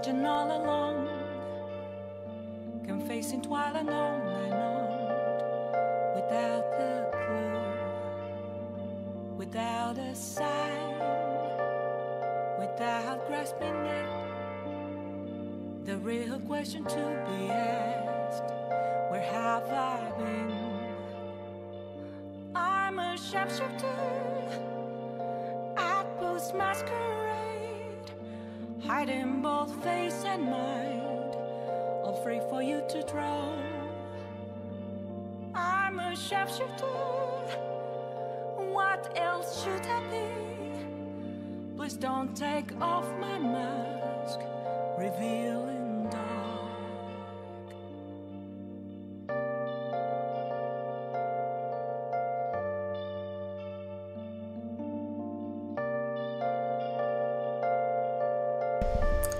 searching all along, confessing while alone and on, without the clue, without a sign, without grasping it. The real question to be asked, where have I been? I'm a sharpshooter at post masquerade, hiding both face and mind, all free for you to draw. I'm a sharpshooter, what else should I be? Please don't take off my mask, revealing dark.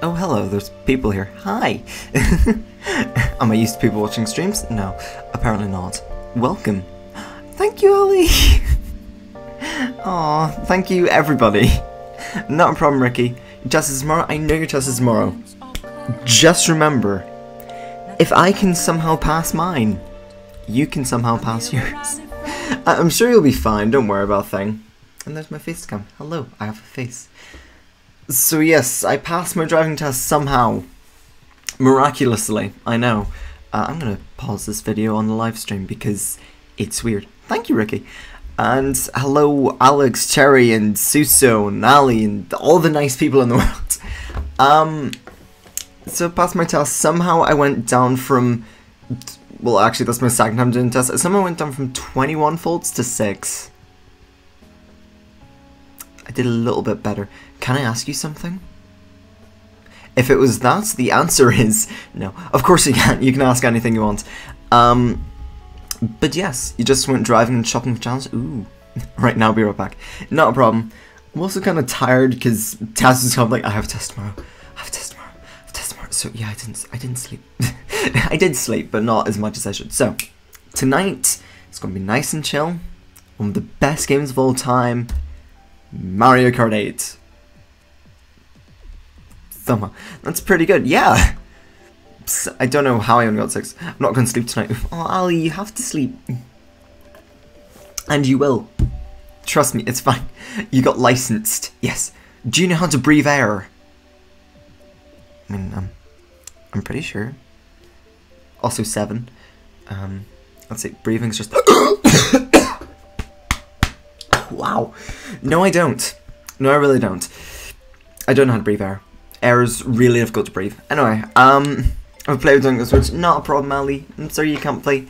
Oh, hello, there's people here. Hi! Am I used to people watching streams? No, apparently not. Welcome. Thank you, Ollie! Aw, thank you, everybody. Not a problem, Ricky. Your test is tomorrow? I know your test is tomorrow. Just remember, if I can somehow pass mine, you can somehow pass yours. I'm sure you'll be fine, don't worry about a thing. And there's my face cam. Hello, I have a face. So yes, I passed my driving test somehow. Miraculously, I know. I'm gonna pause this video on the live stream because it's weird. Thank you, Ricky. And hello, Alex, Cherry, and Suso, and Ali, and all the nice people in the world. So I passed my test. Somehow I went down from... Well, actually, that's my second time doing the test. Somehow I went down from 21 volts to 6. I did a little bit better. Can I ask you something? If it was that, the answer is no. Of course you can. You can ask anything you want. But yes, you just went driving and shopping for challenge. Ooh. Right now, I'll be right back. Not a problem. I'm also kind of tired because Taz is kind of like, I have a test tomorrow. I have a test tomorrow. I have a test tomorrow. So yeah, I didn't sleep. I did sleep, but not as much as I should. So tonight, it's going to be nice and chill. One of the best games of all time, Mario Kart 8. Somehow. That's pretty good. Yeah. I don't know how I only got 6. I'm not going to sleep tonight. Oh, Ali, you have to sleep. And you will. Trust me, it's fine. You got licensed. Yes. Do you know how to breathe air? I mean, I'm pretty sure. Also 7. Let's see. Breathing's just... Wow. No, I don't. No, I really don't. I don't know how to breathe air. Air is really difficult to breathe. Anyway, I've played with the Switch. Not a problem, Ali. I'm sorry you can't play.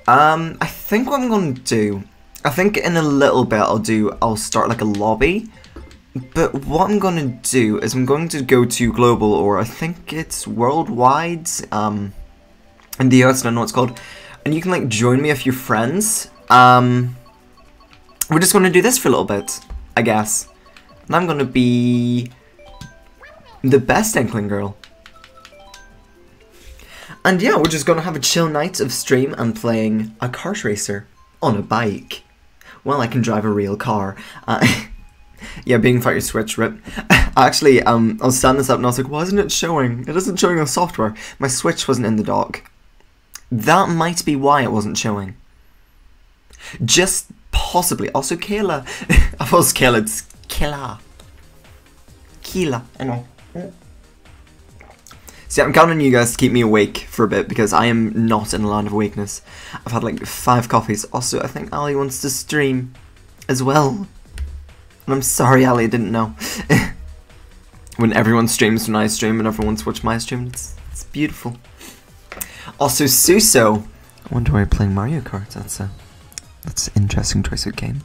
I think what I'm going to do... I think in a little bit I'll start like a lobby. But what I'm going to do is I'm going to go to global, or I think it's worldwide. In the US, I don't know what it's called. And you can like join me if you're friends. We're just going to do this for a little bit, I guess. And I'm going to be the best Inkling girl. And yeah, we're just going to have a chill night of stream and playing a kart racer on a bike. Well, I can drive a real car. Yeah, being without your Switch, rip. Actually, I was standing this up and I was like, why isn't it showing? It isn't showing on software. My Switch wasn't in the dock. That might be why it wasn't showing. Just possibly. Also, Kayla. I thought it was Kayla. It's Kayla. Kayla. Anyway. See, I'm counting on you guys to keep me awake for a bit because I am not in a land of awakeness. I've had like 5 coffees. Also, I think Ali wants to stream as well. And I'm sorry, Ali, I didn't know. When everyone streams when I stream and everyone's watching my stream, it's beautiful. Also, Suso. I wonder why you're playing Mario Kart. That's an interesting choice of game.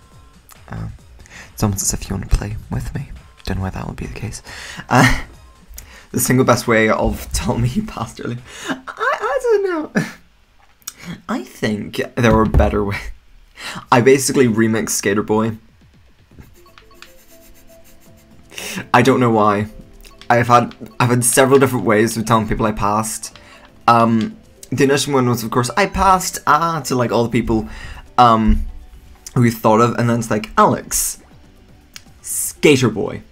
It's almost as if you want to play with me. Don't know why that would be the case. The single best way of telling me you passed early. I don't know. I think there were better ways. I basically remixed Skater Boy. I don't know why. I've had several different ways of telling people I passed. The initial one was, of course, I passed to like all the people who we thought of, and then it's like Alex, Skater Boy.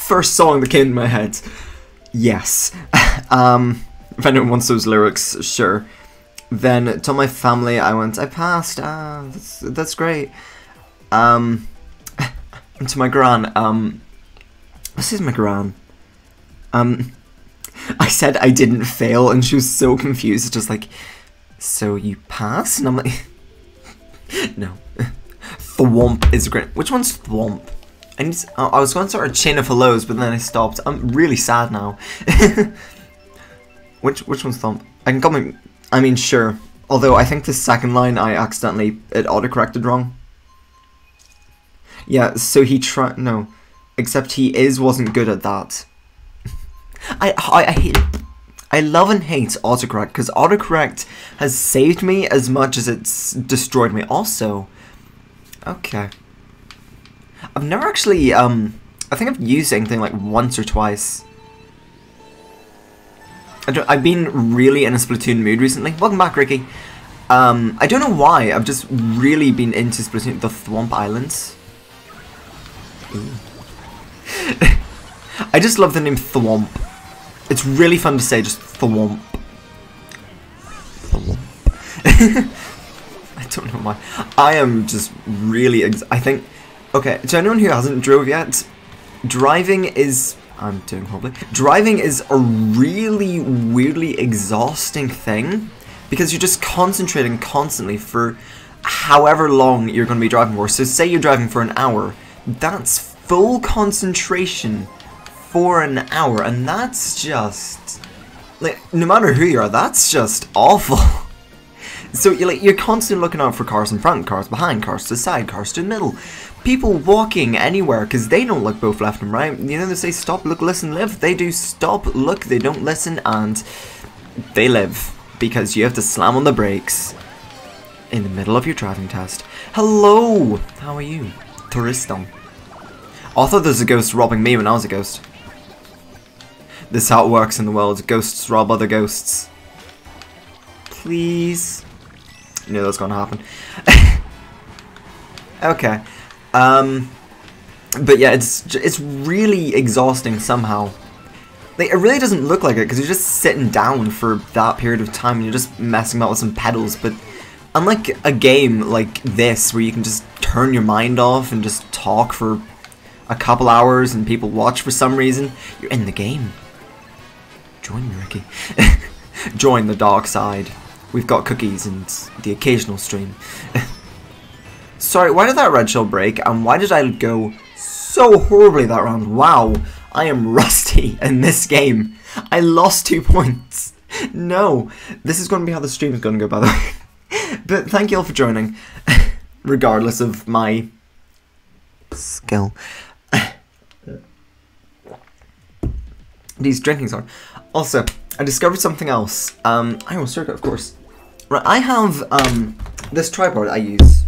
first song that came to my head. Yes. If anyone wants those lyrics, sure. Then to my family, I went, I passed. That's great. And to my gran, this is my gran. I said I didn't fail, and she was so confused, just like, so you passed? And I'm like, no. Thwomp is great. Which one's Thwomp? I was going to start a chain of hellos, but then I stopped. I'm really sad now. Which one's Thwomp? I can call me. I mean, sure. Although I think the second line it autocorrected wrong. Yeah. So he tried. No, except he wasn't good at that. I hate. I love and hate autocorrect because autocorrect has saved me as much as it's destroyed me. Also, okay. I've never actually, I think I've used anything like once or twice. I've been really in a Splatoon mood recently. Welcome back, Ricky. I don't know why, I've just really been into Splatoon, the Thwomp Islands. I just love the name Thwomp. It's really fun to say, just Thwomp. Thwomp. I don't know why. I am just really, I think... Okay, to anyone who hasn't drove yet, driving is... I'm doing horribly. Driving is a really weirdly exhausting thing, because you're just concentrating constantly for however long you're going to be driving for. So say you're driving for an hour, that's full concentration for an hour, and that's just... like, no matter who you are, that's just awful. So you're constantly looking out for cars in front, cars behind, cars to the side, cars to the middle. People walking anywhere because they don't look both left and right. You know, they say stop, look, listen, live. They do stop, look, they don't listen, and they live. Because you have to slam on the brakes in the middle of your driving test. Hello! How are you? Touriston. I thought there was a ghost robbing me when I was a ghost. This is how it works in the world. Ghosts rob other ghosts. Please. You know that's gonna happen. Okay. But yeah, it's really exhausting somehow. Like, it really doesn't look like it because you're just sitting down for that period of time and you're just messing about with some pedals. But unlike a game like this where you can just turn your mind off and just talk for a couple hours and people watch for some reason, you're in the game. Join me, Ricky. Join the dark side. We've got cookies and the occasional stream. Sorry, why did that red shell break? And why did I go so horribly that round? Wow, I am rusty in this game. I lost 2 points. No, this is going to be how the stream is going to go, by the way. But thank you all for joining, regardless of my skill. These drinking songs. Also, I discovered something else. I will circuit, of course. Right, I have this tripod I use.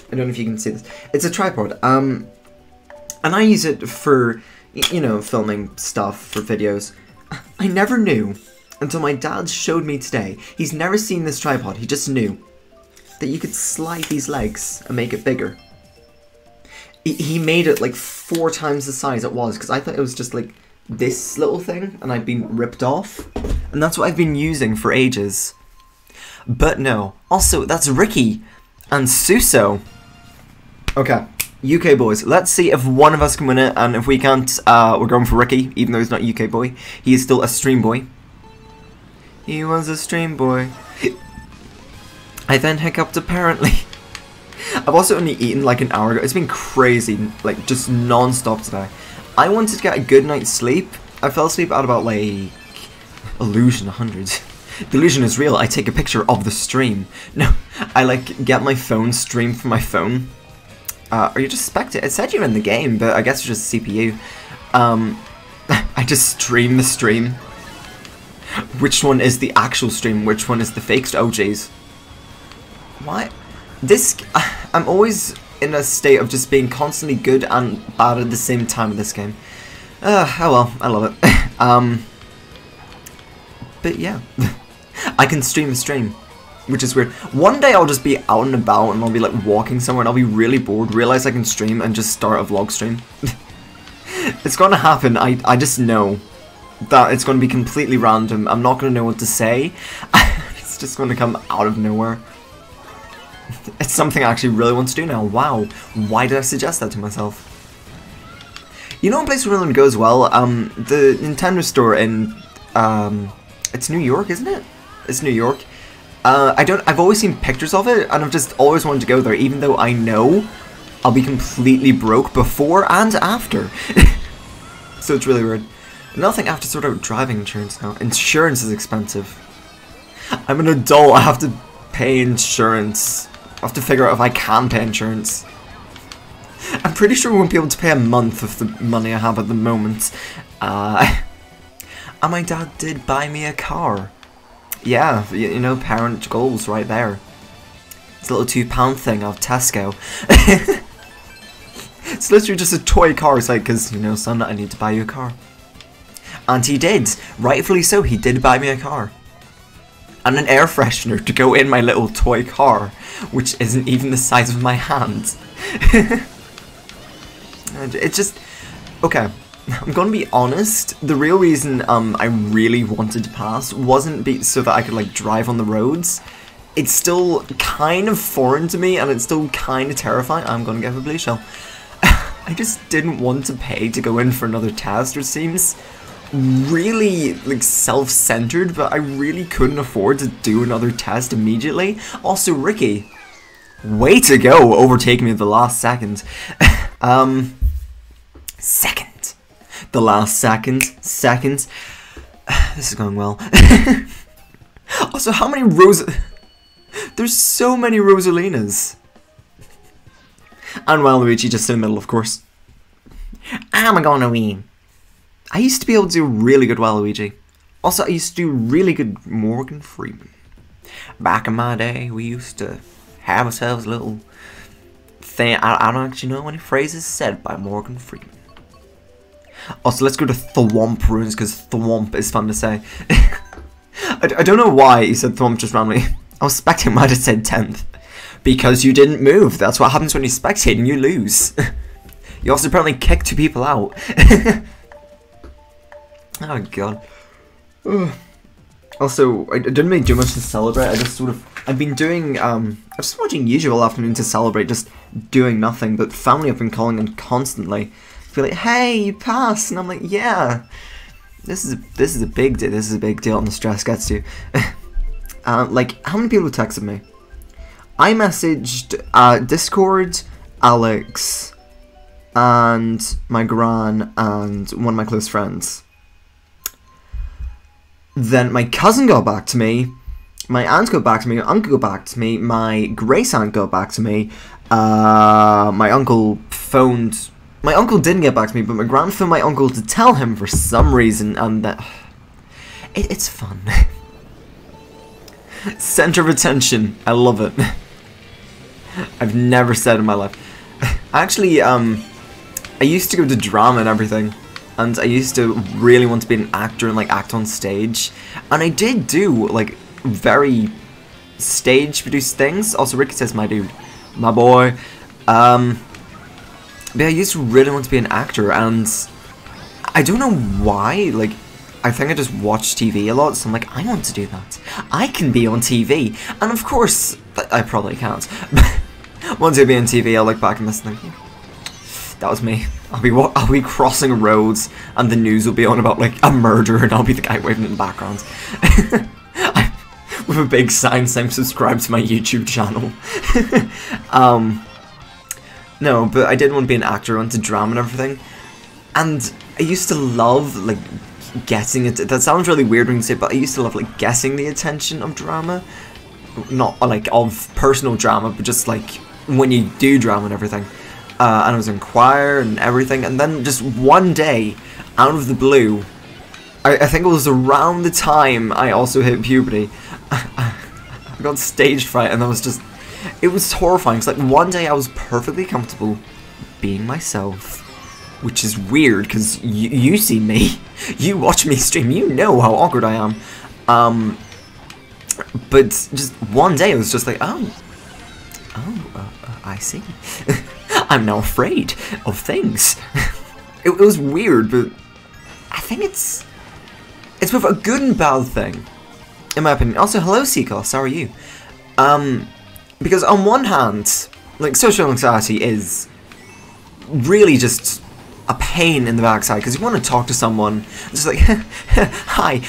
I don't know if you can see this. It's a tripod. And I use it for, you know, filming stuff for videos. I never knew until my dad showed me today. He's never seen this tripod. He just knew that you could slide these legs and make it bigger. He made it like 4 times the size it was because I thought it was just like this little thing and I'd been ripped off. And that's what I've been using for ages. But no. Also, that's Ricky and Suso. Okay, UK boys. Let's see if one of us can win it, and if we can't, we're going for Ricky, even though he's not UK boy. He is still a stream boy. He was a stream boy. I then hiccuped apparently. I've also only eaten like an hour ago. It's been crazy, like just non-stop today. I wanted to get a good night's sleep. I fell asleep at about like Illusion 100. The illusion is real. I take a picture of the stream. No, I like get my phone streamed from my phone. Or you just spectate. It said you're in the game, but I guess it's just CPU. I just stream the stream. Which one is the actual stream? Which one is the fake? Oh jeez. Why? This. I'm always in a state of just being constantly good and bad at the same time in this game. Oh well, I love it. But yeah. I can stream a stream, which is weird. One day I'll just be out and about and I'll be like walking somewhere and I'll be really bored, realize I can stream and just start a vlog stream. It's gonna happen. I just know that it's gonna be completely random. I'm not gonna know what to say. It's just gonna come out of nowhere. It's something I actually really want to do now. Wow. Why did I suggest that to myself? You know, a place where really goes well. The Nintendo store in it's New York, isn't it? It's New York. I've always seen pictures of it, and I've just always wanted to go there, even though I know I'll be completely broke before and after. So it's really weird. Another thing, I have to sort out driving insurance now. Insurance is expensive. I'm an adult, I have to pay insurance. I have to figure out if I can pay insurance. I'm pretty sure we won't be able to pay a month of the money I have at the moment. And my dad did buy me a car. Yeah, you know, parent goals right there. It's a little £2 thing out of Tesco. It's literally just a toy car. It's like, because, you know, son, I need to buy you a car. And he did. Rightfully so, he did buy me a car. And an air freshener to go in my little toy car, which isn't even the size of my hand. It's just... Okay, I'm gonna be honest, the real reason I really wanted to pass wasn't so that I could, like, drive on the roads. It's still kind of foreign to me, and it's still kind of terrifying. I'm gonna get a blue shell. I just didn't want to pay to go in for another test, which seems really, like, self-centered, but I really couldn't afford to do another test immediately. Also, Ricky, way to go, overtaking me at the last second. The last second. This is going well. Also, how many there's so many Rosalinas. And Waluigi just in the middle, of course. I'm gonna win. I used to be able to do really good Waluigi. Also, I used to do really good Morgan Freeman. Back in my day, we used to have ourselves a little thing. I don't actually know any phrases said by Morgan Freeman. Also, let's go to Thwomp Ruins, because Thwomp is fun to say. I don't know why he said Thwomp just randomly. I was spectating, might have said 10th. Because you didn't move. That's what happens when you spectate and you lose. You also apparently kicked 2 people out. Oh god. Ugh. Also, I didn't really do much to celebrate. I just sort of... I've been doing... I've just been watching YouTube all afternoon to celebrate, just doing nothing. But family have been calling in constantly. Be like, hey, you passed, and I'm like, yeah. This is a big deal. This is a big deal, and the stress gets to you. Like, how many people have texted me? I messaged Discord, Alex, and my gran, and one of my close friends. Then my cousin got back to me, my aunt got back to me, my uncle got back to me, my Grace aunt got back to me, my uncle phoned... My uncle didn't get back to me, but my gran phoned my uncle to tell him for some reason, and that... It's fun. Center of attention. I love it. I've never said in my life. Actually, I used to go to drama and everything, and I used to really want to be an actor and, like, act on stage, and I did do, like, very stage-produced things. Also, Ricky says, my dude, my boy. But I used to really want to be an actor, and I don't know why, like, I think I just watch TV a lot, so I'm like, I want to do that. I can be on TV, and of course, I probably can't. Once I be on TV, I'll look back and listen, think, that was me. I'll be crossing roads, and the news will be on about, like, a murder, and I'll be the guy waving in the background. With a big sign saying subscribe to my YouTube channel. No, but I did want to be an actor, I went to drama and everything. And I used to love, like, getting it. That sounds really weird when you say it, but I used to love, like, getting the attention of drama. Not, like, of personal drama, but just, like, when you do drama and everything. And I was in choir and everything. And then just one day, out of the blue, I think it was around the time I also hit puberty, I got stage fright, and that was just... It was horrifying. It's like one day I was perfectly comfortable being myself, which is weird because you see me, you watch me stream, you know how awkward I am. But just one day I was just like, I see. I'm now afraid of things. it was weird, but I think it's both a good and bad thing, in my opinion. Also, hello Seacross, how are you? Because on one hand, like, social anxiety is really just a pain in the backside, because you want to talk to someone, just like, hi,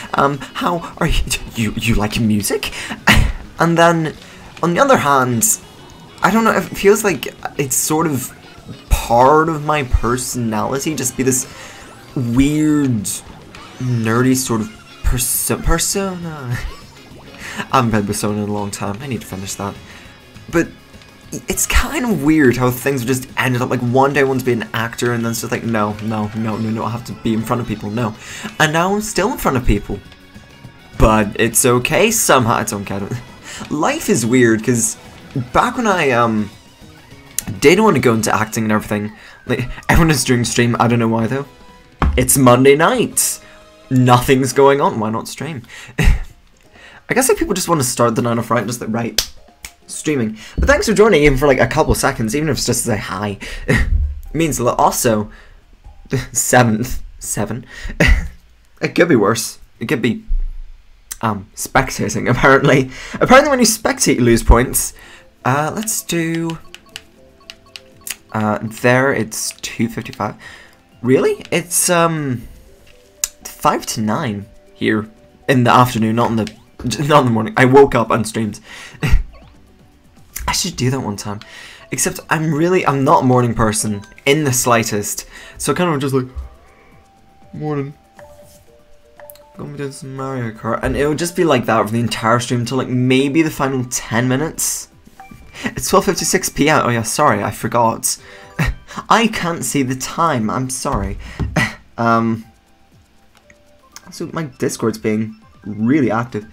how are you? You like music? And then, on the other hand, I don't know, it feels like it's sort of part of my personality, just be this weird, nerdy sort of persona. I haven't played Persona in a long time, I need to finish that. But it's kind of weird how things just ended up, like, one day I want to be an actor, and then it's just like, no, I have to be in front of people, no. And now I'm still in front of people. But it's okay somehow, I don't get it. Life is weird, because back when I, did want to go into acting and everything, like, everyone is doing stream, I don't know why though. It's Monday night! Nothing's going on, why not stream? I guess like people just want to start the 9 off right, just like, right, streaming. But thanks for joining, even for like a couple seconds, even if it's just to say hi. It means a lot. Also, 7. It could be worse. It could be, spectating, apparently. Apparently when you spectate, you lose points. Let's do, there, it's 2:55. Really? It's, 5 to 9 here in the afternoon, not in the morning. I woke up and streamed. I should do that one time. Except I'm not a morning person in the slightest. So kind of just like, morning. Gonna be doing some Mario Kart. And it would just be like that for the entire stream until like maybe the final 10 minutes. It's 12:56 PM. Oh yeah, sorry, I forgot. I can't see the time. I'm sorry. So my Discord's being really active.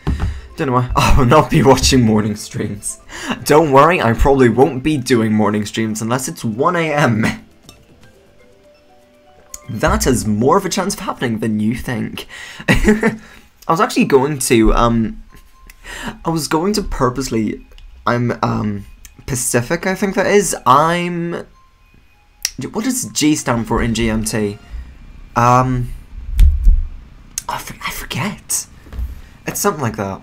Don't know why. I will not be watching morning streams. Don't worry, I probably won't be doing morning streams unless it's 1 AM. That has more of a chance of happening than you think. I was actually going to, purposely, I'm, Pacific, I think that is. What does G stand for in GMT? I forget. It's something like that.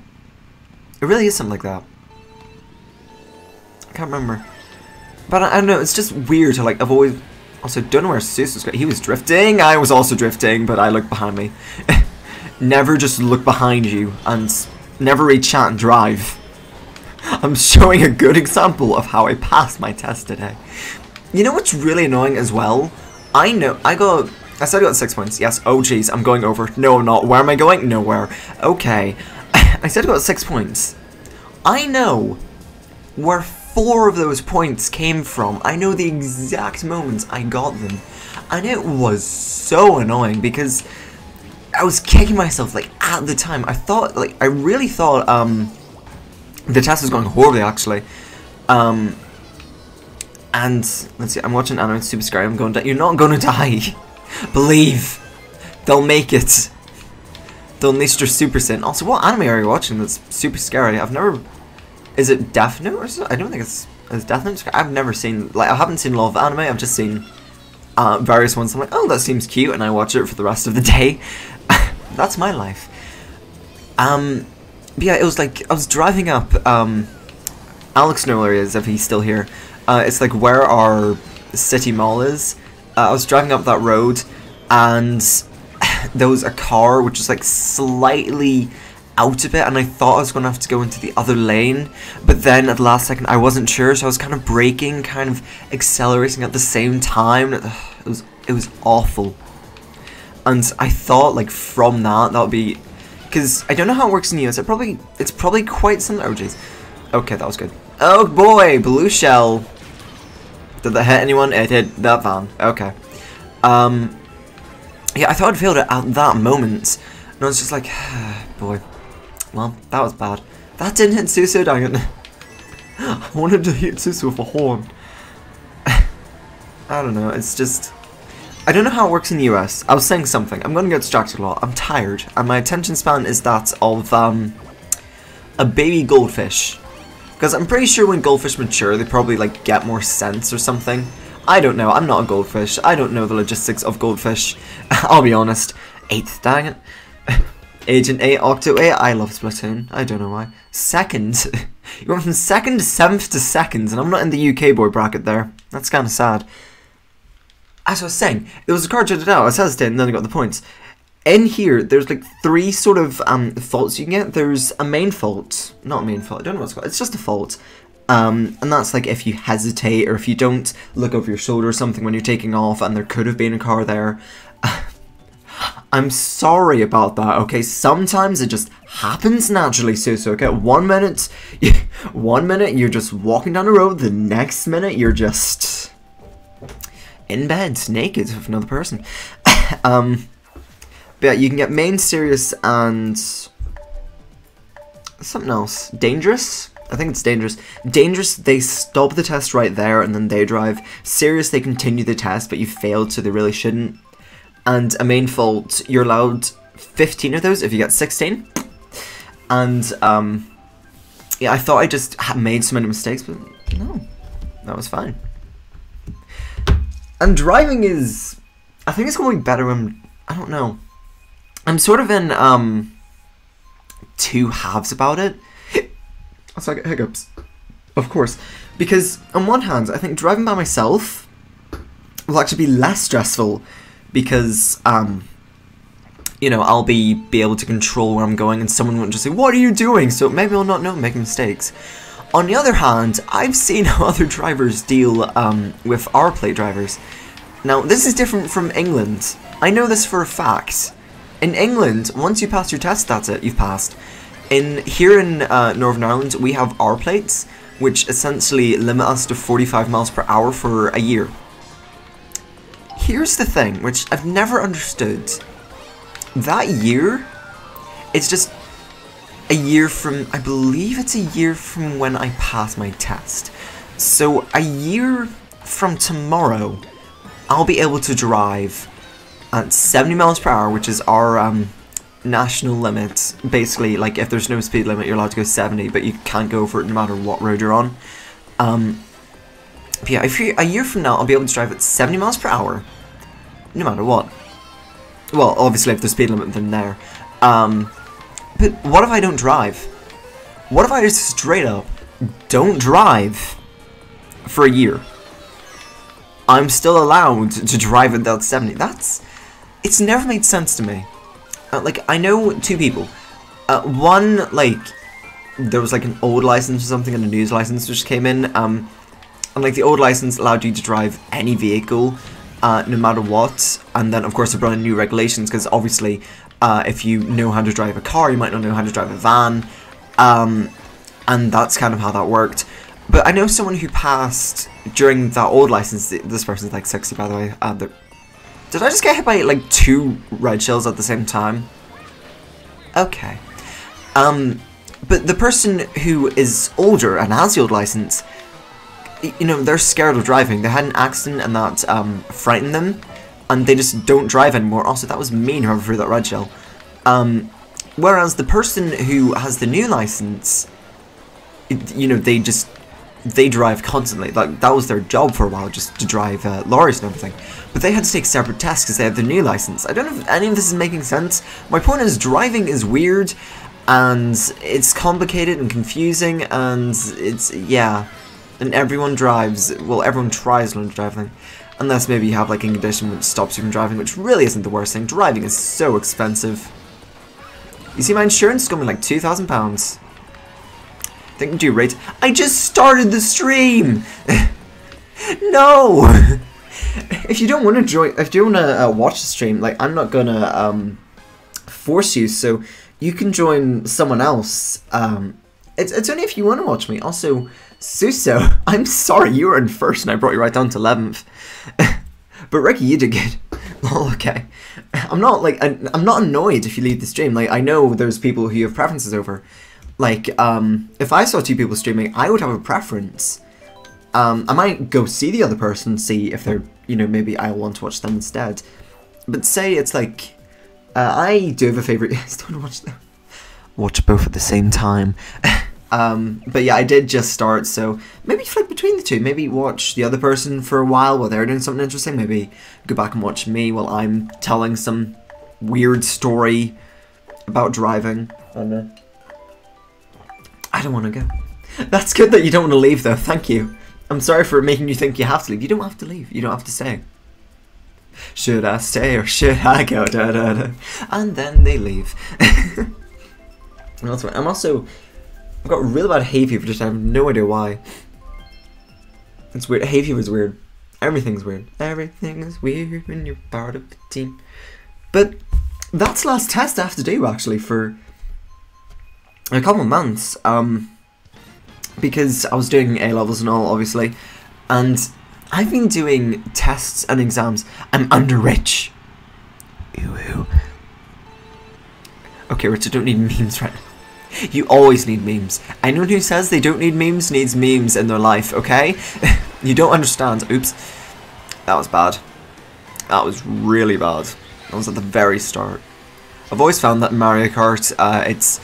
It really is something like that. I can't remember. But I don't know, it's just weird to, like, I've always... Also, don't know where Seuss was going. He was drifting, I was also drifting, but I looked behind me. Never just look behind you, and never read chat and drive. I'm showing a good example of how I passed my test today. You know what's really annoying as well? I said I got 6 points. Yes, oh jeez, I'm going over. No, I'm not. Where am I going? Nowhere. Okay. I said I got 6 points. I know where 4 of those points came from. I know the exact moments I got them. And it was so annoying because I was kicking myself, like, at the time. I really thought, the test was going horribly, actually. And, let's see, I'm watching anime, it's super scary. I'm going to die. You're not going to die. Believe. They'll make it. They'll unleash their super sin. Also, what anime are you watching that's super scary? I've never... Is it Death Note or something? I don't think it's Death Note. I've never seen... Like, I haven't seen a lot of anime. I've just seen various ones. I'm like, oh, that seems cute. And I watch it for the rest of the day. That's my life. But yeah, it was like... I was driving up... Alex knows where he is, if he's still here. It's like where our city mall is. I was driving up that road, and there was a car which was like slightly out of it, and I thought I was going to have to go into the other lane, but then at the last second I wasn't sure, so I was kind of braking, kind of accelerating at the same time. It was awful. And I thought, like, from that would be... Because I don't know how it works in the US, it's probably quite similar. Oh jeez. Okay, that was good. Oh boy, blue shell. Did that hit anyone? It hit that van. Okay. Yeah, I thought I'd failed it at that moment. And I was just like, boy. Well, that was bad. That didn't hit Susu, dang it. I wanted to hit Susu with a horn. I don't know, it's just... I don't know how it works in the US. I was saying something. I'm gonna get distracted a lot. I'm tired. And my attention span is that of, a baby goldfish. Because I'm pretty sure when goldfish mature, they probably, like, get more sense or something. I don't know. I'm not a goldfish. I don't know the logistics of goldfish. I'll be honest. 8th, dang it. Agent 8, Octo 8. I love Splatoon. I don't know why. 2nd. You went from 2nd to 7th to 2nd, and I'm not in the UK boy bracket there. That's kind of sad. As I was saying, there was a card judged out. I was hesitating, and then I got the points. In here, there's like 3 sort of faults you can get. There's a main fault. Not a main fault. I don't know what it's called. It's just a fault. And that's like if you hesitate or if you don't look over your shoulder or something when you're taking off and there could have been a car there. I'm sorry about that, okay? Sometimes it just happens naturally, so okay? 1 minute, 1 minute you're just walking down the road, the next minute you're just in bed, naked with another person. But yeah, you can get main, serious, and something else. Dangerous? I think it's dangerous. Dangerous, they stop the test right there and then they drive. Serious, they continue the test, but you failed, so they really shouldn't. And a main fault, you're allowed 15 of those if you get 16. And, yeah, I thought I just had made so many mistakes, but no, that was fine. And driving is, I think it's going to be better when, I don't know. I'm sort of in, 2 halves about it. Also, I get hiccups, of course, because on one hand, I think driving by myself will actually be less stressful because, you know, I'll be able to control where I'm going and someone won't just say, what are you doing? So maybe I'll not know I'm making mistakes. On the other hand, I've seen how other drivers deal with R-plate drivers. Now, this is different from England. I know this for a fact. In England, once you pass your test, that's it, you've passed. Here in Northern Ireland, we have R plates, which essentially limit us to 45 miles per hour for a year. Here's the thing, which I've never understood. That year, it's just a year from, I believe it's a year from when I pass my test. So a year from tomorrow, I'll be able to drive at 70 miles per hour, which is our national limit. Basically, like, if there's no speed limit, you're allowed to go 70, but you can't go over it no matter what road you're on. But yeah, a year from now, I'll be able to drive at 70 miles per hour, no matter what. Well, obviously, if there's speed limit, then there. But what if I don't drive? What if I just straight up don't drive for a year? I'm still allowed to drive at that 70. It's never made sense to me. Like, I know 2 people. One, like, there was like an old license or something and a new license which came in. And like the old license allowed you to drive any vehicle, no matter what. And then of course they brought in new regulations because obviously, if you know how to drive a car, you might not know how to drive a van. And that's kind of how that worked. But I know someone who passed during that old license. This person's like 60, by the way. Did I just get hit by like 2 red shells at the same time? Okay. But the person who is older and has the old license, you know, they're scared of driving. They had an accident and that frightened them, and they just don't drive anymore. Also, that was mean whoever threw that red shell. Whereas the person who has the new license, you know, they drive constantly. Like, that was their job for a while, just to drive lorries and everything. But they had to take separate tests because they have the new license. I don't know if any of this is making sense. My point is, driving is weird, and it's complicated and confusing, and it's, yeah. And everyone drives, well, everyone tries to learn driving. Unless maybe you have, like, a condition which stops you from driving, which really isn't the worst thing. Driving is so expensive. You see, my insurance is going to be like £2,000. Think due rate. I just started the stream! No! If you don't want to join, if you want to watch the stream, like, I'm not gonna force you, so you can join someone else. It's only if you want to watch me. Also, Suso, I'm sorry you were in first and I brought you right down to 11th. But Ricky, you did good. Well, okay. I'm not annoyed if you leave the stream. Like, I know there's people who you have preferences over. Like, if I saw 2 people streaming, I would have a preference. I might go see the other person, see if they're, you know, maybe I want to watch them instead. But say it's like, I do have a favourite. Yes, don't watch them. Watch both at the same time. But yeah, I did just start, so maybe flick between the two. Maybe watch the other person for a while they're doing something interesting. Maybe go back and watch me while I'm telling some weird story about driving. Oh no. I don't want to go. That's good that you don't want to leave though, thank you. I'm sorry for making you think you have to leave. You don't have to leave, you don't have to stay. Should I stay or should I go? Da, da, da. And then they leave. That's right. I've got really bad hay fever, just I have no idea why. It's weird. Hay fever is weird. Everything's weird. Everything is weird when you're part of a team. But that's the last test I have to do actually for a couple of months. Because I was doing A-levels and all, obviously, and I've been doing tests and exams. I'm underrich. Ooh. Okay, Rich, I don't need memes right now. You always need memes. Anyone who says they don't need memes needs memes in their life, okay? You don't understand. Oops. That was bad. That was really bad. That was at the very start. I've always found that in Mario Kart, it's...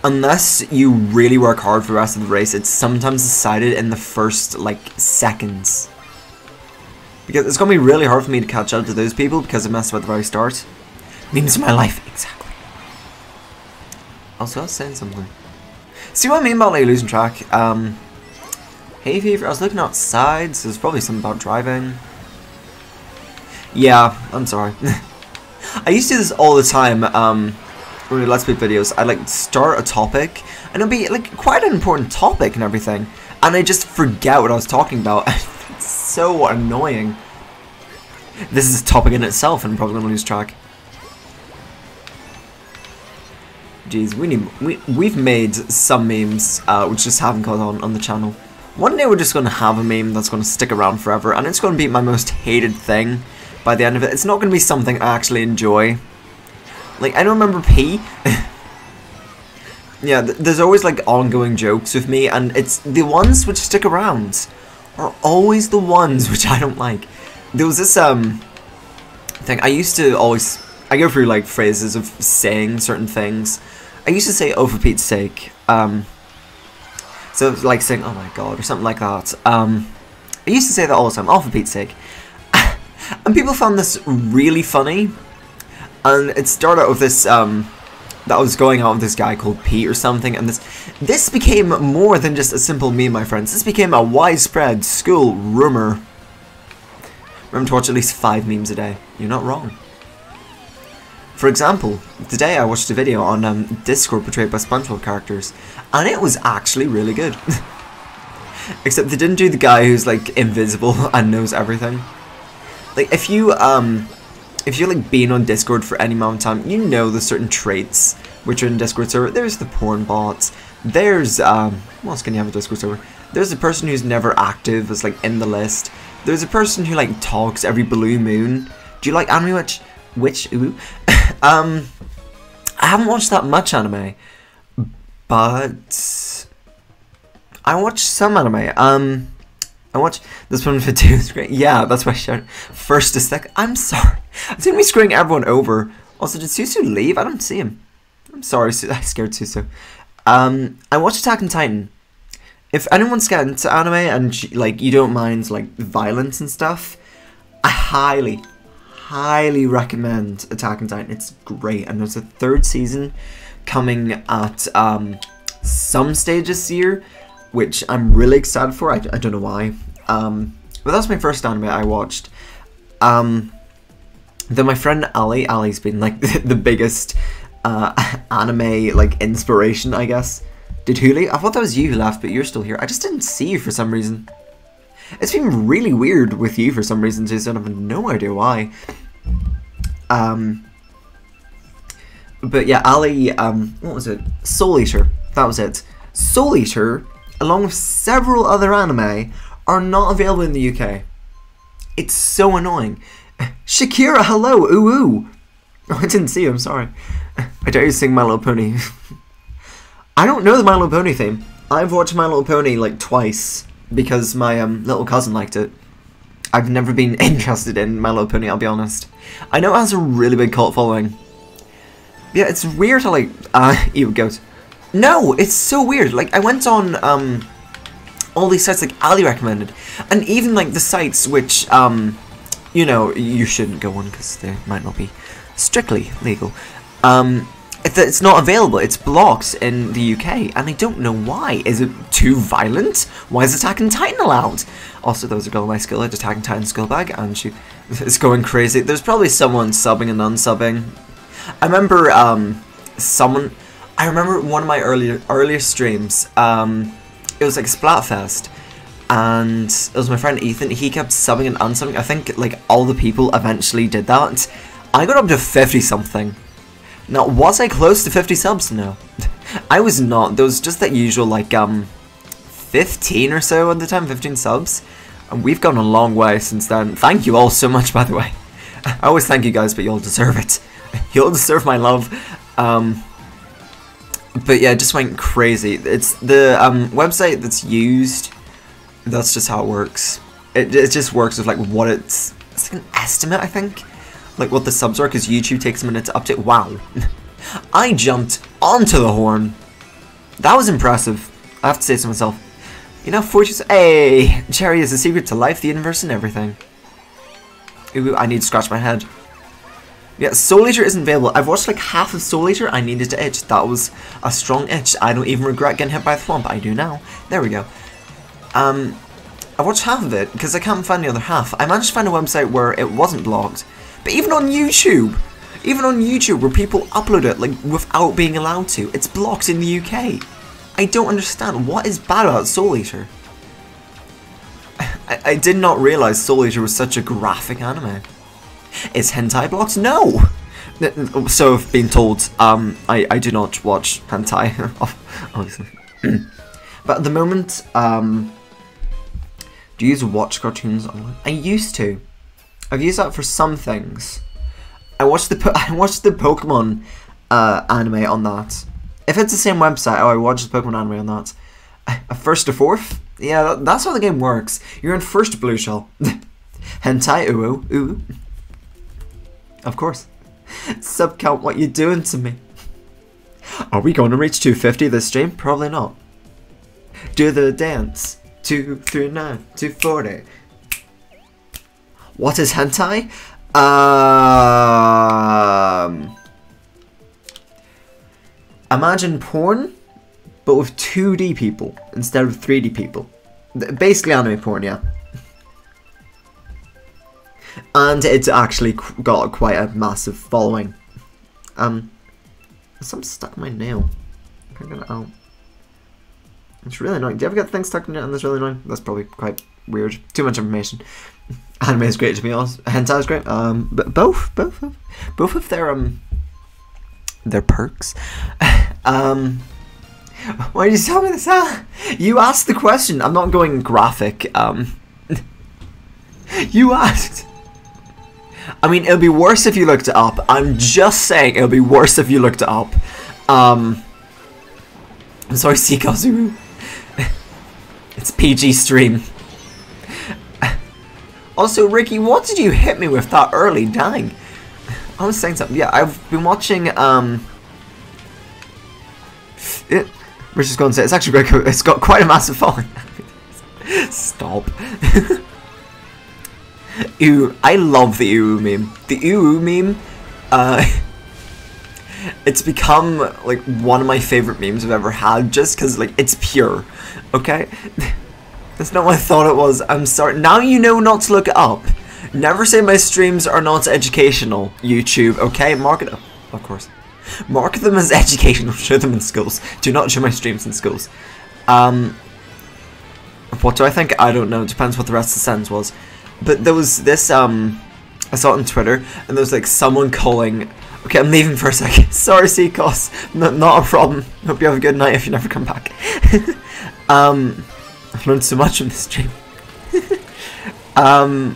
unless you really work hard for the rest of the race, it's sometimes decided in the first, like, seconds. Because it's going to be really hard for me to catch up to those people because I messed up at the very start. Memes in my life, exactly. Also, I was saying something. See what I mean about like losing track? Hay fever, I was looking outside, so there's probably something about driving. Yeah, I'm sorry. I used to do this all the time, when Let's Play videos. I'd like start a topic, and it'll be like quite an important topic and everything, and I just forget what I was talking about. It's so annoying. This is a topic in itself, and I'm probably gonna lose track. Jeez, we've made some memes which just haven't caught on the channel. One day we're just going to have a meme that's going to stick around forever, and it's going to be my most hated thing by the end of it. It's not going to be something I actually enjoy. Like, I don't remember P. Yeah, there's always like ongoing jokes with me, and it's the ones which stick around are always the ones which I don't like. There was this thing, I used to always... I go through like phrases of saying certain things. I used to say, oh for Pete's sake. So like saying, oh my god, or something like that. I used to say that all the time, oh for Pete's sake. And people found this really funny. And it started out with this, that I was going out with this guy called Pete or something. And this became more than just a simple meme, my friends. This became a widespread school rumor. Remember to watch at least 5 memes a day. You're not wrong. For example, today I watched a video on Discord portrayed by SpongeBob characters, and it was actually really good. Except they didn't do the guy who's like invisible and knows everything. Like if you like been on Discord for any amount of time, you know the certain traits which are in Discord server. There's the porn bots. There's what else can you have a Discord server? There's a person who's never active, is like in the list. There's a person who like talks every blue moon. Do you like anime? Ooh. I haven't watched that much anime, but I watched some anime. I watched this one for 2 is great. Yeah, that's why I shouted first is second. I'm sorry. I seem to be screwing everyone over. Also, did Susu leave? I don't see him. I'm sorry, I scared Susu. I watched Attack on Titan. If anyone's getting into anime and like you don't mind like violence and stuff, I highly recommend Attack on Titan. It's great, and there's a 3rd season coming at some stage this year, which I'm really excited for. I don't know why. But that's my first anime I watched. Then my friend Ali's been like the biggest anime like inspiration, I guess. Did Huli? I thought that was you who left, but you're still here. I just didn't see you for some reason. It's been really weird with you for some reason, so I have no idea why. But yeah, Ali, what was it? Soul Eater. That was it. Soul Eater, along with several other anime, are not available in the UK. It's so annoying. Shakira, hello, ooh ooh. Oh, I didn't see you, I'm sorry. I dare you to sing My Little Pony. I don't know the My Little Pony theme. I've watched My Little Pony like twice because my little cousin liked it. I've never been interested in My Little Pony, I'll be honest. I know it has a really big cult following. Yeah, it's weird how like, ew, goat. No, it's so weird. Like, I went on all these sites like Ali recommended, and even like the sites which you know, you shouldn't go on because they might not be strictly legal. It's not available. It's blocked in the UK, and I don't know why. Is it too violent? Why is Attack on Titan allowed? Also, those are going my skill at Attack on Titan skill bag, and it's going crazy. There's probably someone subbing and unsubbing. I remember I remember one of my earlier streams. It was like Splatfest, and it was my friend Ethan. He kept subbing and unsubbing. I think like all the people eventually did that. I got up to 50 something. Now, was I close to 50 subs? No. I was not. There was just that usual, like, 15 or so at the time, 15 subs. And we've gone a long way since then. Thank you all so much, by the way. I always thank you guys, but you'll deserve it. You'll deserve my love. But yeah, it just went crazy. It's the website that's used. That's just how it works. It just works with, like, what it's like an estimate, I think. Like what the subs are, because YouTube takes a minute to update. Wow. I jumped onto the horn. That was impressive. I have to say to myself. You know, hey, Cherry is the secret to life, the universe, and everything. Ooh, I need to scratch my head. Yeah, Soul Eater isn't available. I've watched like half of Soul Eater. I needed to itch. That was a strong itch. I don't even regret getting hit by the thwomp. I do now. There we go. I watched half of it, because I can't find the other half. I managed to find a website where it wasn't blocked. But even on YouTube, where people upload it, like, without being allowed to, it's blocked in the UK. I don't understand. What is bad about Soul Eater? I did not realize Soul Eater was such a graphic anime. Is hentai blocked? No! So I've been told, I do not watch hentai, obviously. But at the moment, do you use watch cartoons online? I used to. I've used that for some things. I watched the Pokemon anime on that. If it's the same website, I watched the Pokemon anime on that. First to fourth? Yeah, that's how the game works. You're in first blue shell. Hentai, ooh. Of course. Sub count, what you doing to me? Are we going to reach 250 this stream? Probably not. Do the dance. 239, 240. What is hentai? Imagine porn, but with 2D people instead of 3D people. Basically anime porn, yeah. And it's actually got quite a massive following. Something stuck in my nail. I'm gonna out. It's really annoying. Do you ever get things stuck in it and it's really annoying? That's probably quite weird. Too much information. Anime is great to be honest. Hentai is great. But both of their perks. Why did you tell me this? You asked the question. I'm not going graphic. You asked. I mean, it'll be worse if you looked it up. I'm just saying it'll be worse if you looked it up. I'm sorry, Sikazu. It's PG stream. Also, Ricky, what did you hit me with that early? Dang. I was saying something. Yeah, I've been watching, we're just going to say, it's actually very cool. It's got quite a massive following. Stop. Ew, I love the Ew meme. The Ew meme, it's become, like, one of my favorite memes I've ever had, just because, like, it's pure, okay? That's not what I thought it was. I'm sorry. Now you know not to look it up. Never say my streams are not educational, YouTube, okay? Mark it up, of course. Mark them as educational, show them in schools. Do not show my streams in schools. What do I think? I don't know. It depends what the rest of the sentence was. But there was this, I saw it on Twitter, and there was, like, someone calling... Okay, I'm leaving for a second. Sorry, Seacos. Not a problem. Hope you have a good night if you never come back. I've learned so much from this stream. I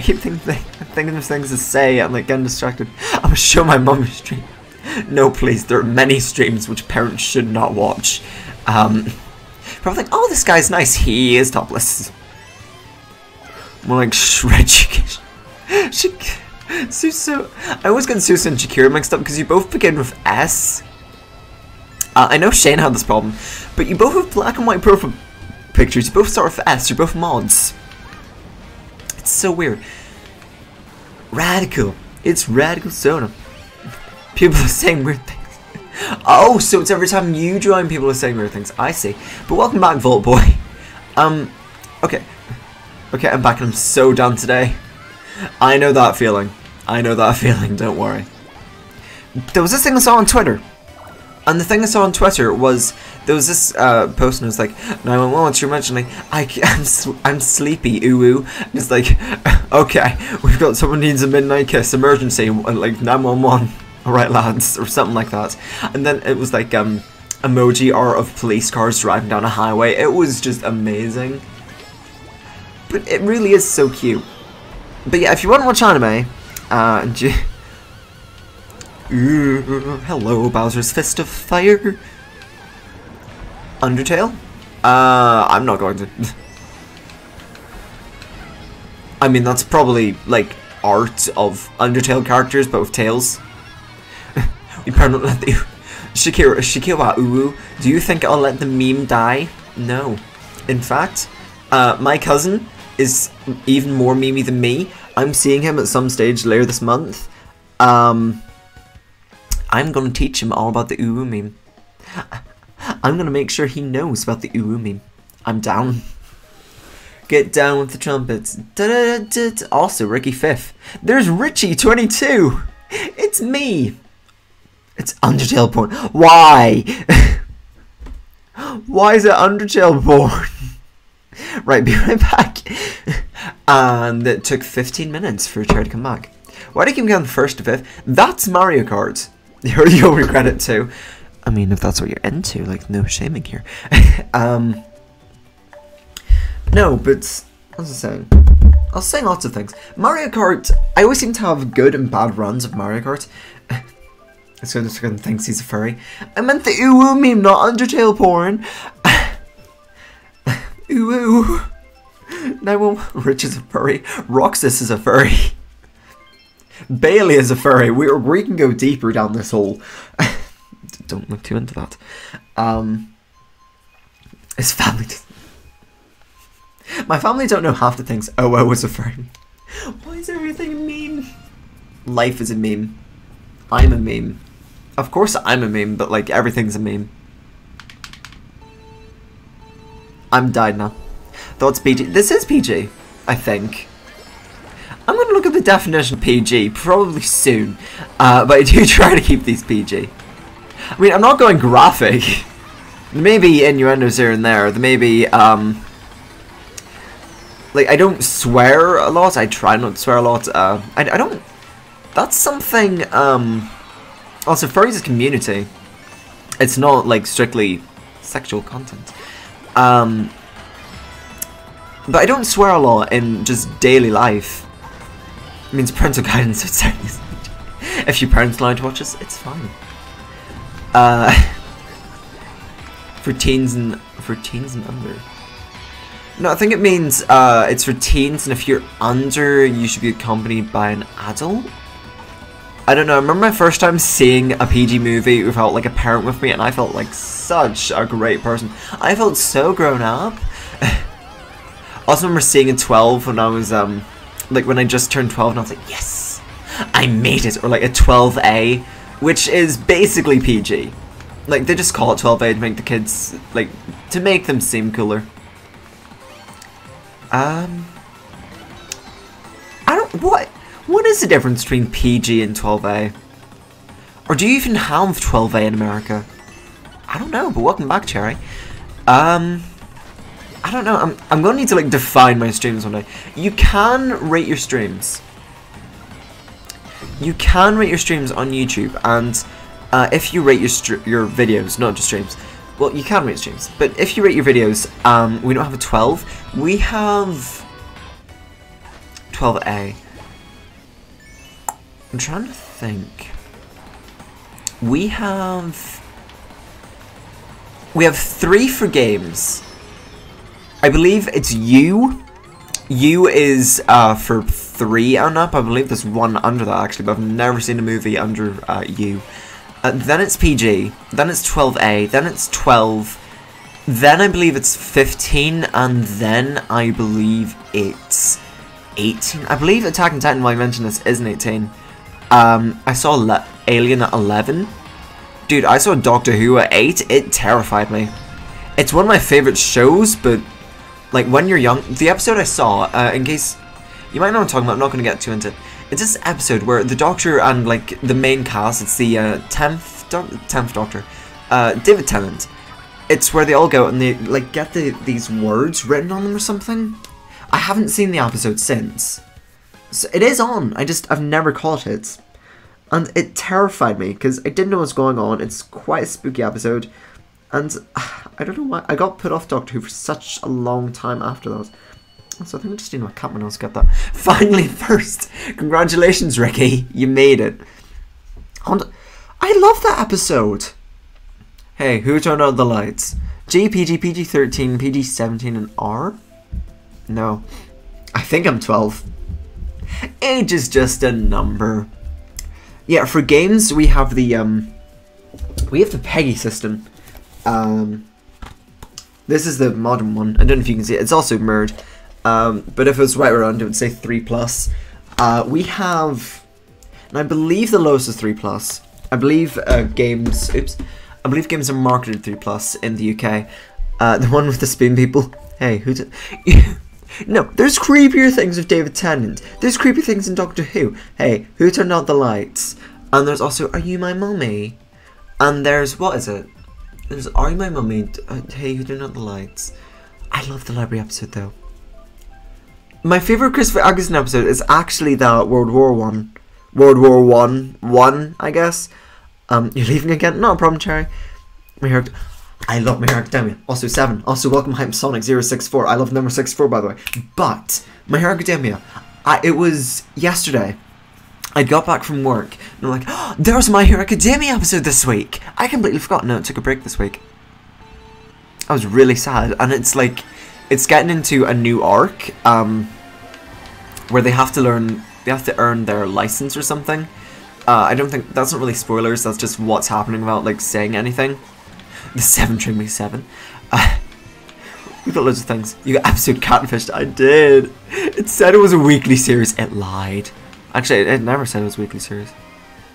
keep thinking of things to say. I'm, like, getting distracted. I'm gonna show my mum your stream. No, please. There are many streams which parents should not watch. Probably think, oh, this guy's nice. He is topless. More like shred Suso. I always get Suso and Shakira mixed up because you both begin with S. I know Shane had this problem, but you both have black and white profile pictures, you both start with S, you're both mods. It's so weird. Radical. It's Radical Soda. People are saying weird things. Oh, so it's every time you join, people are saying weird things. I see. But welcome back, Vault Boy. Okay. Okay, I'm back and I'm so done today. I know that feeling. I know that feeling, don't worry. There was this thing I saw on Twitter. And the thing I saw on Twitter was, there was this post and it was like, 911, what's your mention? Like, I'm sleepy, ooh. And it's like, okay, we've got someone needs a midnight kiss, emergency, like 911. Alright lads, or something like that. And then it was like, emoji art of police cars driving down a highway. It was just amazing. But it really is so cute. But yeah, if you want to watch anime, hello, Bowser's Fist of Fire. Undertale? I'm not going to. I mean, that's probably, like, art of Undertale characters, but with tails. We permanently let the Shikira Uwu. Do you think I'll let the meme die? No. In fact, my cousin is even more memey than me. I'm seeing him at some stage later this month. I'm gonna teach him all about the Uwu meme. I'm gonna make sure he knows about the Uwu meme. I'm down. Get down with the trumpets. Da -da -da -da. Also, Ricky Fifth. There's Richie22. It's me. It's Undertale porn. Why? Why is it Undertale porn? Right, be right back. And it took 15 minutes for Cherry to come back. Why do I keep getting first to fifth? That's Mario Kart. You'll regret it too. I mean, if that's what you're into, like, no shaming here. No, but what was I saying? I was saying lots of things. Mario Kart, I always seem to have good and bad runs of Mario Kart. So this one thinks he's a furry. I meant the Uwu meme, not Undertale porn. Uwu. No, Rich is a furry. Roxas is a furry. Bailey is a furry. We can go deeper down this hole. Don't look too into that. His family. My family don't know half the things. OO is a furry. Why is everything a meme? Life is a meme. I'm a meme. Of course I'm a meme, but like everything's a meme. I'm died now. Thoughts PG. This is PG, I think. I'm gonna look at the definition of PG probably soon, but I do try to keep these PG. I mean, I'm not going graphic. There may be innuendos here and there. There may be like, I don't swear a lot. I try not to swear a lot. I don't. That's something. Also, furries is a community. It's not like strictly sexual content. But I don't swear a lot in just daily life. It means parental guidance. It's if your parents allowed to watch us, it's fine. For teens and under. No, I think it means it's for teens, and if you're under, you should be accompanied by an adult. I don't know. I remember my first time seeing a PG movie without like a parent with me, and I felt like such a great person. I felt so grown up. I also remember seeing a 12 when I was like when I just turned 12, and I was like, yes, I made it. Or like a 12A, which is basically PG. Like they just call it 12A to make the kids like to make them seem cooler. I don't. What is the difference between PG and 12A? Or do you even have 12A in America? I don't know, but welcome back, Cherry. I don't know. I'm gonna need to like define my streams one day. You can rate your streams. You can rate your streams on YouTube, and if you rate your videos, not just streams. Well, you can rate streams, but if you rate your videos, we don't have a 12. We have 12A. I'm trying to think. We have 3 for games. I believe it's U. U is for 3 and up. I believe there's one under that actually, but I've never seen a movie under U. Then it's PG, then it's 12A, then it's 12, then I believe it's 15, and then I believe it's 18. I believe Attack on Titan, while I mentioned this, isn't 18. I saw Alien at 11. Dude, I saw Doctor Who at 8. It terrified me. It's one of my favourite shows, but like when you're young, the episode I saw, in case you might know what I'm talking about, I'm not going to get too into it. It's this episode where the Doctor and like the main cast, it's the 10th Doctor, David Tennant. It's where they all go and they like get these words written on them or something. I haven't seen the episode since. So it is on. I've never caught it. And it terrified me because I didn't know what's going on. It's quite a spooky episode. And I don't know why. I got put off Doctor Who for such a long time after that. So I think I just need my cat when I get that. Finally, first. Congratulations, Ricky. You made it. And I love that episode. Hey, who turned out the lights? G, PG, PG-13, PG-17, and R? No. I think I'm 12. Age is just a number. Yeah, for games, we have the PEGI system. This is the modern one. I don't know if you can see it. It's also mirrored. But if it was right around, it would say 3+. We have, and I believe the lowest is 3+. I believe games. Oops. I believe games are marketed 3+ in the UK. The one with the spoon people. Hey, who did? No, there's creepier things with David Tennant. There's creepy things in Doctor Who. Hey, who turned out the lights? And there's also, Are You My Mummy? And there's, what is it? There's Are You My Mummy? Hey, who turned out the lights? I love the library episode though. My favourite Christopher Eccleston episode is actually that World War One, I guess. You're leaving again? Not a problem, Cherry. I love My Hero Academia. Also 7. Also welcome Hype Sonic 064. I love number 64, by the way. But My Hero Academia, it was yesterday. I got back from work and I'm like, oh, there's My Hero Academia episode this week. I completely forgot. No, it took a break this week. I was really sad, and it's like, it's getting into a new arc, where they have to earn their license or something. I don't think, that's not really spoilers, that's just what's happening without like saying anything. The 7 Trim Me 7. We got loads of things. You got episode catfished. I did. It said it was a weekly series. It lied. Actually, it never said it was a weekly series.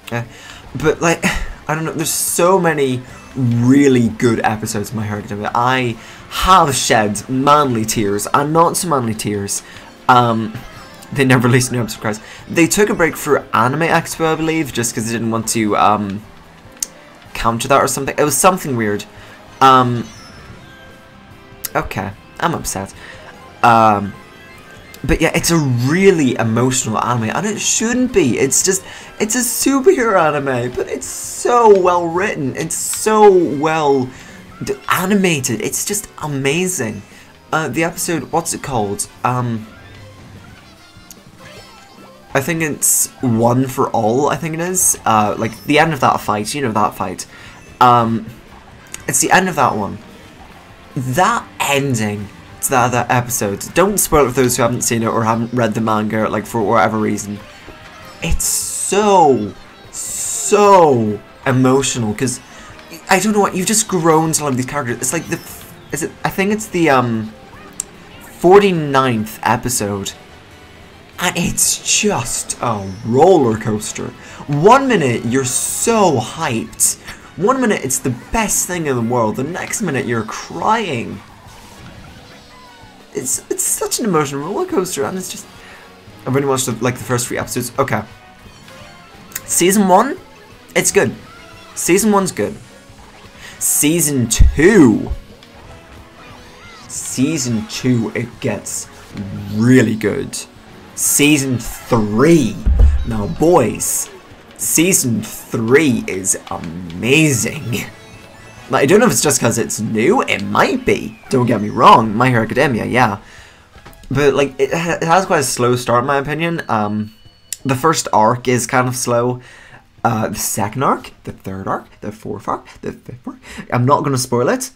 But like, I don't know, there's so many really good episodes of My Hero Academia. I have shed manly tears and not so manly tears. They never released a new episode, guys. They took a break for Anime Expo, I believe, just because they didn't want to counter that or something. It was something weird. Okay, I'm upset. But yeah, it's a really emotional anime, and it shouldn't be. It's a superhero anime, but it's so well written. It's so well animated. It's just amazing. The episode, what's it called? I think it's One for All, I think it is. Like, the end of that fight, you know that fight. It's the end of that one. That ending to that episode, don't spoil it for those who haven't seen it or haven't read the manga, like, for whatever reason. It's so emotional, because, I don't know what, you've just grown to love these characters. It's like I think it's the, 49th episode. And it's just a roller coaster. 1 minute you're so hyped. 1 minute it's the best thing in the world. The next minute you're crying. It's such an emotional roller coaster, and it's just. I've only watched like the first 3 episodes. Okay. Season 1, it's good. Season 1's good. Season 2. Season 2, it gets really good. Season 3. Now, boys, Season 3 is amazing. Like, I don't know if it's just because it's new. It might be. Don't get me wrong. My Hero Academia, yeah. But, like, it has quite a slow start, in my opinion. The first arc is kind of slow. The second arc, the third arc, the fourth arc, the fifth arc. I'm not going to spoil it.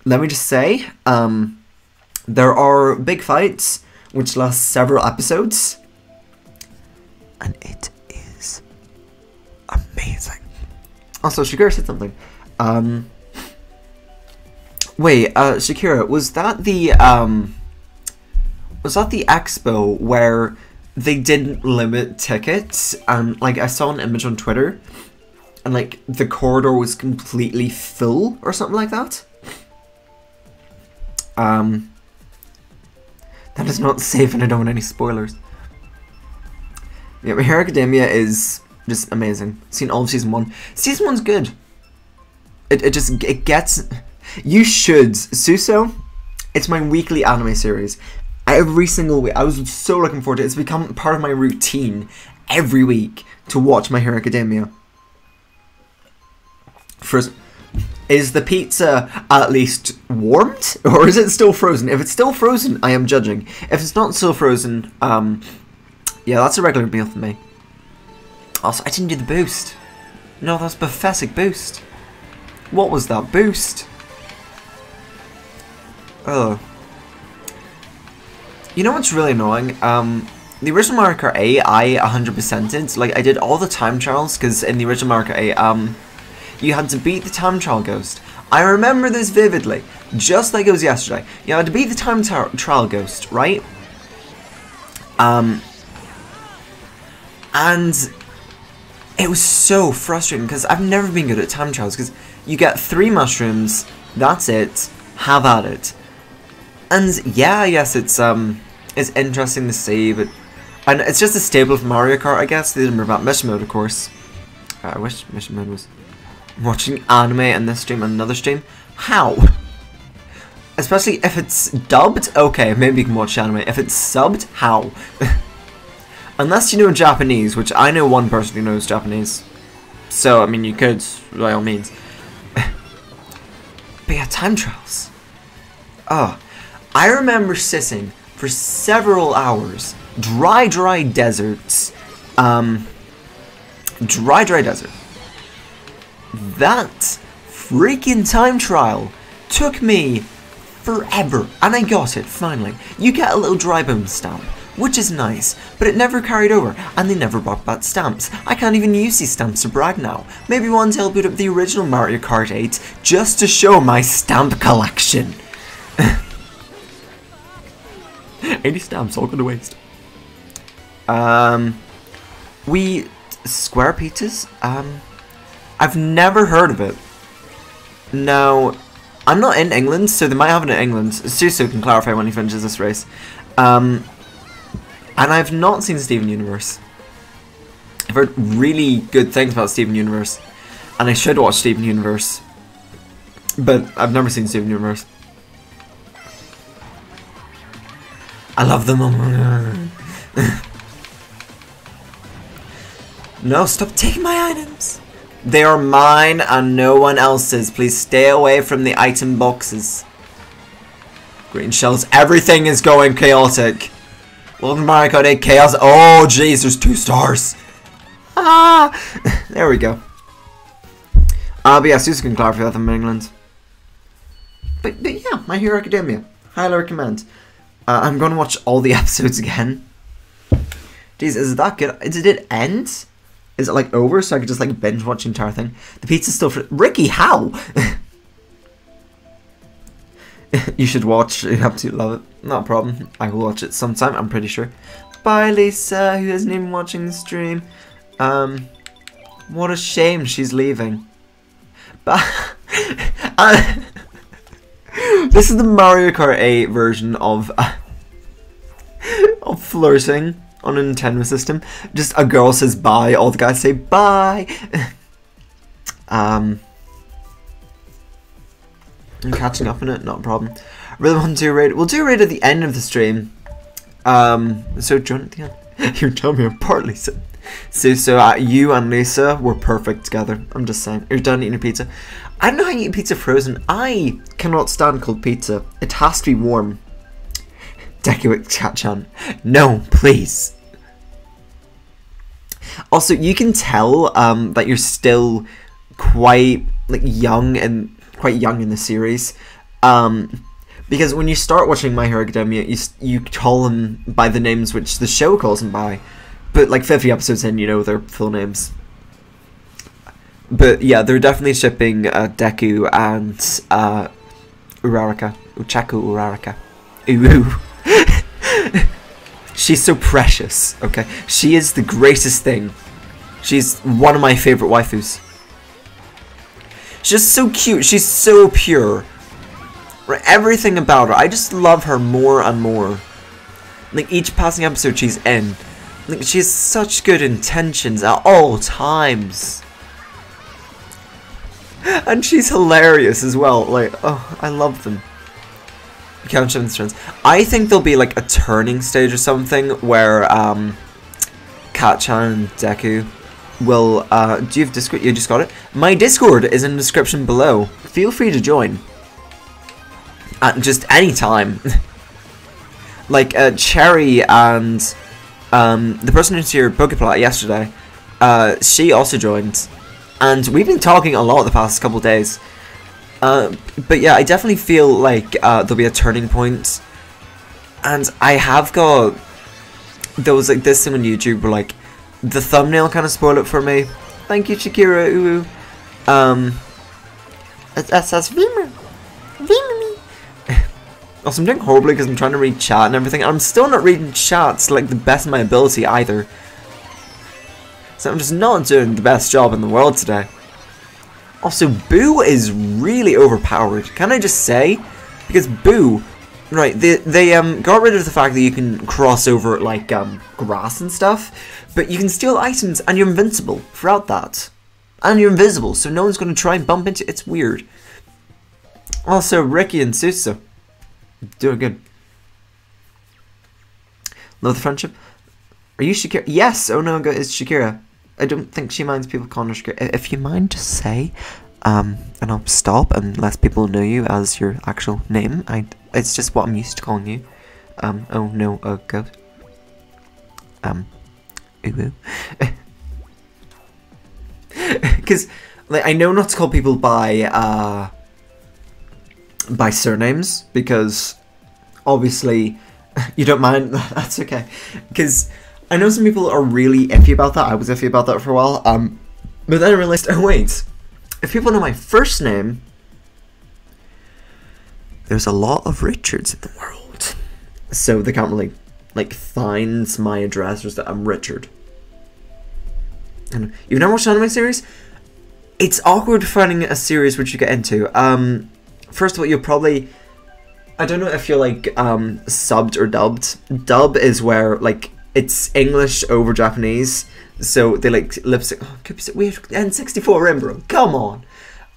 Let me just say, there are big fights, which lasts several episodes, and it is amazing. Also, Shakira said something. Wait, Shakira, was that the expo where they didn't limit tickets? And, like, I saw an image on Twitter, and, like, the corridor was completely full, or something like that? That is not safe, and I don't want any spoilers. Yeah, My Hero Academia is just amazing. Seen all of Season 1. Season 1's good. It gets... You should. Suso, it's my weekly anime series. Every single week. I was so looking forward to it. It's become part of my routine every week to watch My Hero Academia. First, is the pizza at least warmed? Or is it still frozen? If it's still frozen, I am judging. If it's not still frozen, yeah, that's a regular meal for me. Also, I didn't do the boost. No, that was pathetic boost. What was that boost? Oh. You know what's really annoying? The original Mario Kart 8, I 100%ed. Like, I did all the time trials, because in the original Mario Kart 8, you had to beat the time trial ghost. I remember this vividly, just like it was yesterday. You had to beat the time trial ghost, right? And it was so frustrating, because I've never been good at time trials, because you get 3 mushrooms, that's it, have at it. And yeah, yes, it's interesting to see, but and it's just a staple of Mario Kart, I guess. They didn't remember about Mission Mode, of course. I wish Mission Mode was watching anime in this stream and another stream. How? Especially if it's dubbed. Okay, maybe you can watch anime. If it's subbed, how? Unless you know Japanese, which I know one person who knows Japanese. So I mean, you could by all means. But yeah, time trials. Oh. I remember sitting for several hours, dry deserts, dry desert. That freaking time trial took me forever, and I got it, finally. You get a little dry bone stamp, which is nice, but it never carried over, and they never brought back stamps. I can't even use these stamps to brag now. Maybe one day I'll boot up the original Mario Kart 8, just to show my stamp collection. 80 stamps, all going to waste. Square pizzas? I've never heard of it. Now, I'm not in England, so they might have it in England. Suso can clarify when he finishes this race. And I've not seen Steven Universe. I've heard really good things about Steven Universe. And I should watch Steven Universe. But I've never seen Steven Universe. I love them. No, stop taking my items. They are mine and no one else's. Please stay away from the item boxes. Green shells. Everything is going chaotic. Welcome to Mario Kart 8 Chaos. Oh, jeez, there's 2 stars. Ah! There we go. But yeah, Susan can clarify that in England. But yeah, My Hero Academia. Highly recommend. I'm going to watch all the episodes again. Jeez, is it that good? Did it end? Is it like over so I could just like binge watch the entire thing? The pizza's still Ricky, how? You should watch. You absolutely love it. Not a problem. I will watch it sometime, I'm pretty sure. Bye, Lisa, who isn't even watching the stream. What a shame she's leaving. But this is the Mario Kart 8 version of flirting on a Nintendo system. Just a girl says bye, all the guys say bye. I'm catching up on it, not a problem. Really want to do a raid. We'll do a raid at the end of the stream. So join at the end. You're telling me apart, Lisa. So you and Lisa were perfect together. I'm just saying. You're done eating your pizza. I don't know how you eat pizza frozen. I cannot stand cold pizza. It has to be warm. Deku Chat-chan. No, please. Also, you can tell that you're still quite young in the series. Because when you start watching My Hero Academia, you call them by the names which the show calls them by. But like 50 episodes in, you know their full names. But yeah, they're definitely shipping Deku and Uraraka. Uchaku Uraraka. Ooh. She's so precious, okay? She is the greatest thing. She's one of my favourite waifus. She's just so cute. She's so pure. Right, everything about her. I just love her more and more. Like, each passing episode she's in. Like, she has such good intentions at all times. And she's hilarious as well. Like, oh, I love them. You can't show them strengths. I think there'll be like a turning stage or something where Kat-chan and Deku will do you have Discord? You just got it? My Discord is in the description below. Feel free to join. At just any time. Like Cherry and the person who's here Pokeplat yesterday, she also joined. And we've been talking a lot the past couple days. But yeah, I definitely feel like there'll be a turning point. And I have got... There was like this thing on YouTube where like the thumbnail kind of spoiled it for me. Thank you, Shakira. Ooh. That's Vimer. Also, I'm doing horribly because I'm trying to read chat and everything. I'm still not reading chats to like the best of my ability either. So I'm just not doing the best job in the world today. Also, Boo is really overpowered. Can I just say? Because Boo, right? They got rid of the fact that you can cross over like grass and stuff, but you can steal items and you're invincible throughout that, and you're invisible, so no one's going to try and bump into. It's weird. Also, Ricky and Susa doing good. Love the friendship. Are you Shakira? Yes. Oh no, it's Shakira. I don't think she minds people calling her Shakira. If you mind, just say, and I'll stop and let people know you as your actual name. It's just what I'm used to calling you. Oh no, goat. Ooh. Because like, I know not to call people by surnames, because obviously you don't mind. That's okay. Because I know some people are really iffy about that. I was iffy about that for a while. But then I realized, oh wait, if people know my first name, there's a lot of Richards in the world, so they can't really like find my address or that I'm Richard. And you've never watched an anime series? It's awkward finding a series which you get into. First of all, you'll probably, I don't know if you're like subbed or dubbed. Dub is where like it's English over Japanese, so they like lip sync. Oh, we have N64 Rimbro. Come on.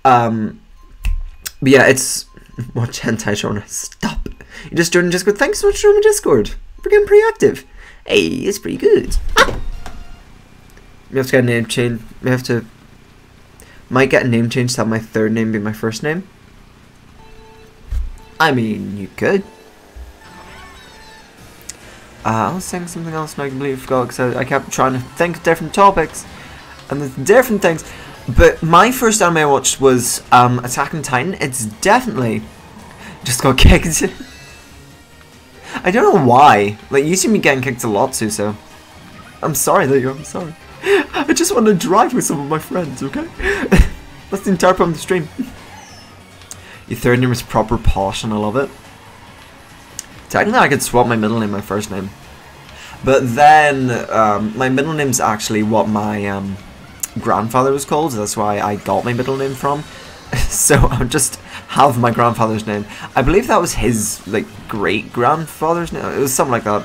But yeah, it's watch hentai genre. Stop. You just joined Discord. Thanks so much for joining Discord. We're getting pretty active. Hey, it's pretty good. We have to get a name change. We have to. Might get a name change to have my third name be my first name. I mean, you could. I was saying something else and I completely forgot because I kept trying to think of different topics and there's different things. But my first anime I watched was Attack on Titan. It's definitely just got kicked. I don't know why. Like, you see me getting kicked a lot, Suso. I'm sorry, Leo. I'm sorry. I just want to drive with some of my friends, okay? That's the entire point of the stream. Your third name is proper posh and I love it. Technically, I could swap my middle name and my first name. But then, my middle name's actually what my grandfather was called. That's why I got my middle name from. So I'll just have my grandfather's name. I believe that was his, like, great-grandfather's name. It was something like that.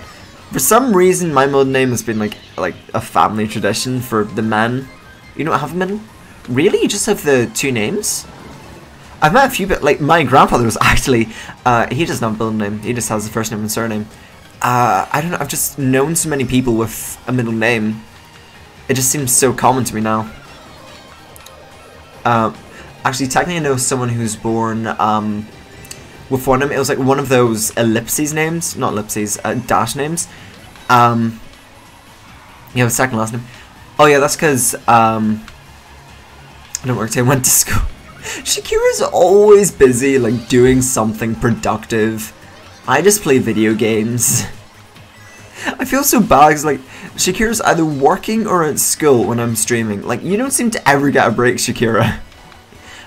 For some reason, my middle name has been, like a family tradition for the men. You don't have a middle? Really? You just have the two names? I've met a few, but like my grandfather was actually, he doesn't have a middle name. He just has the first name and surname. I don't know. I've just known so many people with a middle name. It just seems so common to me now. Actually, technically, I know someone who's born with one name. It was like one of those ellipses names, not ellipses, dash names. You have a second last name. Oh yeah, that's because I don't work today. I went to school. Shakira's always busy, like, doing something productive. I just play video games. I feel so bad because, like, Shakira's either working or at school when I'm streaming. Like, you don't seem to ever get a break, Shakira.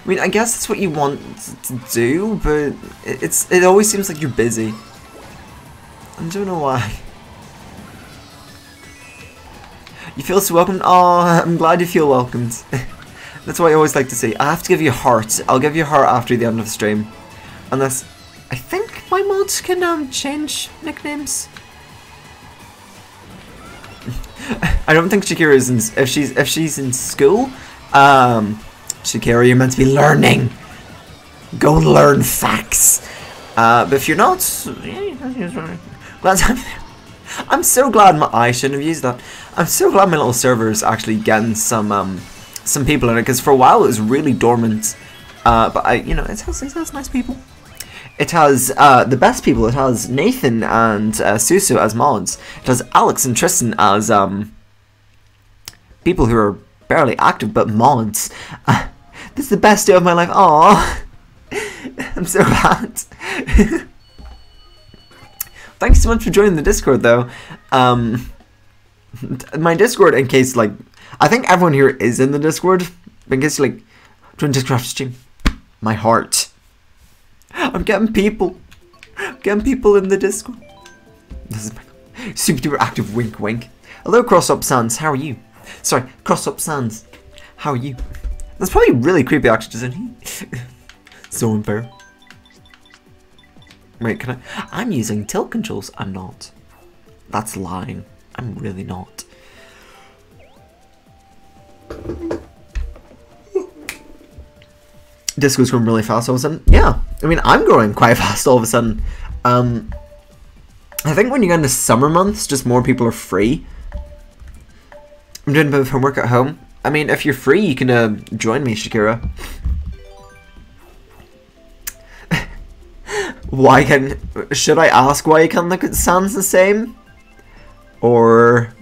I mean, I guess that's what you want to do, but it always seems like you're busy. I don't know why. You feel so welcomed? Oh, I'm glad you feel welcomed. That's what I always like to say. I have to give you a heart. I'll give you a heart after the end of the stream. Unless, I think my mods can change nicknames. I don't think Shakira is in, if she's in school. Shakira, you're meant to be learning. Go learn facts. But if you're not, I'm so glad I shouldn't have used that. I'm so glad my little server is actually getting some people in it, because for a while it was really dormant. But it has nice people. It has the best people. It has Nathan and Suso as mods. It has Alex and Tristan as people who are barely active but mods. This is the best day of my life. Aww. I'm so glad. Thanks so much for joining the Discord, though. My Discord, in case, like, I think everyone here is in the Discord. In case, like, join Discord stream. My heart. I'm getting people. I'm getting people in the Discord. This is my super duper active wink wink. Hello, Cross Up Sands. How are you? Sorry, Cross Up Sands. How are you? That's probably really creepy, actually, isn't he? So unfair. Wait, can I? I'm using tilt controls. I'm not. That's lying. I'm really not. Disco's growing really fast all of a sudden. Yeah, I mean, I'm growing quite fast all of a sudden. I think when you get into summer months, just more people are free. I'm doing a bit of homework at home. I mean, if you're free, you can join me, Shakira. Should I ask why you can't look at Sans the same? Or,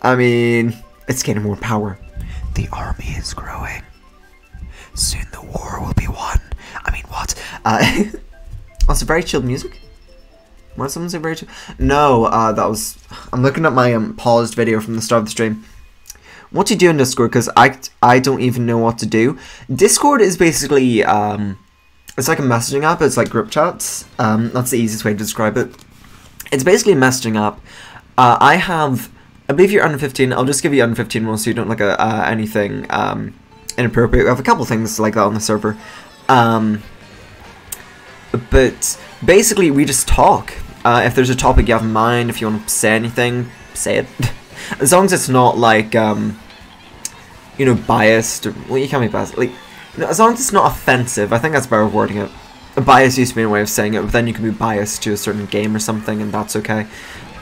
I mean, it's getting more power. The army is growing. Soon the war will be won. I mean, what? Also, very chilled music. What, someone say very chill? No, that was... I'm looking at my paused video from the start of the stream. What do you do in Discord? Because I don't even know what to do. Discord is basically... it's like a messaging app. It's like group chats. That's the easiest way to describe it. It's basically a messaging app. I believe you're under 15. I'll just give you under 15 rules so you don't look at anything inappropriate. We have a couple things like that on the server. But basically we just talk. If there's a topic you have in mind, if you want to say anything, say it. As long as it's not like, biased. Well, you can't be biased. Like, as long as it's not offensive, I think that's better wording it. A bias used to be a way of saying it, but then you can be biased to a certain game or something, and that's okay.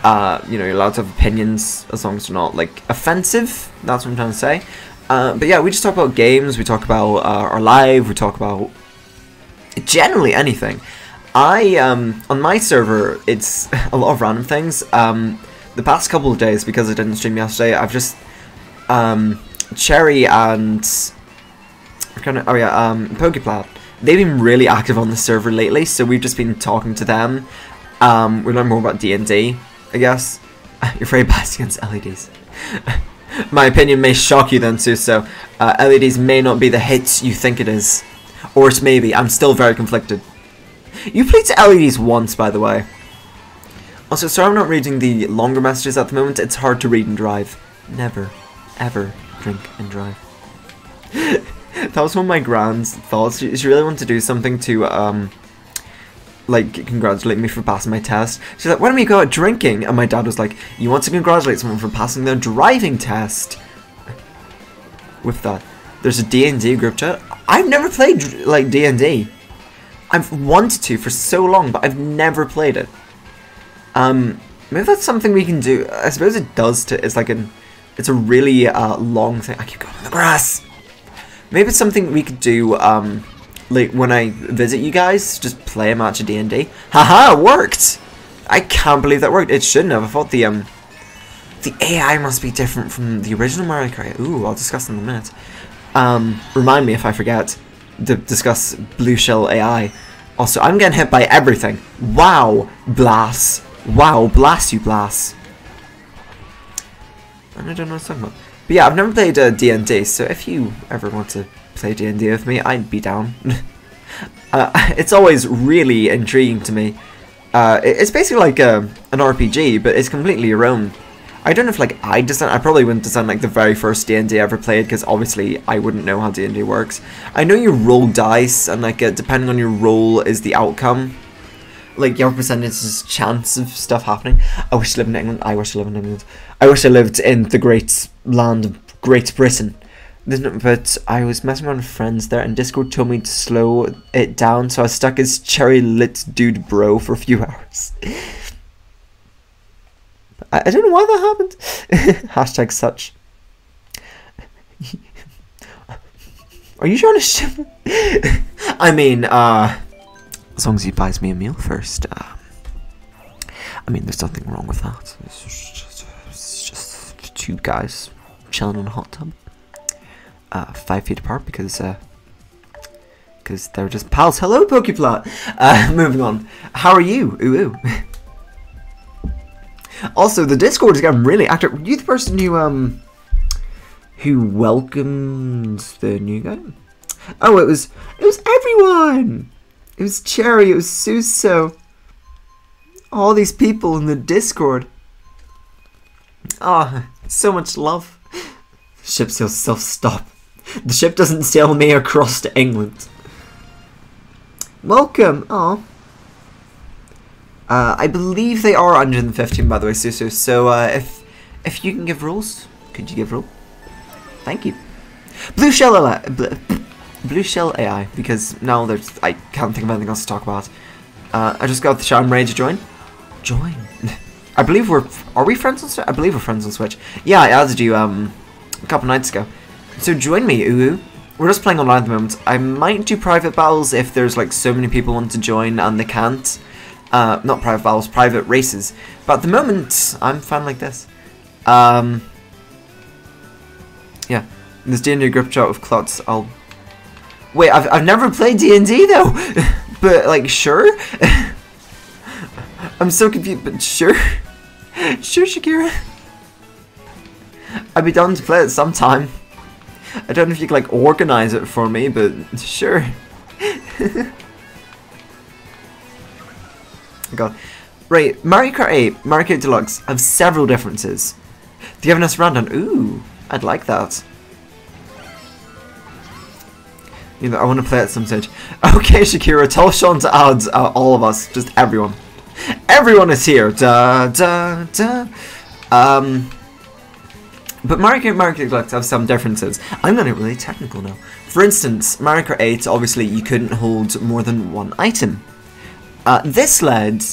You're allowed to have opinions as long as they're not, like, offensive. That's what I'm trying to say. But yeah, we just talk about games, we talk about our life, we talk about generally anything. On my server, it's a lot of random things. The past couple of days, because I didn't stream yesterday, I've just, Cherry and... Pokeplat. They've been really active on the server lately, so we've just been talking to them. We learn more about D&D, I guess. You're very biased against LEDs. My opinion may shock you then, Suso. LEDs may not be the hits you think it is. Or it may be. I'm still very conflicted. You played to LEDs once, by the way. Also, sorry I'm not reading the longer messages at the moment. It's hard to read and drive. Never, ever drink and drive. That was one of my grand's thoughts. She really wanted to do something to, like, congratulate me for passing my test. She's like, why don't we go out drinking? And my dad was like, you want to congratulate someone for passing their driving test? With that, there's a D&D group chat. I've never played, like, D&D. I've wanted to for so long, but I've never played it. Maybe that's something we can do. I suppose it does to, it's a really, long thing. I keep going on the grass. Maybe it's something we could do, like, when I visit you guys, just play a match of D&D. Haha, it worked! I can't believe that worked. It shouldn't have. I thought the AI must be different from the original Mario Kart. Ooh, I'll discuss in a minute. Remind me if I forget to discuss Blue Shell AI. Also, I'm getting hit by everything. Wow, Blast. Wow, blast you, Blast. and I don't know what I'm talking about. But yeah, I've never played D&D, so if you ever want to play D&D with me, I'd be down. It's always really intriguing to me. It's basically like an RPG, but it's completely your own. I don't know if like I probably wouldn't design like the very first D&D I ever played, because obviously I wouldn't know how D&D works. I know you roll dice, and like depending on your roll is the outcome. Like your percentage chance of stuff happening. I wish I lived in England. I wish I lived in England. I wish I lived in the great land of Great Britain. But I was messing around with friends there, and Discord told me to slow it down, so I was stuck as cherry lit dude bro for a few hours. I don't know why that happened. Hashtag such. Are you trying to ship? I mean, as long as he buys me a meal first. I mean, there's nothing wrong with that. It's just two guys chilling in a hot tub. 5 feet apart because they're just pals. Hello, Pokeplat. Moving on. How are you? Ooh, ooh. Also, the Discord is getting really active. Were you the person who welcomed the new guy? Oh, it was everyone. It was Cherry. It was Suso. All these people in the Discord. Ah, oh, so much love. Ship sails self-stop. The ship doesn't sail me across to England. Welcome. Oh. I believe they are 115, by the way, Susu. So if you can give rules, could you give rule? Thank you. Blue Shell AI, because now I can't think of anything else to talk about. I just got the shout. I'm ready to join. Join. I believe are we friends on Switch? I believe we're friends on Switch. Yeah, I added you a couple nights ago. So join me, Uwu. We're just playing online at the moment. I might do private battles if there's like so many people want to join and they can't. Not private battles, private races. But at the moment, I'm fine like this. Yeah. There's D&D group chat with Klotz. Wait, I've never played D&D though! But, like, sure? I'm so confused, but sure? Sure, Shakira? I'd be down to play it sometime. I don't know if you can, like, organize it for me, but sure. God. Right, Mario Kart 8, Mario Kart Deluxe have several differences. Do you have a nice rundown? Ooh, I'd like that. You know, I want to play at some stage. Okay, Shakira, tell Sean to add all of us, just everyone. Everyone is here. Da da da. But Mario Kart Deluxe have some differences. I'm getting really technical now. For instance, Mario Kart 8, obviously you couldn't hold more than one item. This led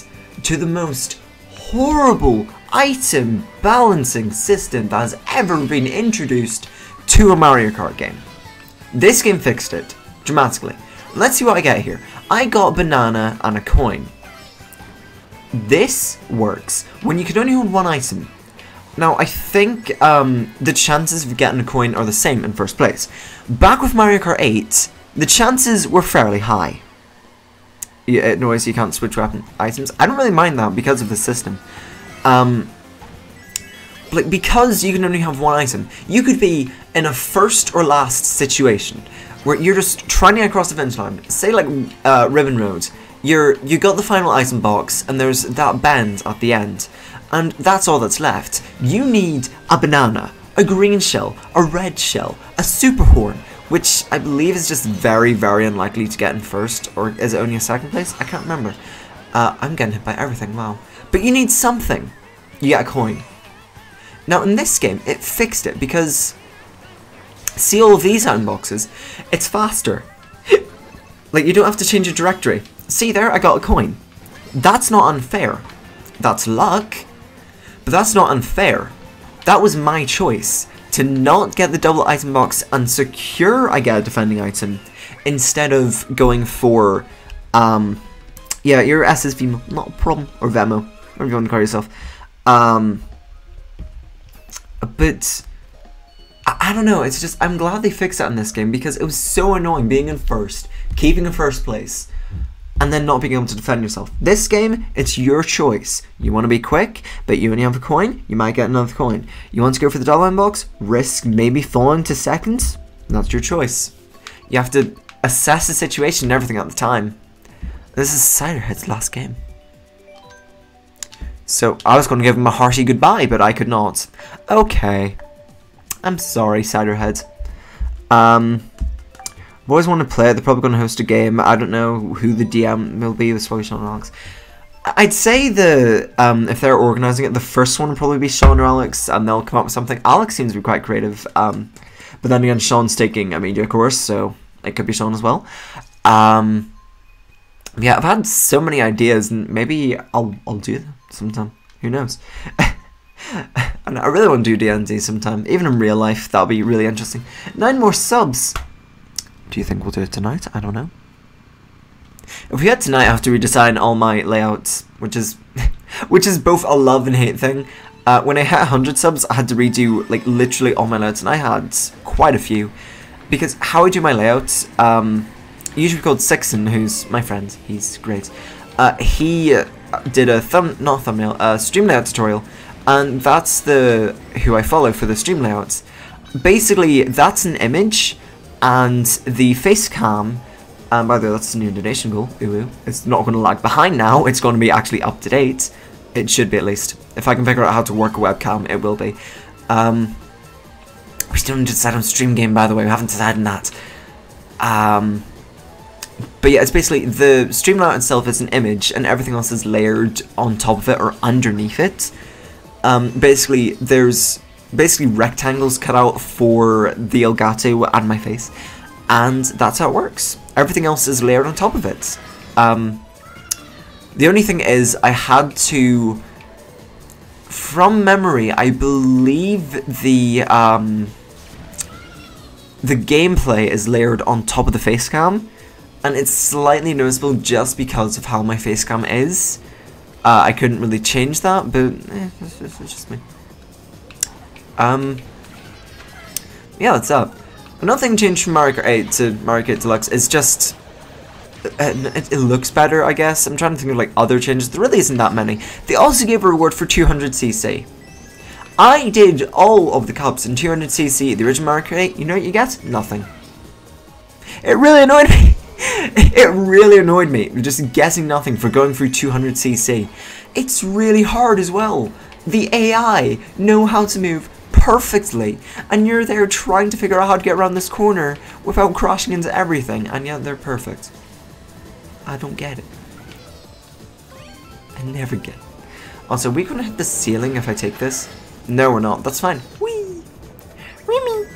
to the most horrible item balancing system that has ever been introduced to a Mario Kart game. This game fixed it dramatically. Let's see what I get here. I got a banana and a coin. This works when you can only hold one item. Now, I think the chances of getting a coin are the same in first place. Back with Mario Kart 8, the chances were fairly high. Yeah, noise, you can't switch weapon items. I don't really mind that because of the system. Like, because you can only have one item, you could be in a first or last situation where you're just trying to get across the finish line. Say like Ribbon Road. You got the final item box and there's that bend at the end. And that's all that's left. You need a banana, a green shell, a red shell, a super horn, which I believe is just very, very unlikely to get in first, or is it only a second place? I can't remember. I'm getting hit by everything, wow. But you need something. You get a coin. Now in this game, it fixed it because, see all of these item boxes, it's faster. Like, you don't have to change your directory. See there, I got a coin. That's not unfair. That's luck. But that's not unfair. That was my choice. To not get the double item box and secure I get a defending item, instead of going for, yeah, your SSV, not a problem, or Vemo, whatever you want to call yourself. But I don't know, it's just, I'm glad they fixed that in this game, because it was so annoying being in first, keeping in first place. and then not being able to defend yourself. This game, it's your choice. You want to be quick, but you only have a coin, you might get another coin. You want to go for the dollar box, risk maybe falling to second, that's your choice. You have to assess the situation and everything at the time. This is Ciderhead's last game. So, I was going to give him a hearty goodbye, but I could not. Okay. I'm sorry, Ciderhead. I've always wanted to play it. They're probably going to host a game. I don't know who the DM will be. It's probably Sean or Alex. I'd say if they're organising it, the first one will probably be Sean or Alex, and they'll come up with something. Alex seems to be quite creative. But then again, Sean's taking a media course, so it could be Sean as well. Yeah, I've had so many ideas, and maybe I'll do them sometime. Who knows? And I really want to do D&D sometime, even in real life. That'll be really interesting. 9 more subs. Do you think we'll do it tonight? I don't know. If we had tonight, I have to redesign all my layouts, which is both a love and hate thing. When I hit 100 subs, I had to redo like literally all my layouts, and I had quite a few. Because how I do my layouts, usually called Sixon, who's my friend, he's great. He did a stream layout tutorial, and that's who I follow for the stream layouts. Basically, that's an image, and the face cam, and by the way, that's a new donation goal, it's not going to lag behind now, it's going to be actually up to date. It should be, at least. If I can figure out how to work a webcam, it will be. We still need to decide on stream game, by the way, we haven't decided on that. But yeah, it's basically, the stream layout itself is an image, and everything else is layered on top of it, or underneath it. Basically, there's rectangles cut out for the Elgato and my face, and that's how it works. Everything else is layered on top of it. The only thing is, I had to, from memory, I believe the gameplay is layered on top of the face cam, and it's slightly noticeable just because of how my face cam is. I couldn't really change that, but it's just me. Yeah, that's up. Another thing changed from Mario Kart 8 to Mario Kart Deluxe is just it looks better, I guess. I'm trying to think of like other changes. There really isn't that many. They also gave a reward for 200cc. I did all of the cups in 200cc, the original Mario Kart 8. You know what you get? Nothing. It really annoyed me. It really annoyed me, just guessing nothing for going through 200cc. It's really hard as well. The AI know how to move perfectly, and you're there trying to figure out how to get around this corner without crashing into everything, and yet they're perfect. I don't get it. I never get it. Also, are we gonna hit the ceiling if I take this? No, we're not. That's fine. Whee! Wee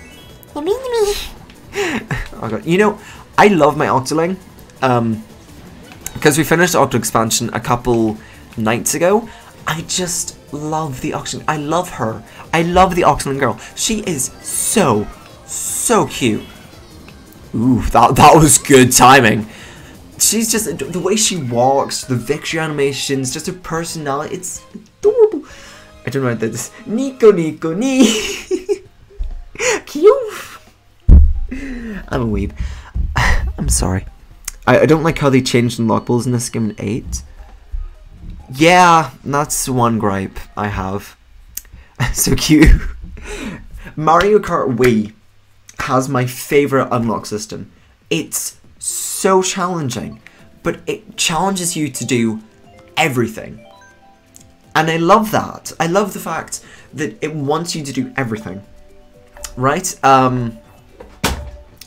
Oh god. You know, I love my Octoling. Because we finished the Octo expansion a couple nights ago. I just love the Octoling. I love her. I love the Octoling girl. She is so cute. Ooh, that was good timing. She's just, the way she walks, the victory animations, just her personality, it's adorable. I don't know how to do this. Nico, nee. Cute. I'm a weeb. I'm sorry. I don't like how they changed unlockables in this game in 8. Yeah, that's one gripe I have. So cute. Mario Kart Wii has my favourite unlock system. It's so challenging, but it challenges you to do everything. And I love that. I love the fact that it wants you to do everything. Right? Like,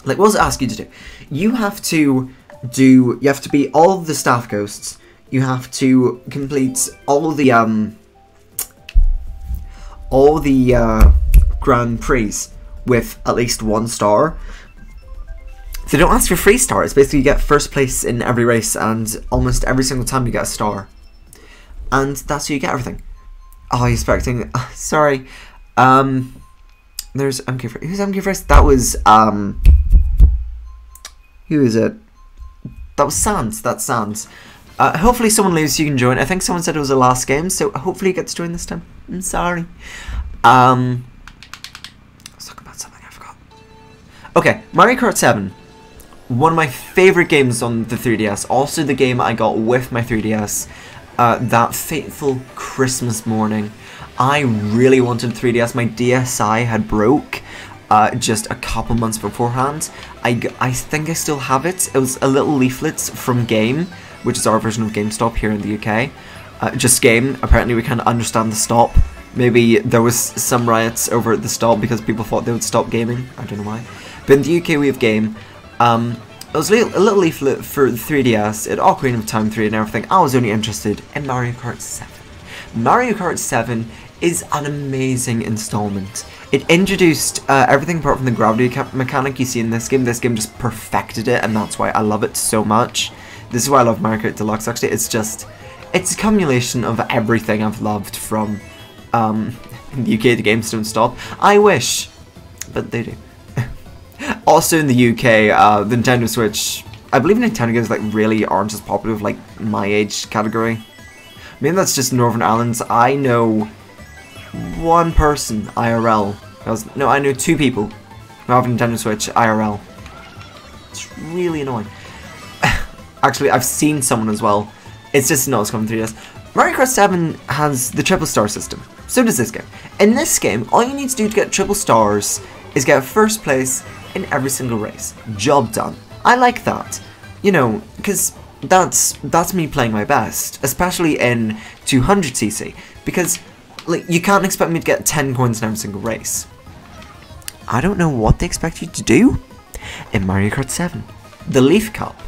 what does it ask you to do? You have to be all of the staff ghosts. You have to complete all the Grand Prix with at least 1 star. They don't ask for 3 stars. Basically, you get first place in every race, and almost every single time you get a star. And that's how you get everything. Oh, you're expecting... sorry. There's MK first. Who's MK first? That was... who is it? That was Sans. That's Sans. Hopefully someone leaves so you can join. I think someone said it was the last game, so hopefully you get to join this time. I'm sorry. Let's talk about something I forgot. Okay, Mario Kart 7. one of my favorite games on the 3DS, also the game I got with my 3DS, that fateful Christmas morning. I really wanted 3DS. My DSi had broke just a couple months beforehand. I think I still have it. It was a little leaflet from Game, which is our version of GameStop here in the UK. Just Game. Apparently we can't understand the stop. Maybe there was some riots over the stop because people thought they would stop gaming. I don't know why. But in the UK we have Game. It was a little leaflet for the 3DS. It all Ocarina of Time 3 and everything. I was only interested in Mario Kart 7. Mario Kart 7 is an amazing installment. It introduced everything apart from the gravity mechanic you see in this game. This game just perfected it, and that's why I love it so much. This is why I love Mario Kart Deluxe, actually. It's a accumulation of everything I've loved from in the UK. The games don't stop. I wish, but they do. Also in the UK, the Nintendo Switch, I believe Nintendo games like really aren't as popular with like my age category. Maybe that's just Northern Ireland. I know one person IRL. No, I know two people who have a Nintendo Switch IRL. It's really annoying. Actually, I've seen someone as well. It's just not as common 3DS. Mario Kart 7 has the triple star system. So does this game. In this game, all you need to do to get triple stars is get first place in every single race. Job done. I like that. You know, because that's me playing my best, especially in 200cc, because like you can't expect me to get 10 coins in every single race. I don't know what they expect you to do in Mario Kart 7. The Leaf Cup.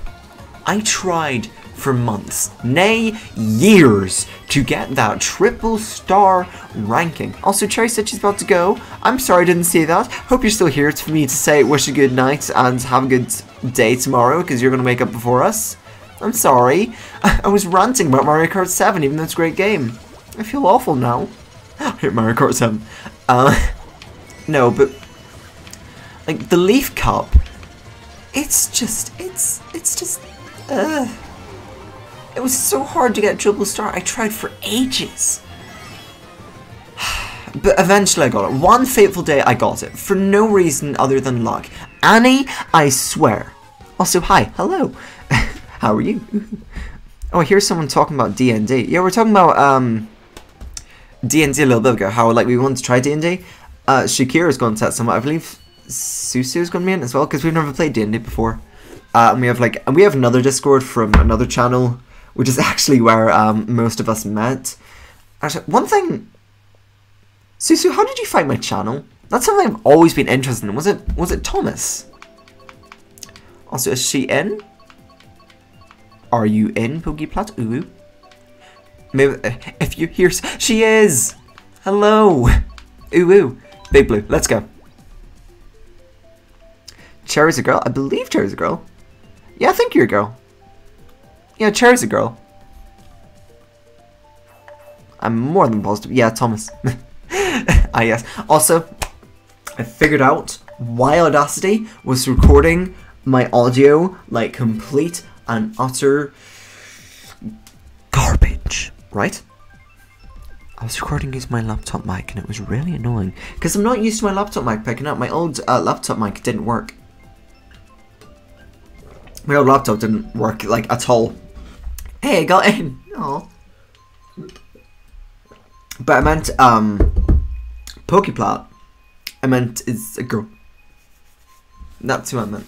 I tried for months, nay years, to get that triple star ranking. Also, Cherry said she's about to go. I'm sorry I didn't see that. Hope you're still here for me to say wish you good night and have a good day tomorrow, because you're going to wake up before us. I'm sorry. I was ranting about Mario Kart 7, even though it's a great game. I feel awful now. I hate Mario Kart 7. No, but like the Leaf Cup, it's just it was so hard to get triple star. I tried for ages. But eventually I got it. One fateful day I got it. For no reason other than luck. Annie, I swear. Also, hi. Hello. How are you? Oh, I hear someone talking about D&D. Yeah, we're talking about D&D a little bit ago. How like we want to try D&D. Shakira's going to test some. I believe Susu's going to be in as well, because we've never played D&D before. And we have another Discord from another channel, which is actually where most of us met. Actually, one thing, Susu, how did you find my channel? That's something I've always been interested in. Was it Thomas? Also, is she in? Are you in, Pokeplat? Ooh. Maybe if you hear, she is. Hello. Ooh. Big Blue. Let's go. Cherry's a girl. I believe Cherry's a girl. Yeah, I think you're a girl. Yeah, Cherry's a girl. I'm more than positive. Yeah, Thomas. Ah, yes. Also, I figured out why Audacity was recording my audio like complete and utter garbage, right? I was recording using my laptop mic and it was really annoying because I'm not used to my laptop mic picking up. My old laptop mic didn't work. My old laptop didn't work like at all. Hey, I got in. Aww. But I meant Pokeplat. I meant is a girl. That's who I meant.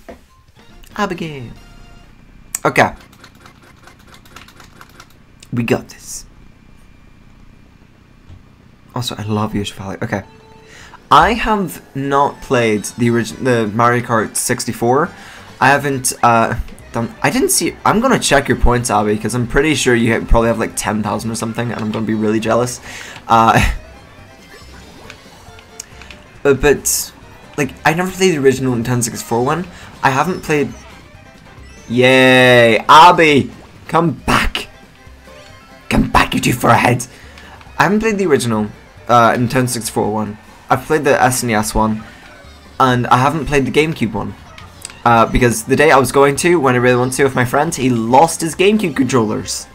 Abigail. Okay. We got this. Also, I love Yoshi Valley. Okay. I have not played the Mario Kart 64. I haven't done. I didn't see. I'm gonna check your points, Abby, because I'm pretty sure you probably have like 10,000 or something, and I'm gonna be really jealous. But like, I never played the original Nintendo 64 one. I haven't played. Yay, Abby, come back! Come back, you two far ahead. I haven't played the original Nintendo 64 one. I've played the SNES one, and I haven't played the GameCube one. Because the day I was going to, when I really wanted to with my friend, he lost his GameCube controllers.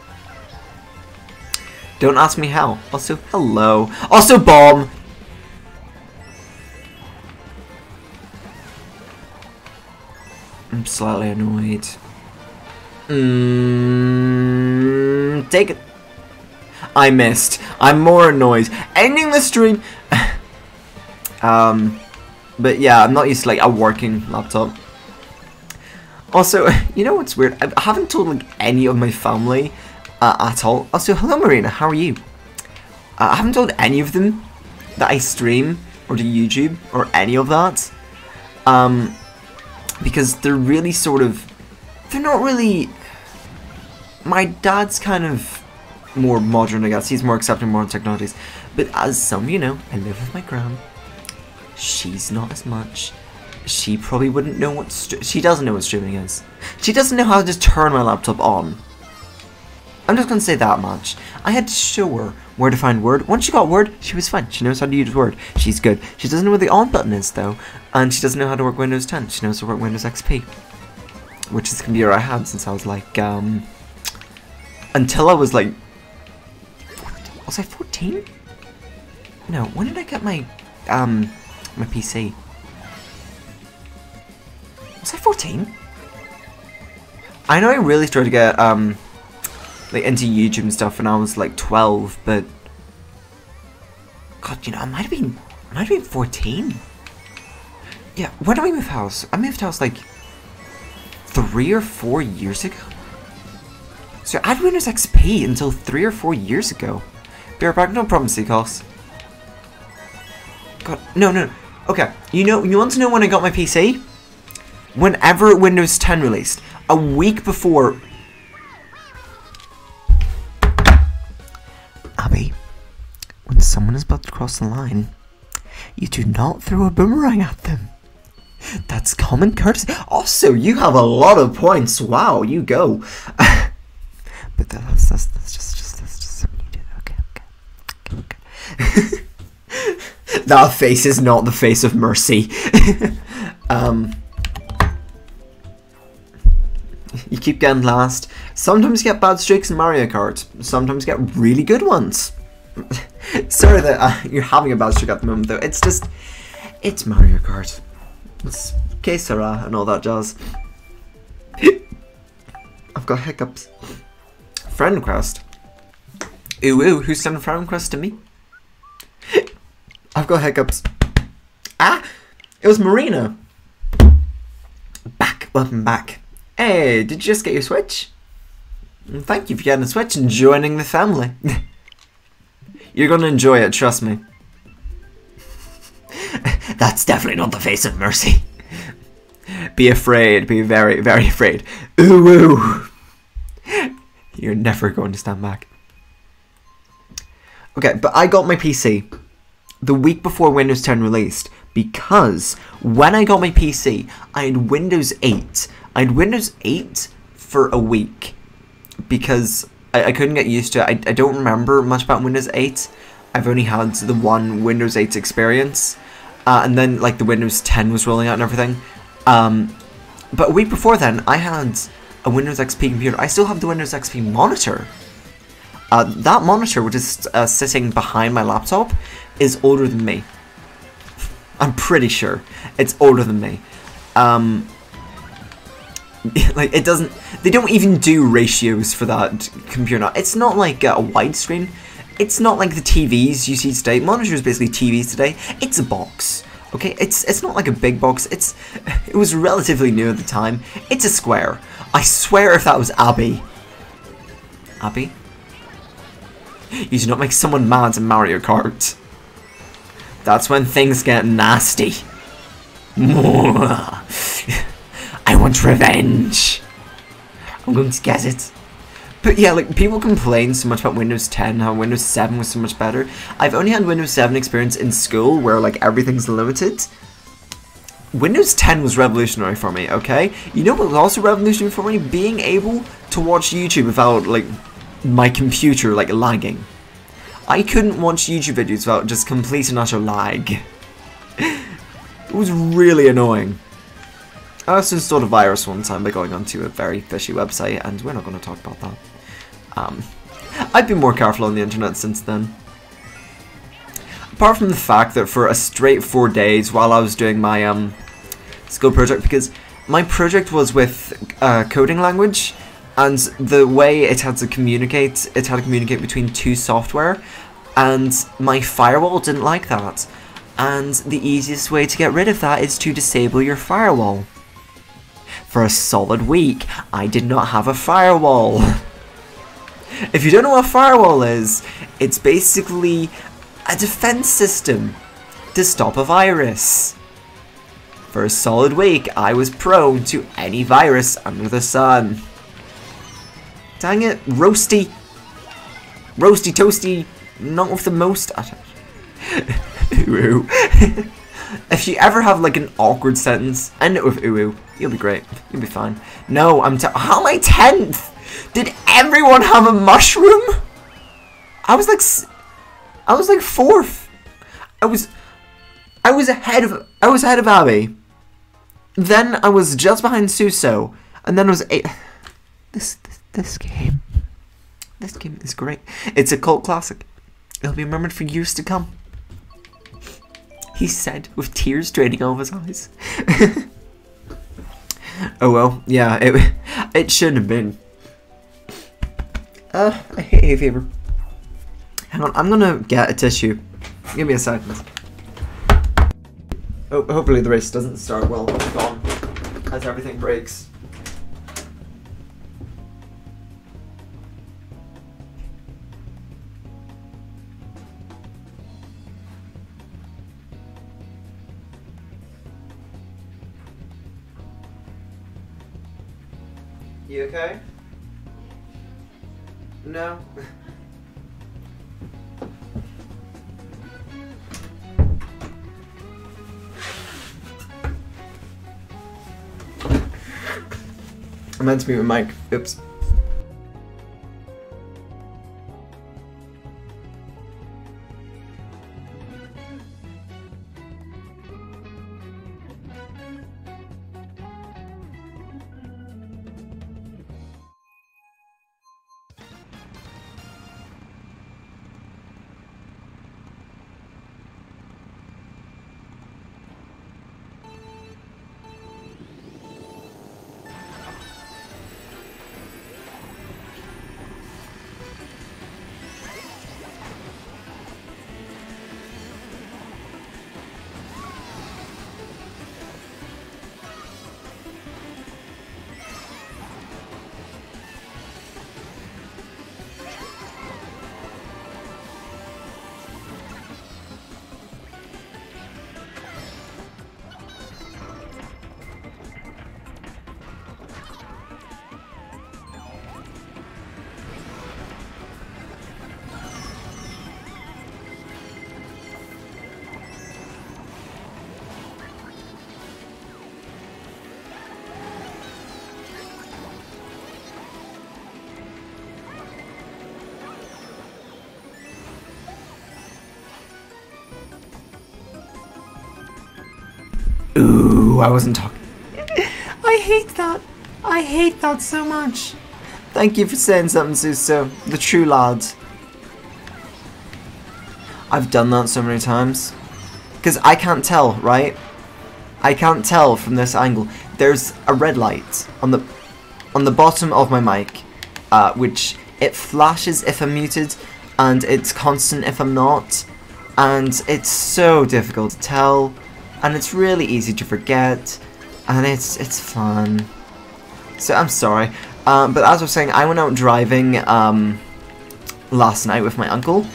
Don't ask me how. Also, hello. Also, bomb! slightly annoyed. Take it. I missed. I'm more annoyed. Ending the stream. But yeah, I'm not used to like a working laptop. Also, you know what's weird? I haven't told like any of my family at all. Also, hello Marina, how are you? I haven't told any of them that I stream or do YouTube or any of that. Because they're really sort of, they're not really. My dad's kind of more modern, I guess. He's more accepting modern technologies. But as some of you know, I live with my gran. She's not as much. She probably wouldn't know what she doesn't know what streaming is. She doesn't know how to just turn my laptop on. I'm just gonna say that much. I had to show her where to find Word. Once she got Word, she was fine. She knows how to use Word. She's good. She doesn't know where the on button is though, and she doesn't know how to work Windows 10. She knows how to work Windows XP, which is the computer I had since I was like until I was like, was I 14? No, when did I get my my PC? Was I 14? I know I really started to get like into YouTube and stuff when I was like 12, but God, you know, I might have been 14. Yeah, when did I move house? I moved house like 3 or 4 years ago. So I had Windows XP until 3 or 4 years ago. Be right back, no problem, Seacos. God, no. Okay, you want to know when I got my PC? Whenever Windows 10 released. A week before. Abby, when someone is about to cross the line, you do not throw a boomerang at them. That's common courtesy. Also, you have a lot of points. Wow, you go. But that's just something you did. Okay. That face is not the face of mercy. You keep getting last. Sometimes you get bad streaks in Mario Kart. Sometimes you get really good ones. Sorry that you're having a bad streak at the moment though. It's just, it's Mario Kart. It's que sera and all that jazz. I've got hiccups. Friend request. Ooh, who's sending a friend request to me? I've got hiccups. Ah! It was Marina. Welcome back. Hey, did you just get your Switch? Thank you for getting a Switch and joining the family. You're gonna enjoy it, trust me. That's definitely not the face of mercy. Be afraid, be very, very afraid. Ooh. You're never going to stand back. Okay, but I got my PC the week before Windows 10 released because when I got my PC, I had Windows 8. I had Windows 8 for a week because I couldn't get used to it. I don't remember much about Windows 8. I've only had the one Windows 8 experience. And then like the Windows 10 was rolling out and everything. But a week before then, I had a Windows XP computer. I still have the Windows XP monitor. That monitor, which is sitting behind my laptop, is older than me. I'm pretty sure it's older than me. Like it doesn't. They don't even do ratios for that computer now. It's not like a widescreen. It's not like the TVs you see today. Monitors basically TVs today. It's a box. Okay, it's not like a big box. It was relatively new at the time. It's a square. I swear if that was Abby. Abby? You do not make someone mad in Mario Kart. That's when things get nasty. I want revenge. I'm going to get it. But yeah, like, people complain so much about Windows 10, how Windows 7 was so much better. I've only had Windows 7 experience in school where, like, everything's limited. Windows 10 was revolutionary for me, okay? You know what was also revolutionary for me? Being able to watch YouTube without, like, my computer, like, lagging. I couldn't watch YouTube videos without just complete and utter lag. It was really annoying. I also installed a virus one time by going onto a very fishy website, and we're not going to talk about that. I've been more careful on the internet since then. Apart from the fact that for a straight 4 days while I was doing my school project, because my project was with coding language, and the way it had to communicate between two software, and my firewall didn't like that. And the easiest way to get rid of that is to disable your firewall. For a solid week, I did not have a firewall. If you don't know what a firewall is, it's basically a defense system to stop a virus. For a solid week, I was prone to any virus under the sun. Dang it, roasty toasty, not with the most. Ooh. If you ever have like an awkward sentence, end it with ooh, you'll be great. You'll be fine. No, how am I 10th? Did everyone have a mushroom? I was like 4th. I was ahead of Abby. Then I was just behind Suso, and then I was 8th. This game is great. It's a cult classic. It'll be remembered for years to come. He said with tears draining out of his eyes. Oh well, yeah, it shouldn't have been. I hate hay fever. Hang on, I'm gonna get a tissue. Give me a second. Oh, hopefully the race doesn't start while I'm gone, as everything breaks. You okay? No? I meant to mute my mic. Oops. Ooh, I wasn't talking. I hate that. I hate that so much. Thank you for saying something, Suso. The true lad. I've done that so many times. Because I can't tell, right? I can't tell from this angle. There's a red light on the bottom of my mic, which it flashes if I'm muted, and it's constant if I'm not. And it's so difficult to tell. And it's really easy to forget, and it's fun. So I'm sorry, but as I was saying, I went out driving last night with my uncle,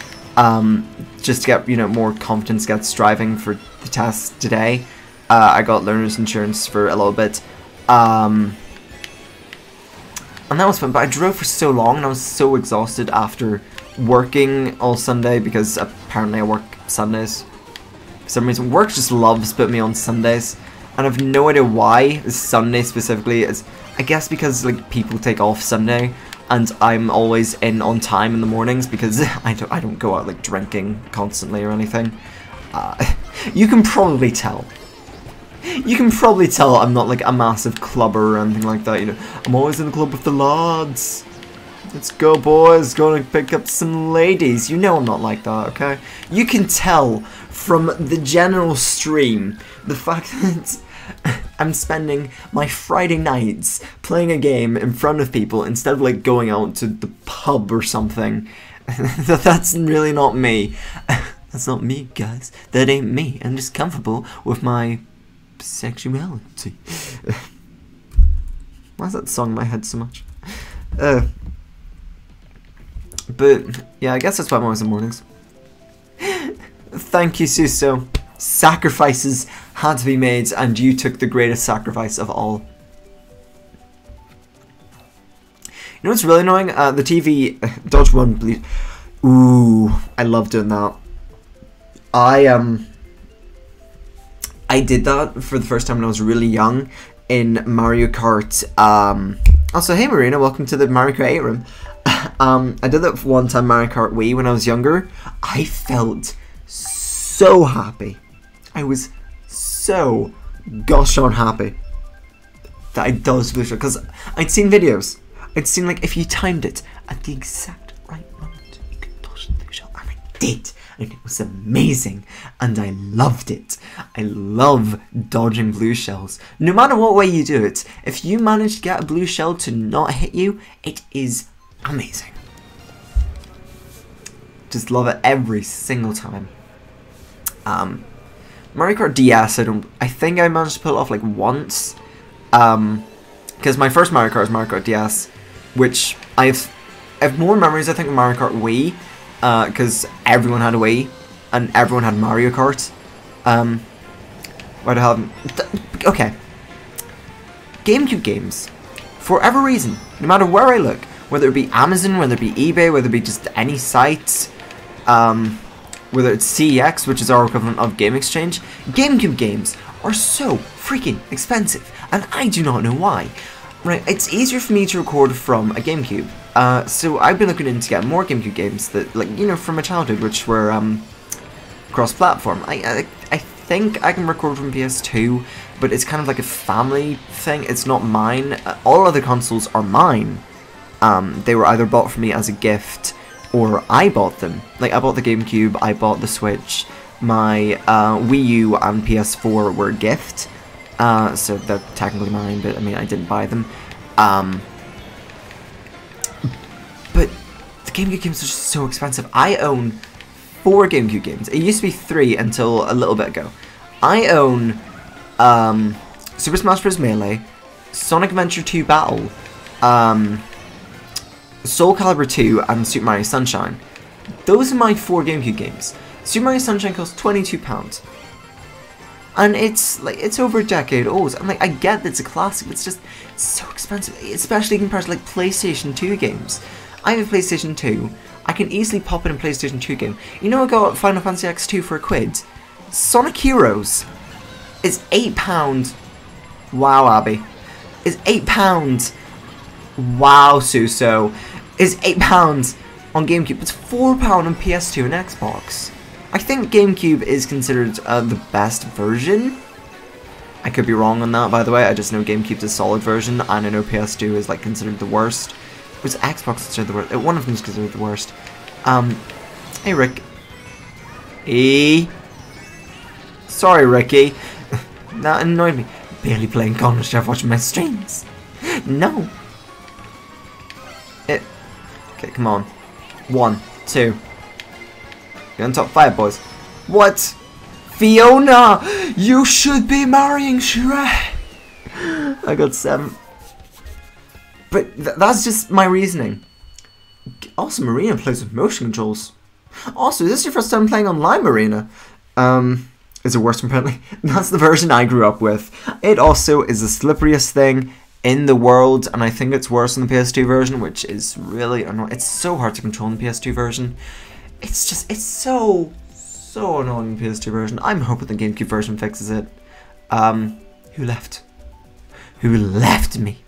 just to get more confidence gets driving for the test today. I got learner's insurance for a little bit, and that was fun. But I drove for so long, and I was so exhausted after working all Sunday because apparently I work Sundays. For some reason, work just loves putting me on Sundays, and I have no idea why Sunday specifically is. I guess because like people take off Sunday, and I'm always in on time in the mornings because I don't go out like drinking constantly or anything. You can probably tell. You can probably tell I'm not like a massive clubber or anything like that. I'm always in the club with the lads. Let's go, boys. Going to pick up some ladies. I'm not like that, okay? You can tell from the general stream the fact that I'm spending my Friday nights playing a game in front of people instead of like going out to the pub or something. That's really not me. That's not me, guys. That ain't me. I'm just comfortable with my sexuality. Why is that song in my head so much? But yeah, I guess that's why I'm always in the mornings. Thank you, Suso. Sacrifices had to be made, and you took the greatest sacrifice of all. You know what's really annoying? The TV dodge one, please. Ooh, I love doing that. I did that for the first time when I was really young in Mario Kart. Also, hey Marina, welcome to the Mario Kart 8 room. I did that one time Mario Kart Wii when I was younger. I felt so happy. I was so gosh darn happy that I dodged blue shell, because I'd seen videos. I'd seen like if you timed it at the exact right moment, you could dodge the blue shell, and I did, and it was amazing, and I loved it. I love dodging blue shells. No matter what way you do it, if you manage to get a blue shell to not hit you, it is amazing. Just love it every single time. Mario Kart DS, I think I managed to pull it off like once. Because my first Mario Kart is Mario Kart DS, which I have more memories I think of Mario Kart Wii, because everyone had a Wii and everyone had Mario Kart. Why do I have? Okay. GameCube games, for whatever reason, no matter where I look, whether it be Amazon, whether it be eBay, whether it be just any sites, whether it's CEX, which is our equivalent of Game Exchange, GameCube games are so freaking expensive, and I do not know why. Right, it's easier for me to record from a GameCube, so I've been looking into getting more GameCube games that, like, you know, from my childhood, which were cross-platform. I think I can record from PS2, but it's kind of like a family thing. It's not mine. All other consoles are mine. They were either bought for me as a gift, or I bought them. Like, I bought the GameCube, I bought the Switch, my Wii U and PS4 were a gift, so they're technically mine, but I mean, I didn't buy them. But the GameCube games are just so expensive. I own 4 GameCube games. It used to be 3 until a little bit ago. I own Super Smash Bros. Melee, Sonic Adventure 2 Battle, Soul Calibur 2, and Super Mario Sunshine. Those are my 4 GameCube games. Super Mario Sunshine costs £22. And it's like, it's over a decade old. I'm like, I get that it's a classic, but it's just so expensive, especially compared to like PlayStation 2 games. I have a PlayStation 2. I can easily pop in a PlayStation 2 game. You know, I got Final Fantasy X2 for £1. Sonic Heroes is £8. Wow, Abby. Is £8. Wow, Suso. Is £8 on GameCube. It's £4 on PS2 and Xbox. I think GameCube is considered the best version. I could be wrong on that, by the way. I just know GameCube's a solid version, and I know PS2 is like considered the worst. Was Xbox considered the worst? One of them is considered the worst. Hey Rick. Sorry, Ricky. That annoyed me. Barely playing Counter Strike, watching my streams. No. Okay, come on. 1, 2. You're on top 5, boys. What? Fiona! You should be marrying Shrek! I got 7. But that's just my reasoning. Also, Marina plays with motion controls. Also, is this your first time playing online, Marina? Is it worse apparently? That's the version I grew up with. It also is the slipperiest thing in the world, and I think it's worse than the PS2 version, which is really annoying. It's so hard to control in the PS2 version. It's so annoying in the PS2 version. I'm hoping the GameCube version fixes it. Who left? Who left me?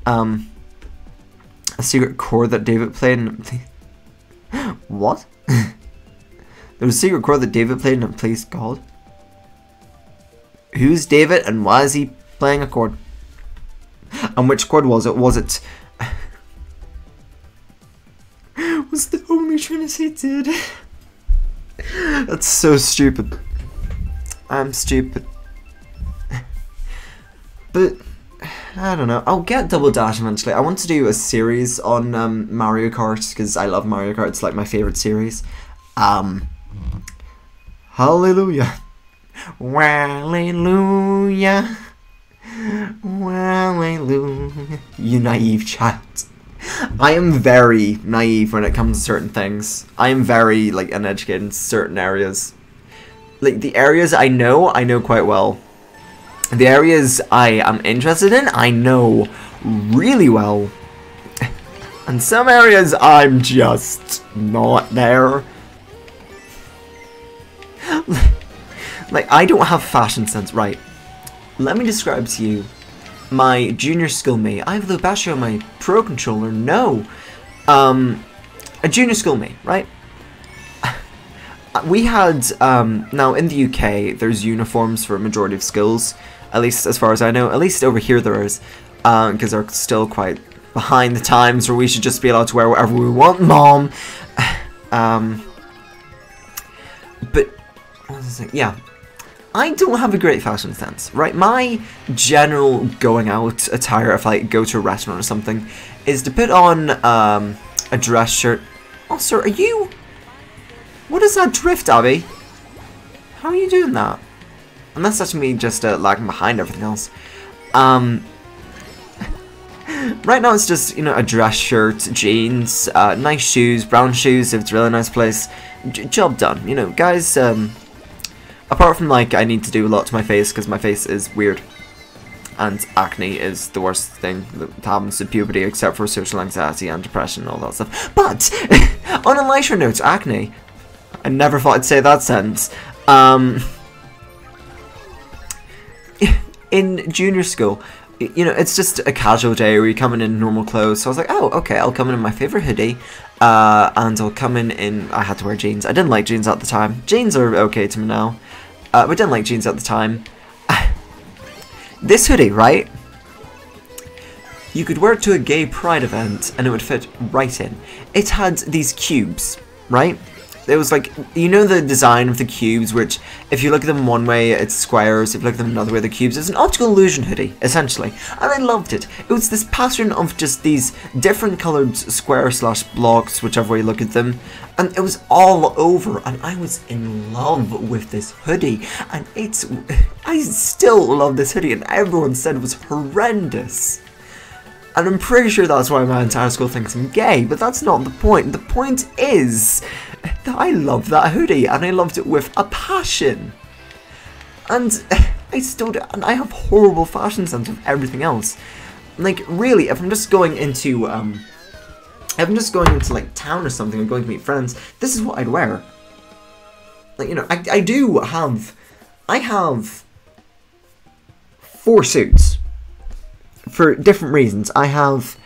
A secret chord that David played in... What? There was a secret chord that David played in a place called... Who's David and why is he playing a chord? And which chord was it? Was it... was the only Trinity did? That's so stupid. I'm stupid. But I don't know. I'll get Double Dash eventually. I want to do a series on Mario Kart because I love Mario Kart. It's like my favorite series. Hallelujah. Hallelujah. Hallelujah. You naive child. I am very naive when it comes to certain things. I am very like uneducated in certain areas. Like the areas I know quite well. The areas I am interested in, I know really well. And some areas I'm just not there. Like, I don't have fashion sense. Right, let me describe to you my junior school mate. I have low battery on my Pro controller. No. A junior school mate, right? We had, now in the UK, there's uniforms for a majority of schools. At least as far as I know. At least over here there is. Because they're still quite behind the times where we should just be allowed to wear whatever we want, Mom. But, what was I saying? Yeah. I don't have a great fashion sense, right? My general going out attire, if I go to a restaurant or something, is to put on a dress shirt. Oh, sir, are you... What is that drift, Abby? How are you doing that? And that's actually me just lagging behind everything else. Right now it's just, you know, a dress shirt, jeans, nice shoes, brown shoes if it's a really nice place. Job done, you know, guys, apart from, like, I need to do a lot to my face because my face is weird. And acne is the worst thing that happens to puberty except for social anxiety and depression and all that stuff. But, on a lighter note, acne. I never thought I'd say that sentence. In junior school, you know, it's just a casual day where you come in normal clothes. So I was like, oh, okay, I'll come in my favorite hoodie. And I'll come in, I had to wear jeans. I didn't like jeans at the time. Jeans are okay to me now. But I didn't like jeans at the time. This hoodie, right? You could wear it to a gay pride event and it would fit right in. It had these cubes, right? It was like, you know the design of the cubes, which if you look at them one way, it's squares, if you look at them another way, they're cubes. It's an optical illusion hoodie, essentially. And I loved it. It was this pattern of just these different coloured square/blocks, whichever way you look at them. And it was all over, and I was in love with this hoodie. And I still love this hoodie, and everyone said it was horrendous. And I'm pretty sure that's why my entire school thinks I'm gay, but that's not the point. The point is that I love that hoodie, and I loved it with a passion. And I still do, and I have horrible fashion sense of everything else. Like, really, if I'm just going into, like, town or something, or going to meet friends, this is what I'd wear. Like, you know, I have 4 suits. For different reasons. I have,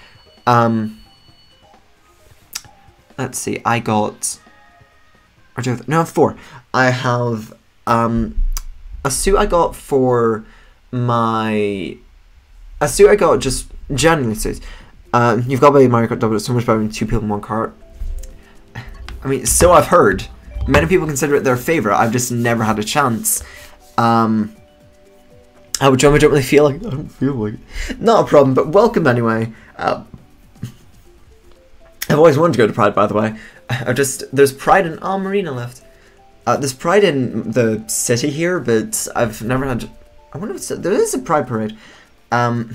let's see, I have 4. I have, a suit I got for a suit I got just generally suits. You've got to play Mario Kart Double, it's so much better than 2 people in 1 cart. I mean, so I've heard. Many people consider it their favourite, I've just never had a chance. I don't really feel like it. I don't feel like it. Not a problem, but welcome anyway. I've always wanted to go to Pride, by the way. There's Pride in Marina left. There's Pride in the city here, but I've never had... I wonder if there is a Pride parade. I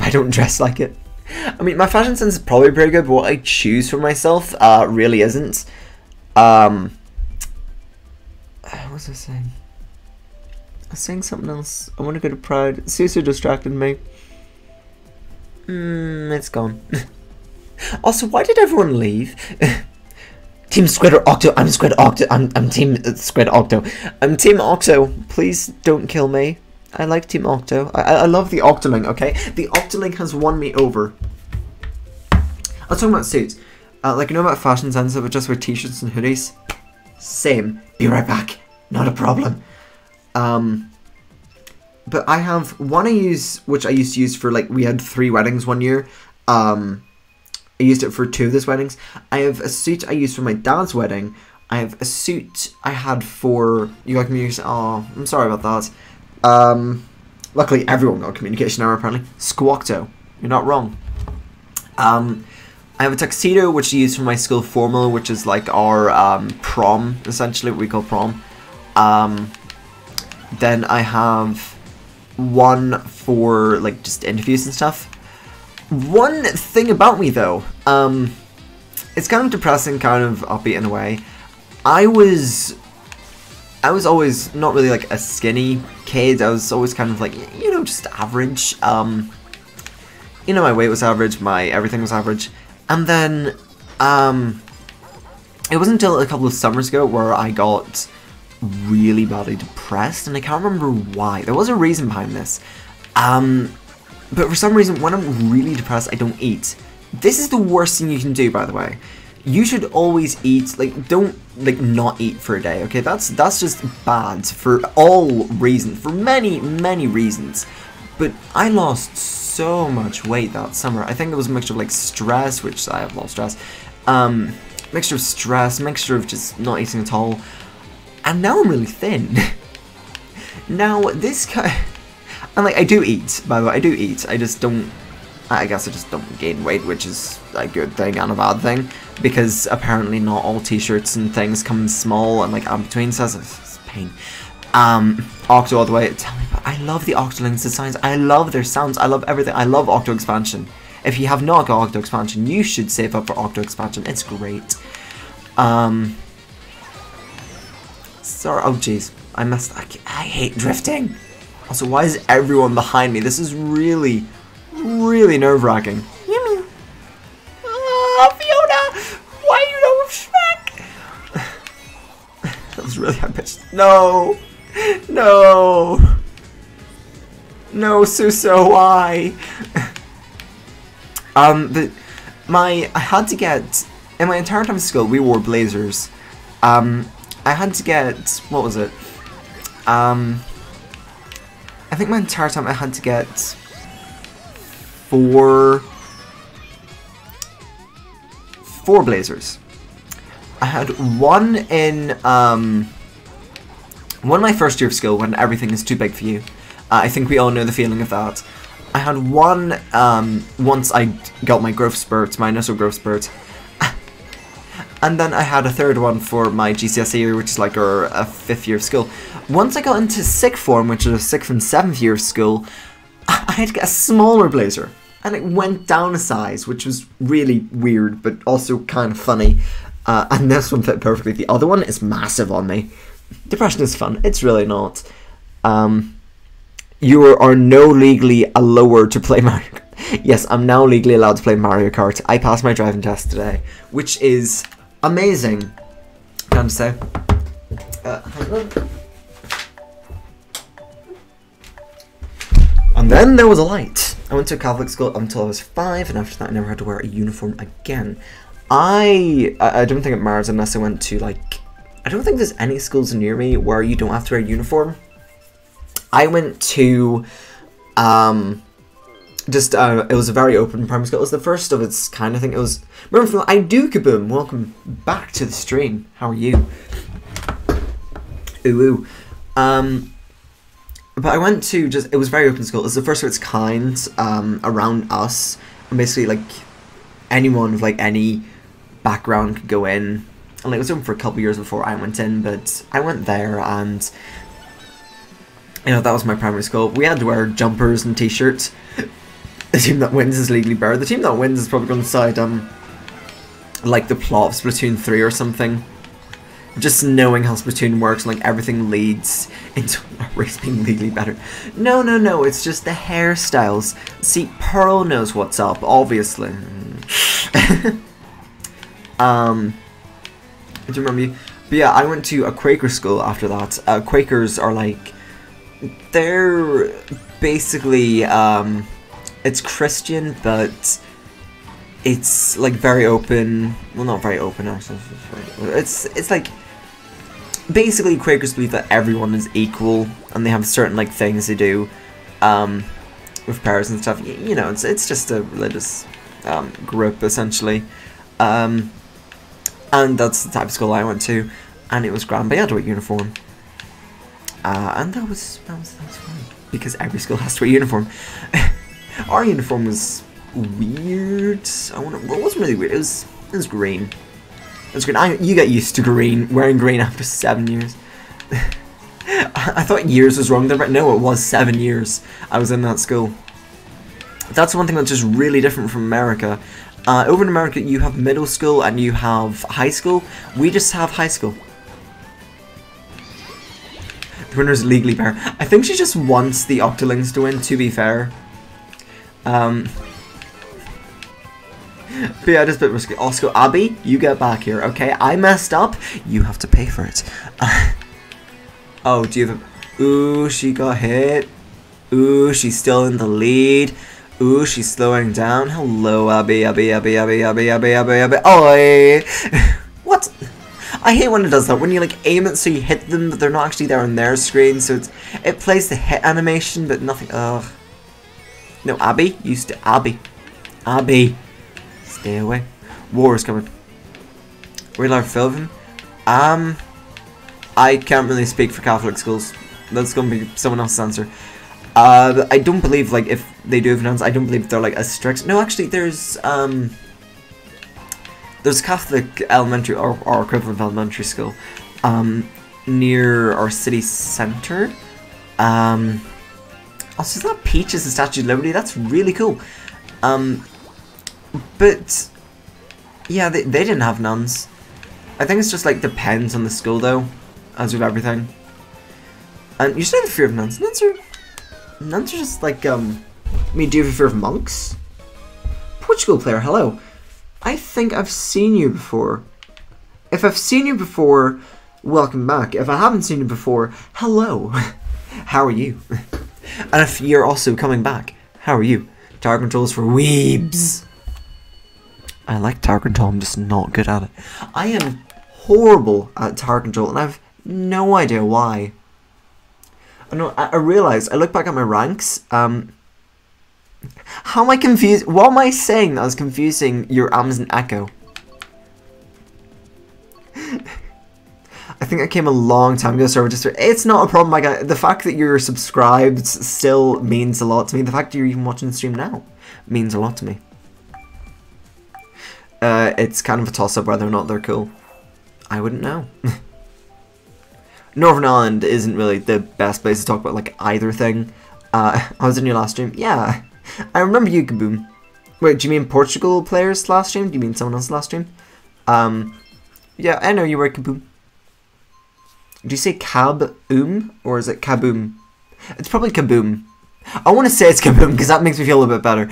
don't dress like it. I mean, my fashion sense is probably pretty good, but what I choose for myself really isn't. What was I saying? I was saying something else. I want to go to Pride. Susu distracted me. It's gone. Also, why did everyone leave? Team Squid or Octo? I'm Squid Octo. I'm Team Squid Octo. I'm Team Octo. Please don't kill me. I like Team Octo. I love the Octoling, okay? The Octoling has won me over. I was talking about suits. Like, you know about fashion sense, but just wear t-shirts and hoodies? Same. Be right back. Not a problem. But I have one which I used to use for, like, we had 3 weddings one year. I used it for 2 of those weddings. I have a suit I used for my dad's wedding. I have a suit I had for, you like me? Oh, I'm sorry about that. Luckily, everyone got a communication error, apparently. Squawkto. You're not wrong. I have a tuxedo, which I use for my school formal, which is like our prom, essentially, what we call prom. Then I have one for, like, just interviews and stuff. One thing about me, though, it's kind of depressing, kind of upbeat in a way. I was always not really, like, a skinny kid. I was always kind of, like, you know, just average. You know, my weight was average, my everything was average. And then, it wasn't until a couple of summers ago where I got really badly depressed, and I can't remember why. There was a reason behind this. But for some reason, when I'm really depressed, I don't eat. This is the worst thing you can do, by the way. You should always eat, like, don't, like, not eat for a day, okay? That's just bad for all reasons, for many, many reasons. But I lost so much weight that summer. I think it was a mixture of, like, stress, which I have a lot of stress, mixture of stress, mixture of just not eating at all, and now I'm really thin. Now, this guy, and, like, I do eat, by the way, I do eat, I just don't, I guess I just don't gain weight, which is a good thing and a bad thing, because apparently not all t-shirts and things come in small, and, like, between says it's a pain. Octo all the way, tell me about, I love the Octolings designs, I love their sounds, I love everything, I love Octo Expansion. If you have not got Octo Expansion, you should save up for Octo Expansion, it's great. Sorry, oh jeez, I hate drifting. Also, why is everyone behind me? This is really, really nerve-wracking. Yummy. Oh, Fiona, why you don't Shrek? That was really high-pitched. No. No! No, Suso, why? But I had to get, in my entire time of school, we wore blazers. I had to get, what was it? I think my entire time I had to get four blazers. I had one in, one my first year of school when everything is too big for you. I think we all know the feeling of that. I had one once I got my growth spurt, my initial growth spurt. And then I had a third one for my GCSE year, which is like our 5th year of school. Once I got into sixth form, which is a 6th and 7th year of school, I had to get a smaller blazer. And it went down a size, which was really weird, but also kind of funny. And this one fit perfectly. The other one is massive on me. Depression is fun. It's really not. You are now legally allowed to play Mario Kart. Yes, I'm now legally allowed to play Mario Kart. I passed my driving test today, which is amazing. Can I say? Hang on. And then there was a light. I went to a Catholic school until I was 5, and after that I never had to wear a uniform again. I don't think it matters unless I went to, like, I don't think there's any schools near me where you don't have to wear a uniform. I went to, it was a very open primary school. It was the first of its kind, I think it was, remember from I do Kaboom, welcome back to the stream. How are you? Ooh. But I went to it was very open school. It was the first of its kind, around us. And basically, like, anyone with, like, any background could go in. And, like, it was open for a couple of years before I went in, but I went there, and, you know, that was my primary school. We had to wear jumpers and t-shirts. The team that wins is legally better. The team that wins is probably going to decide, like, the plot of Splatoon 3 or something. Just knowing how Splatoon works, and, like, everything leads into a race being legally better. No, no, no, it's just the hairstyles. See, Pearl knows what's up, obviously. I do remember you. But yeah, I went to a Quaker school after that. Quakers are, like, they're basically, it's Christian, but it's, like, very open. Well, not very open, actually. It's like, basically Quakers believe that everyone is equal, and they have certain, like, things they do, with prayers and stuff. You know, it's just a religious, group, essentially. And that's the type of school I went to, and it was grand. But I had to wear a uniform, and that was fine. because every school has to wear a uniform. Our uniform was weird. Well, it wasn't really weird. It was green. It was green. You get used to green, wearing green after 7 years. I thought years was wrong there, but no, it was 7 years I was in that school. That's one thing that's just really different from America. Over in America, you have middle school and you have high school. We just have high school. The winner's Legally Bear. I think she just wants the Octolings to win, to be fair. But yeah, just a bit risky. Oscar, Abby, you get back here, okay? I messed up. You have to pay for it. Oh, do you have a... Ooh, she got hit. Ooh, she's still in the lead. Ooh, she's slowing down. Hello, Abby. Oi! What? I hate when it does that. When you like aim it so you hit them, but they're not actually there on their screen. So it plays the hit animation, but nothing. Ugh. No, Abby. Used to Abby. Abby. Stay away. War is coming. We're allowed to film him. I can't really speak for Catholic schools. That's gonna be someone else's answer. I don't believe, like, if they do have an answer, I don't believe they're, like, as strict. No, actually, there's Catholic elementary, or equivalent elementary school, near our city centre. Also, is that Peaches the Statue of Liberty? That's really cool. But, yeah, they didn't have nuns. I think it's just, like, depends on the school, though, as with everything. And you should have a fear of nuns. Nuns are just like, I mean, do you have a fear of monks? Portugal player, hello. I think I've seen you before. If I've seen you before, welcome back. If I haven't seen you before, hello. How are you? And if you're also coming back, how are you? Tower controls for weebs. I like tower control, I'm just not good at it. I am horrible at tower control, and I have no idea why. I realised, I look back at my ranks, how am I confused? What am I saying that was confusing your Amazon Echo? I think I came a long time ago, so it's not a problem, my guy. The fact that you're subscribed still means a lot to me. The fact that you're even watching the stream now means a lot to me. It's kind of a toss-up whether or not they're cool. I wouldn't know. Northern Ireland isn't really the best place to talk about, like, either thing. I was in your last stream. Yeah, I remember you, Kaboom. Wait, do you mean Portugal players last stream? Do you mean someone else's last stream? Yeah, I know you were Kaboom. Do you say Kaboom, or is it Kaboom? It's probably Kaboom. I want to say it's Kaboom, because that makes me feel a bit better.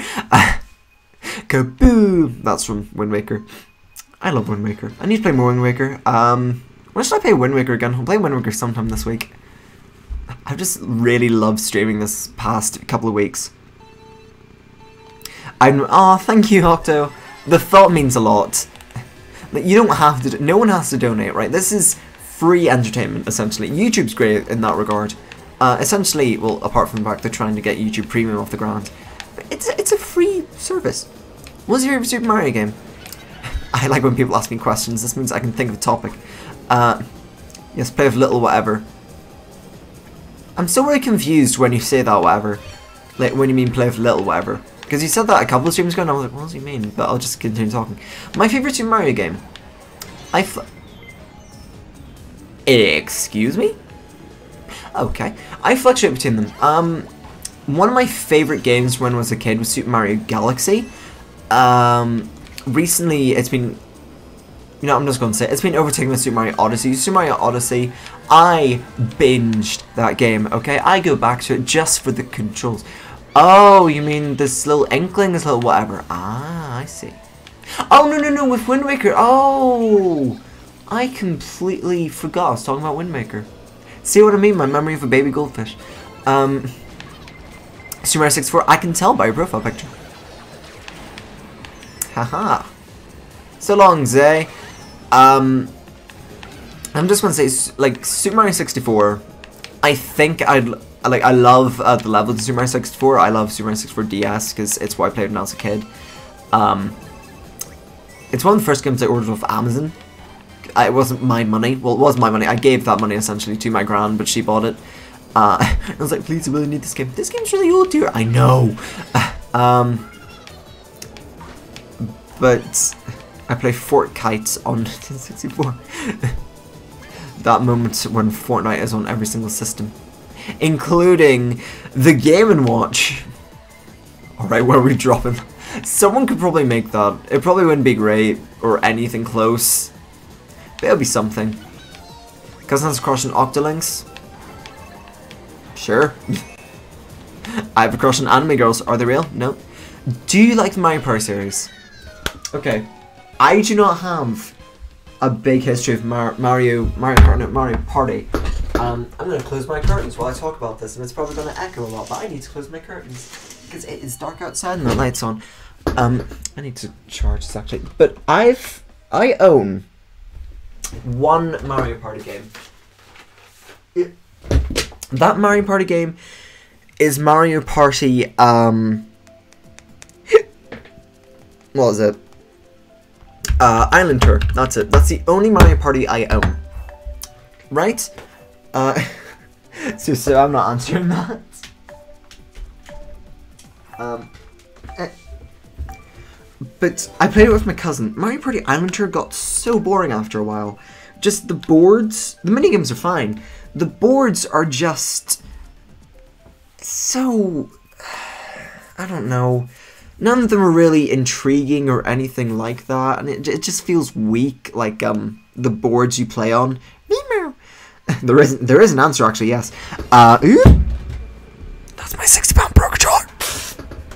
Kaboom! That's from Wind Waker. I love Wind Waker. I need to play more Wind Waker. When should I play Wind Waker again? I'll play Wind Waker sometime this week. I've just really loved streaming this past couple of weeks. Aw, thank you, Octo. The thought means a lot. Like, you don't have to, no one has to donate, right? This is free entertainment, essentially. YouTube's great in that regard. Essentially, well, apart from the fact they're trying to get YouTube Premium off the ground. But it's a free service. What's your favorite Super Mario game? I like when people ask me questions. This means I can think of a topic. Yes, play with little whatever. I'm so very confused when you say that whatever. Like, when you mean play with little whatever. Because you said that a couple of streams ago and I was like, what does he mean? But I'll just continue talking. My favourite Super Mario game. Excuse me? Okay. I fluctuate between them. One of my favourite games when I was a kid was Super Mario Galaxy. Recently, it's been... You know, I'm just going to say, it's been overtaken by Super Mario Odyssey. Super Mario Odyssey, I binged that game, okay? I go back to it just for the controls. Oh, you mean this little inkling, this little whatever. Ah, I see. Oh, no, with Wind Waker. Oh, I completely forgot I was talking about Wind Waker. See what I mean? My memory of a baby goldfish. Super Mario 64, I can tell by your profile picture. Haha. So long, Zay. I'm just gonna say, like, Super Mario 64, I think I love the levels of Super Mario 64. I love Super Mario 64 DS, because it's what I played when I was a kid. It's one of the first games I ordered off Amazon. It wasn't my money. Well, it was my money. I gave that money, essentially, to my gran, but she bought it. I was like, please, I really need this game. This game's really old, dear. I know. But I play Fortnite on 64. That moment when Fortnite is on every single system, including the Game & Watch. Alright, where are we dropping? Someone could probably make that. It probably wouldn't be great or anything close, but it'll be something. Cousin has a crush on Octolinks. Sure. I have a crush on anime girls. Are they real? No. Do you like the Mario Party series? Okay. I do not have a big history of Mario Party. I'm going to close my curtains while I talk about this, and it's probably going to echo a lot, but I need to close my curtains because it is dark outside and the light's on. I need to charge this actually. But I own one Mario Party game. That Mario Party game is Mario Party, what was it? Island Tour. That's it. That's the only Mario Party I own. Right? So I'm not answering that. But I played it with my cousin. Mario Party Island Tour got so boring after a while. Just the boards, the minigames are fine. The boards are just so, I don't know. None of them are really intriguing or anything like that, and it just feels weak, like the boards you play on. There is an answer actually, yes. That's my 60-pound Pro Controller.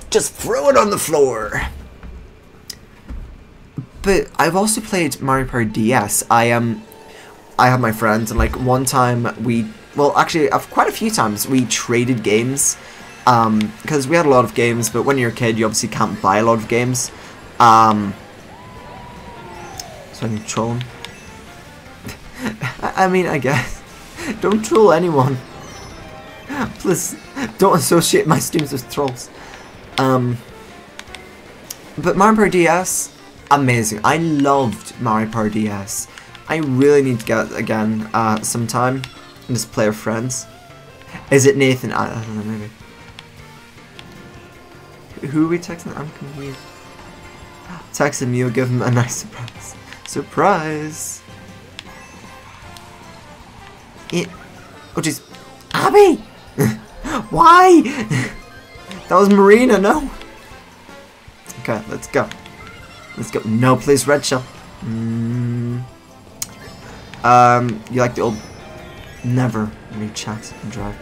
Just throw it on the floor. But I've also played Mario Party DS. I have my friends, and like one time actually quite a few times we traded games. Because we had a lot of games, but when you're a kid, you obviously can't buy a lot of games. So I can troll him. I mean, I guess. Don't troll anyone. Please, don't associate my streams with trolls. But Mario Party DS, amazing. I loved Mario Party DS. I really need to get it again sometime and just play with friends. Is it Nathan? I don't know, maybe. Who are we texting? I'm confused. Text him, you'll give him a nice surprise. Surprise! Oh jeez. Abby! Why? That was Marina, no? Okay, let's go. Let's go. No, please, red shell. You like the old... Never read chat and drive.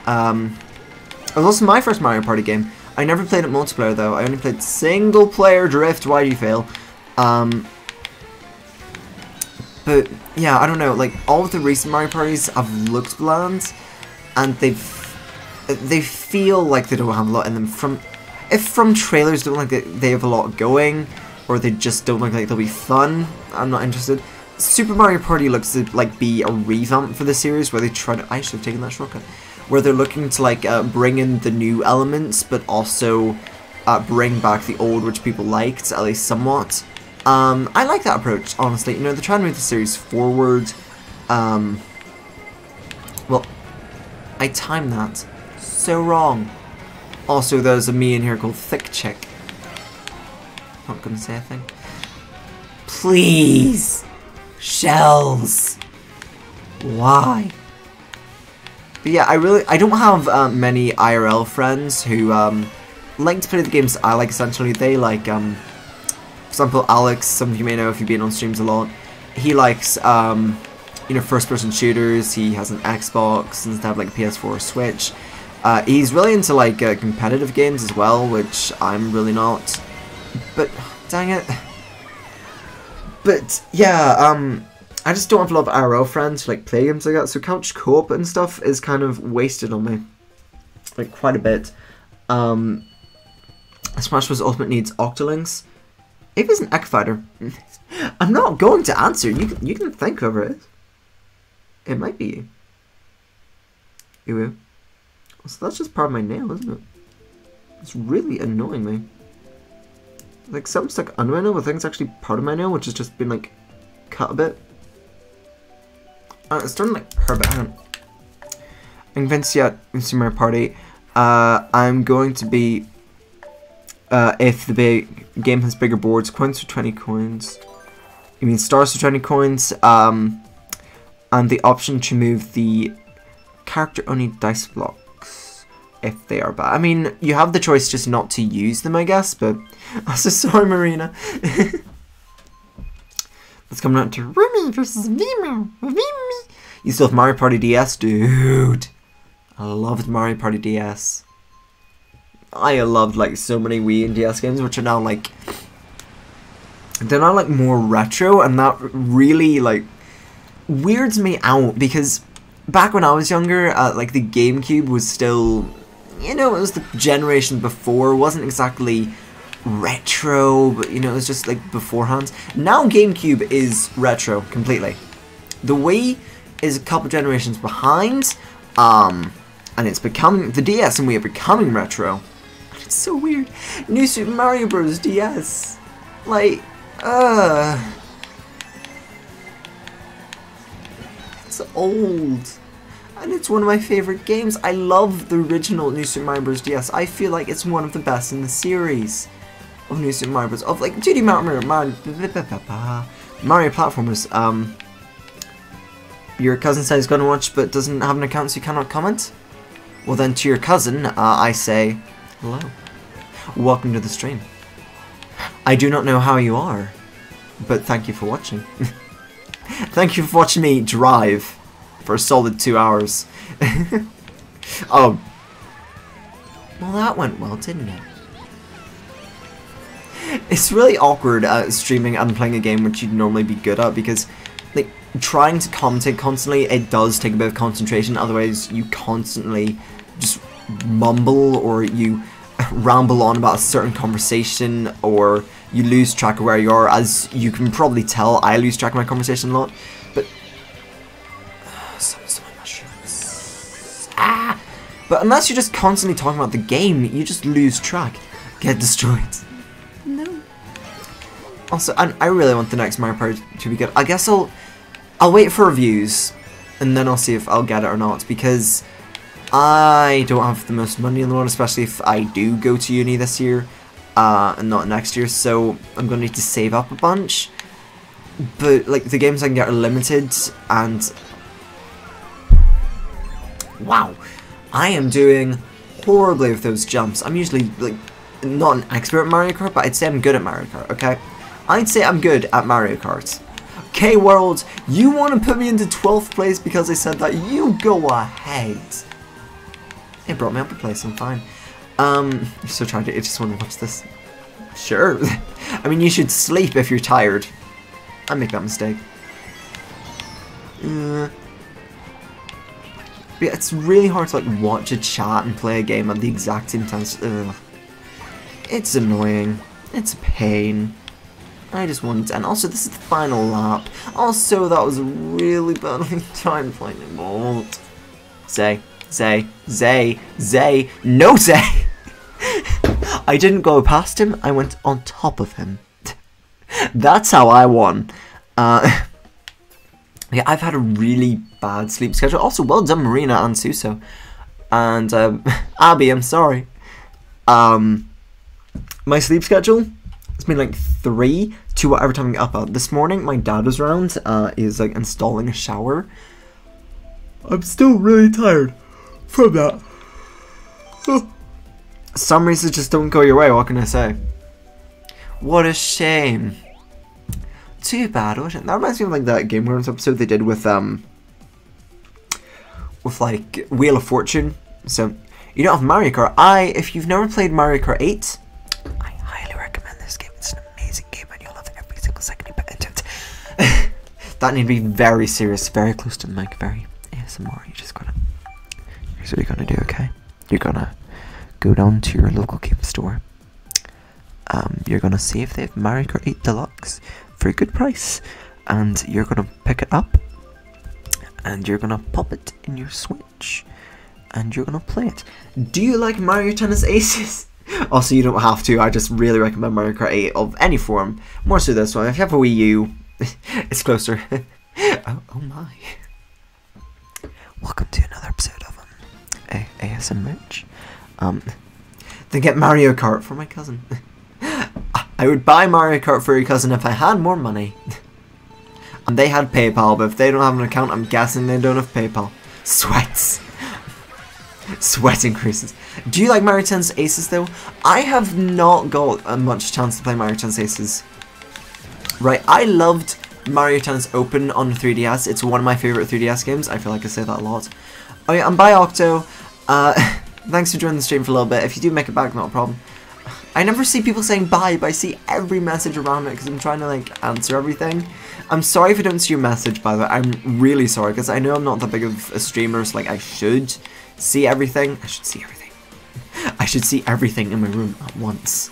It was also my first Mario Party game. I never played it multiplayer though. I only played single player drift. Why do you fail? But yeah, I don't know. Like all of the recent Mario Parties have looked bland, and they feel like they don't have a lot in them. If from trailers don't look like they have a lot going, or they just don't look like they'll be fun, I'm not interested. Super Mario Party looks to like be a revamp for the series where they try to. I should have taken that shortcut. Where they're looking to like bring in the new elements, but also bring back the old, which people liked, at least somewhat. I like that approach, honestly. You know, they're trying to move the series forward. Well, I timed that so wrong. Also, there's a me in here called Thick Chick. Not gonna say a thing. Please, shells. Why? But yeah, I don't have many IRL friends who like to play the games I like. Essentially, they like, for example, Alex. Some of you may know if you've been on streams a lot. He likes, you know, first-person shooters. He has an Xbox instead of like a PS4 or Switch. He's really into like competitive games as well, which I'm really not. But dang it. But yeah, I just don't have a lot of IRL friends who like play games like that, so couch co-op and stuff is kind of wasted on me. Like, quite a bit. Smash Bros. Ultimate needs Octolinks. If it's an Echo Fighter, I'm not going to answer. You can think over it. It might be you. Ew. So that's just part of my nail, isn't it? It's really annoying me. Like, something's stuck under my nail, but I think it's actually part of my nail, which has just been like cut a bit. It's starting to like hurt, but hang I'm convinced yet in Super Mario Party. I'm going to be if the game has bigger boards, coins for 20 coins. You mean stars for 20 coins, and the option to move the character only dice blocks if they are bad. I mean, you have the choice just not to use them, I guess, but I'm so sorry, Marina. Let's come down to Rumi versus Vimo. You still have Mario Party DS, dude. I loved Mario Party DS. I loved like so many Wii and DS games, which are now like they're now like more retro, and that really like weirds me out because back when I was younger, like the GameCube was still, you know, it was the generation before. It wasn't exactly retro, but you know, it was just like beforehand. Now GameCube is retro completely. The Wii is a couple generations behind, and it's becoming, the DS and Wii are becoming retro. It's so weird. New Super Mario Bros. DS. Like, it's old. And it's one of my favorite games. I love the original New Super Mario Bros. DS. I feel like it's one of the best in the series of New Super Mario Bros. Of like 2D Mario platformers. Your cousin says he's gonna watch but doesn't have an account, so you cannot comment? Well then, to your cousin, I say, hello. Welcome to the stream. I do not know how you are, but thank you for watching. Thank you for watching me drive for a solid 2 hours. Oh. Well, that went well, didn't it? It's really awkward streaming and playing a game which you'd normally be good at, because like trying to commentate constantly, it does take a bit of concentration. Otherwise you constantly just mumble, or you ramble on about a certain conversation, or you lose track of where you are. As you can probably tell, I lose track of my conversation a lot. But some mushrooms. But unless you're just constantly talking about the game, you just lose track. Get destroyed. No. Also, I really want the next Mario Party to be good. I guess I'll wait for reviews, and then I'll see if I'll get it or not, because I don't have the most money in the world, especially if I do go to uni this year, and not next year, so I'm going to need to save up a bunch. But, like, the games I can get are limited, and wow, I am doing horribly with those jumps. I'm usually, like, not an expert at Mario Kart, but I'd say I'm good at Mario Kart, okay? I'd say I'm good at Mario Kart. Okay, world, you want to put me into 12th place because I said that? You go ahead. It brought me up a place, I'm fine. You're so trying to, I just want to watch this. Sure. I mean, you should sleep if you're tired. I make that mistake. But yeah, it's really hard to like watch a chat and play a game at the exact same time. It's annoying. It's a pain. I just wanted, and also this is the final lap. Also, that was a really bad time playing the bolt. Zay, no Zay! I didn't go past him, I went on top of him. That's how I won. Yeah, I've had a really bad sleep schedule. Also, well done Marina and Suso. And, Abby, I'm sorry. My sleep schedule, it's been like 3 to whatever time I get up. This morning, my dad was around. He's like installing a shower. I'm still really tired from that. Some reasons just don't go your way. What can I say? What a shame. Too bad. That reminds me of like that Game Grumps episode they did with like Wheel of Fortune. So you don't have Mario Kart. If you've never played Mario Kart 8. That need to be very serious, very close to the mic, very ASMR. You just gotta. Here's what you're gonna do, okay? You're gonna go down to your local game store. You're gonna see if they have Mario Kart 8 Deluxe for a good price, and you're gonna pick it up, and you're gonna pop it in your Switch, and you're gonna play it. Do you like Mario Tennis Aces? Also, you don't have to. I just really recommend Mario Kart 8 of any form. More so this one. If you have a Wii U. It's closer. Oh my. Welcome to another episode of Yes, I'm rich. Then get Mario Kart for my cousin. I would buy Mario Kart for your cousin if I had more money. And they had PayPal, but if they don't have an account, I'm guessing they don't have PayPal. Sweats. Sweat increases. Do you like Mario Tennis Aces though? I have not got much chance to play Mario Tennis Aces. Right, I loved Mario Tennis Open on 3DS. It's one of my favourite 3DS games. I feel like I say that a lot. Oh yeah, I'm by Octo. Thanks for joining the stream for a little bit. If you do make it back, not a problem. I never see people saying bye, but I see every message around it because I'm trying to like answer everything. I'm sorry if I don't see your message, by the way. I'm really sorry because I know I'm not that big of a streamer, so like I should see everything. I should see everything. I should see everything in my room at once.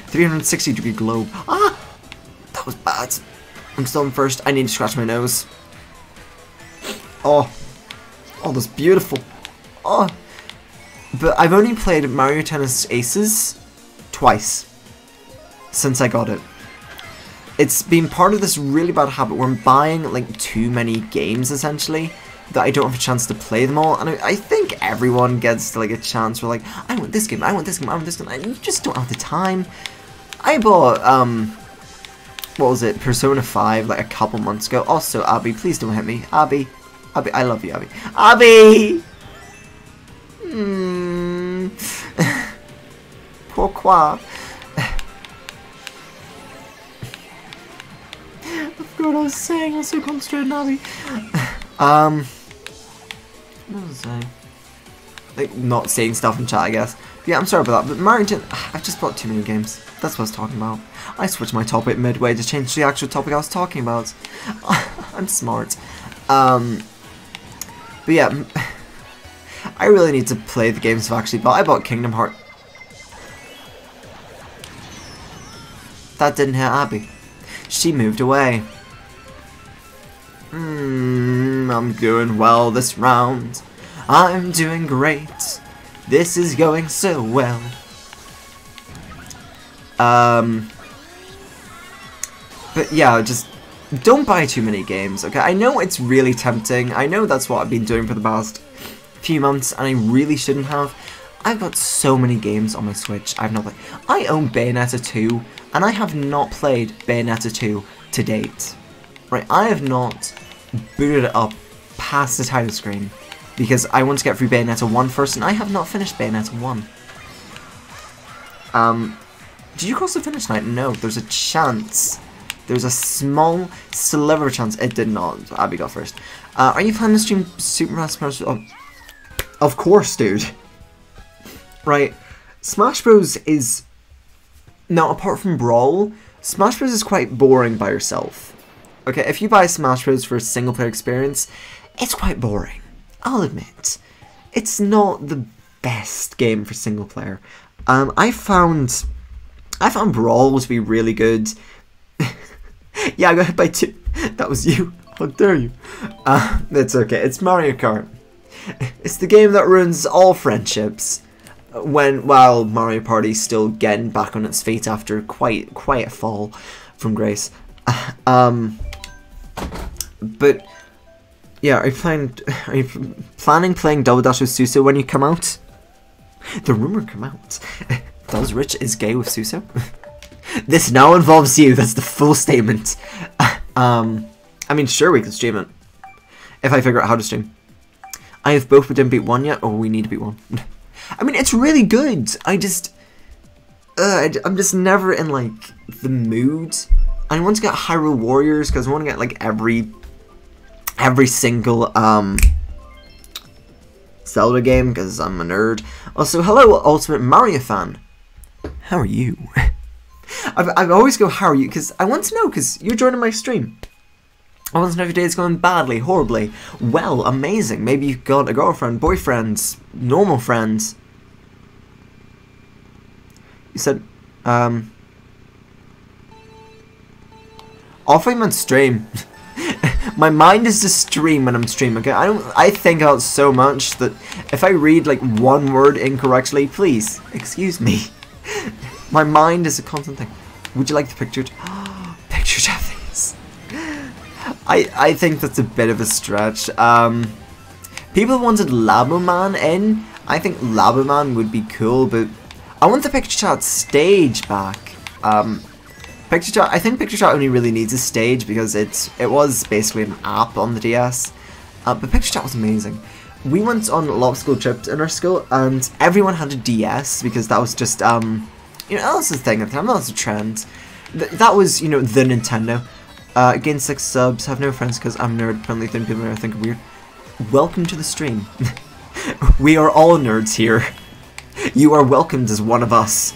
360-degree globe. Ah! That was bad. I'm still in first. I need to scratch my nose. Oh. Oh, that's beautiful. Oh. But I've only played Mario Tennis Aces twice since I got it. It's been part of this really bad habit where I'm buying like too many games essentially that I don't have a chance to play them all, and I think everyone gets like a chance for like, I want this game, I want this game, I want this game, and you just don't have the time. I bought what was it, Persona 5 like a couple months ago. Also, Abby, please don't hit me. Abby, I love you, Abby. Abby! Pourquoi? I forgot what I was saying, I was so concentrated on Abby. What was I saying? Like, not saying stuff in chat, I guess. But yeah, I'm sorry about that, but Mario Tennis, I've just bought too many games. That's what I was talking about. I switched my topic midway to change the actual topic I was talking about. I'm smart. But yeah, I really need to play the games I've actually bought. I bought Kingdom Hearts. That didn't hit Abby. She moved away. I'm doing well this round. I'm doing great. This is going so well. But yeah, just don't buy too many games, okay? I know it's really tempting. I know that's what I've been doing for the past few months, and I really shouldn't have. I've got so many games on my Switch. I own Bayonetta 2, and I have not played Bayonetta 2 to date. Right, I have not booted it up past the title screen because I want to get through Bayonetta 1 first, and I have not finished Bayonetta 1. Did you cross the finish line? No, there's a chance. There's a small sliver chance. It did not. Abby got first. Are you planning to stream Super Smash Bros? Oh, of course, dude. Right, Smash Bros is... Now, apart from Brawl, Smash Bros is quite boring by yourself. Okay, if you buy Smash Bros for a single-player experience, it's quite boring. I'll admit. It's not the best game for single-player. I found Brawl to be really good. Yeah, I got hit by 2. That was you. How dare you? It's okay. It's Mario Kart. It's the game that ruins all friendships. While Mario Party's still getting back on its feet after quite a fall from grace. But yeah, are you planning playing Double Dash with Suso when you come out? The rumor come out. Does Rich is gay with Suso? This now involves you. That's the full statement. I mean, sure, we can stream it if I figure out how to stream. I have both, but didn't beat 1 yet. Oh, we need to beat 1. I mean, it's really good. I'm just never in like the mood. I want to get Hyrule Warriors because I want to get like every single Zelda game because I'm a nerd. Also, hello, Ultimate Mario fan. How are you? I always go, how are you? Because I want to know, because you're joining my stream. I want to know if your day is going badly, horribly, well, amazing. Maybe you've got a girlfriend, boyfriend, normal friends. You said, off I meant stream. My mind is to stream when I'm streaming, okay? I think about so much that if I read like one word incorrectly, please, excuse me. My mind is a constant thing. Would you like the pictured? Picture Japanese. I think that's a bit of a stretch. People wanted Labo Man in. I think Lava Man would be cool, but I want the Picture Chat stage back. Picture Chat, I think Picture Chat only really needs a stage because it was basically an app on the DS. But Picture Chat was amazing. We went on a lot of school trips in our school, and everyone had a DS because that was just, you know, that was the thing at the time, that was a trend. That was, you know, the Nintendo. Gain 6 subs, have no friends because I'm a nerd, apparently 30 people I think are weird. Welcome to the stream. We are all nerds here. You are welcomed as one of us.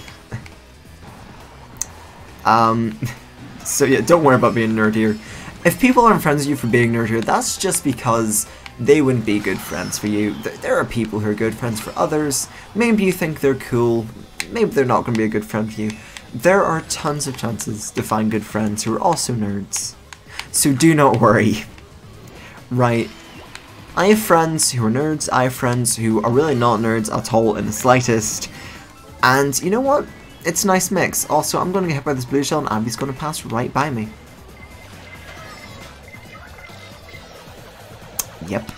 So yeah, don't worry about being nerd here. If people aren't friends with you for being nerd here, that's just because they wouldn't be good friends for you. There are people who are good friends for others. Maybe you think they're cool. Maybe they're not going to be a good friend for you. There are tons of chances to find good friends who are also nerds. So do not worry. Right. I have friends who are nerds. I have friends who are really not nerds at all in the slightest. And you know what? It's a nice mix. Also, I'm going to get hit by this blue shell and Abby's going to pass right by me. Yep.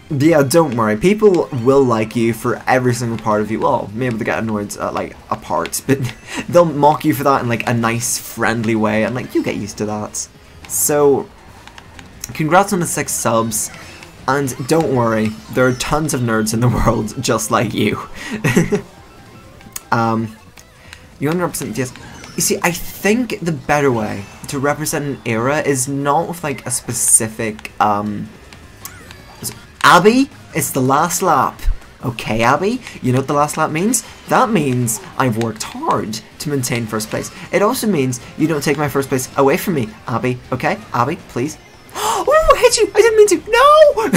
Yeah, don't worry. People will like you for every single part of you. Well, maybe they get annoyed at, like, a part, but they'll mock you for that in, like, a nice, friendly way, and, like, you get used to that. So, congrats on the 6 subs, and don't worry, there are tons of nerds in the world just like you. You want to represent DS. You see, I think the better way to represent an era is not with, like, a specific, Abby, it's the last lap. Okay, Abby, you know what the last lap means? That means I've worked hard to maintain first place. It also means you don't take my first place away from me, Abby. Okay, Abby, please. Oh, I hit you! I didn't mean to. No!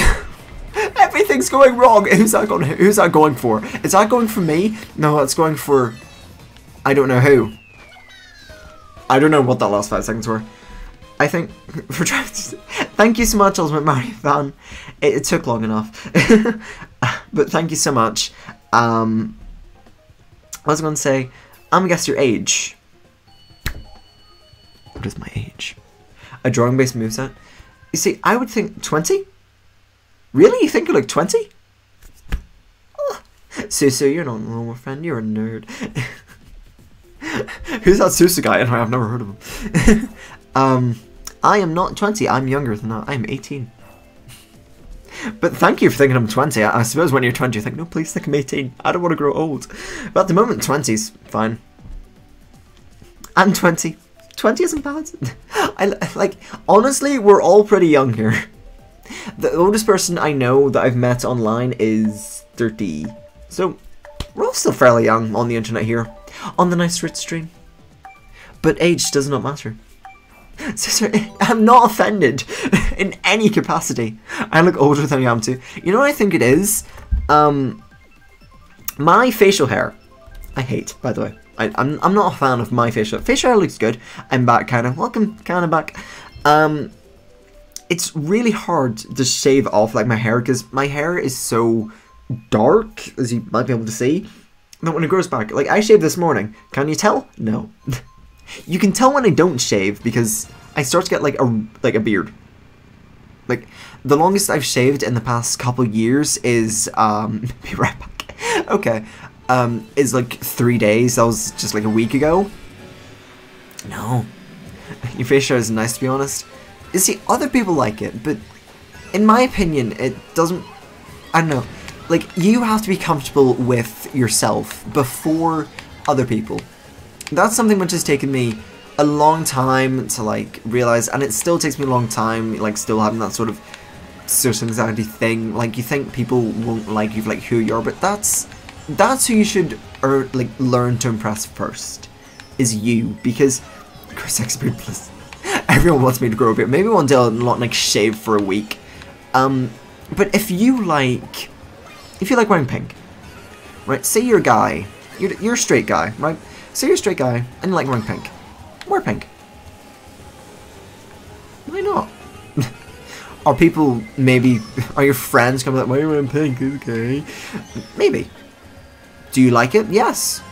Everything's going wrong. Who's that going for? Is that going for me? No, that's going for... I don't know who. I don't know what that last 5 seconds were. I think for trying to... Thank you so much, Ultimate Mario fan. It took long enough. But thank you so much. I was going to say, I'm going to guess your age. What is my age? A drawing-based moveset? You see, I would think 20? Really? You think you're like 20? Oh. Susu, you're not a normal friend. You're a nerd. Who's that Susu guy? Anyway, I've never heard of him. I am not 20, I'm younger than that, I'm 18. But thank you for thinking I'm 20, I suppose when you're 20 you think, no please think I'm 18, I don't want to grow old. But at the moment 20's fine. I'm 20, 20 isn't bad. Like, honestly, we're all pretty young here. The oldest person I know that I've met online is 30. So, we're all still fairly young on the internet here, on the nice rich stream. But age does not matter. Sister, I'm not offended in any capacity. I look older than I am too. You know what I think it is? My facial hair. I hate, by the way. I'm not a fan of my facial hair. Facial hair looks good. I'm back, kind of. Welcome, kind of back. It's really hard to shave off like my hair because my hair is so dark, as you might be able to see, that when it grows back, like I shaved this morning. Can you tell? No. You can tell when I don't shave because I start to get like a beard. Like the longest I've shaved in the past couple years is be right back. Okay. Is like 3 days. That was just like a week ago. No. Your facial hair is nice, to be honest. You see, other people like it, but in my opinion, it doesn't. I don't know. Like you have to be comfortable with yourself before other people. That's something which has taken me a long time to like realize, and it still takes me a long time, like still having that sort of social anxiety thing. Like you think people won't like you for like who you are, but that's who you should like learn to impress first, is you, because grow sex beard plus. Everyone wants me to grow a beard. Maybe one day I'll not like shave for a week. But if you like wearing pink, right? Say you're a guy, you're a straight guy, right? Say you're a straight guy and you like wearing pink. Wear pink. Why not? Are people are your friends coming like, why are you wearing pink? Okay. Maybe. Do you like it? Yes.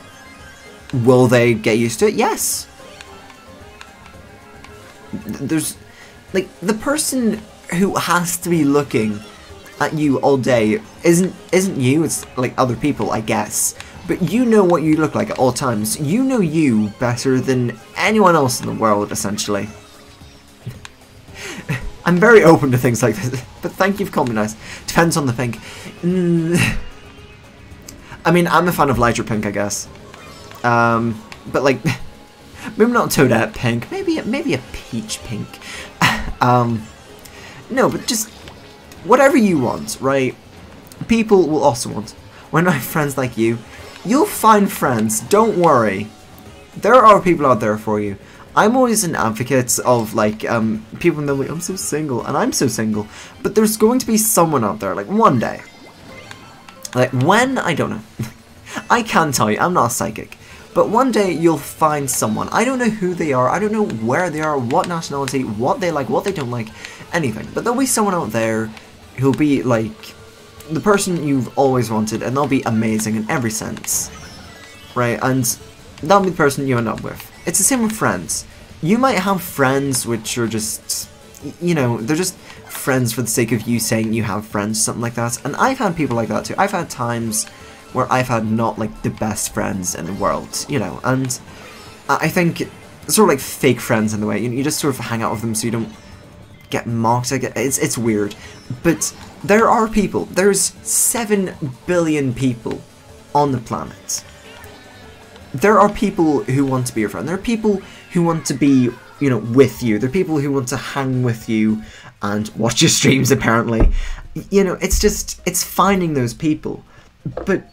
Will they get used to it? Yes. There's, like, the person who has to be looking at you all day isn't you, it's like other people, I guess. But you know what you look like at all times. You know you better than anyone else in the world, essentially. I'm very open to things like this, but thank you for calling me nice. Depends on the pink. I mean, I'm a fan of lighter pink, I guess. But like, maybe not Toadette pink, maybe a peach pink. No, but just whatever you want, right? People will also want. When I have friends like you, you'll find friends, don't worry. There are people out there for you. I'm always an advocate of, like, people know me, I'm so single, and I'm so single. But there's going to be someone out there, like, one day. Like, when? I don't know. I can't tell you, I'm not a psychic. But one day you'll find someone. I don't know who they are, I don't know where they are, what nationality, what they like, what they don't like, anything. But there'll be someone out there who'll be, like, the person you've always wanted, and they'll be amazing in every sense. Right? And that'll be the person you end up with. It's the same with friends. You might have friends which are just, you know, they're just friends for the sake of you saying you have friends, something like that. And I've had people like that too. I've had times where I've had not, like, the best friends in the world, you know, and I think it's sort of like fake friends in the way. You just sort of hang out with them so you don't get mocked. It's weird. But there are people. There's 7 billion people on the planet. There are people who want to be your friend. There are people who want to be, you know, with you. There are people who want to hang with you and watch your streams, apparently. You know, it's just, it's finding those people. But,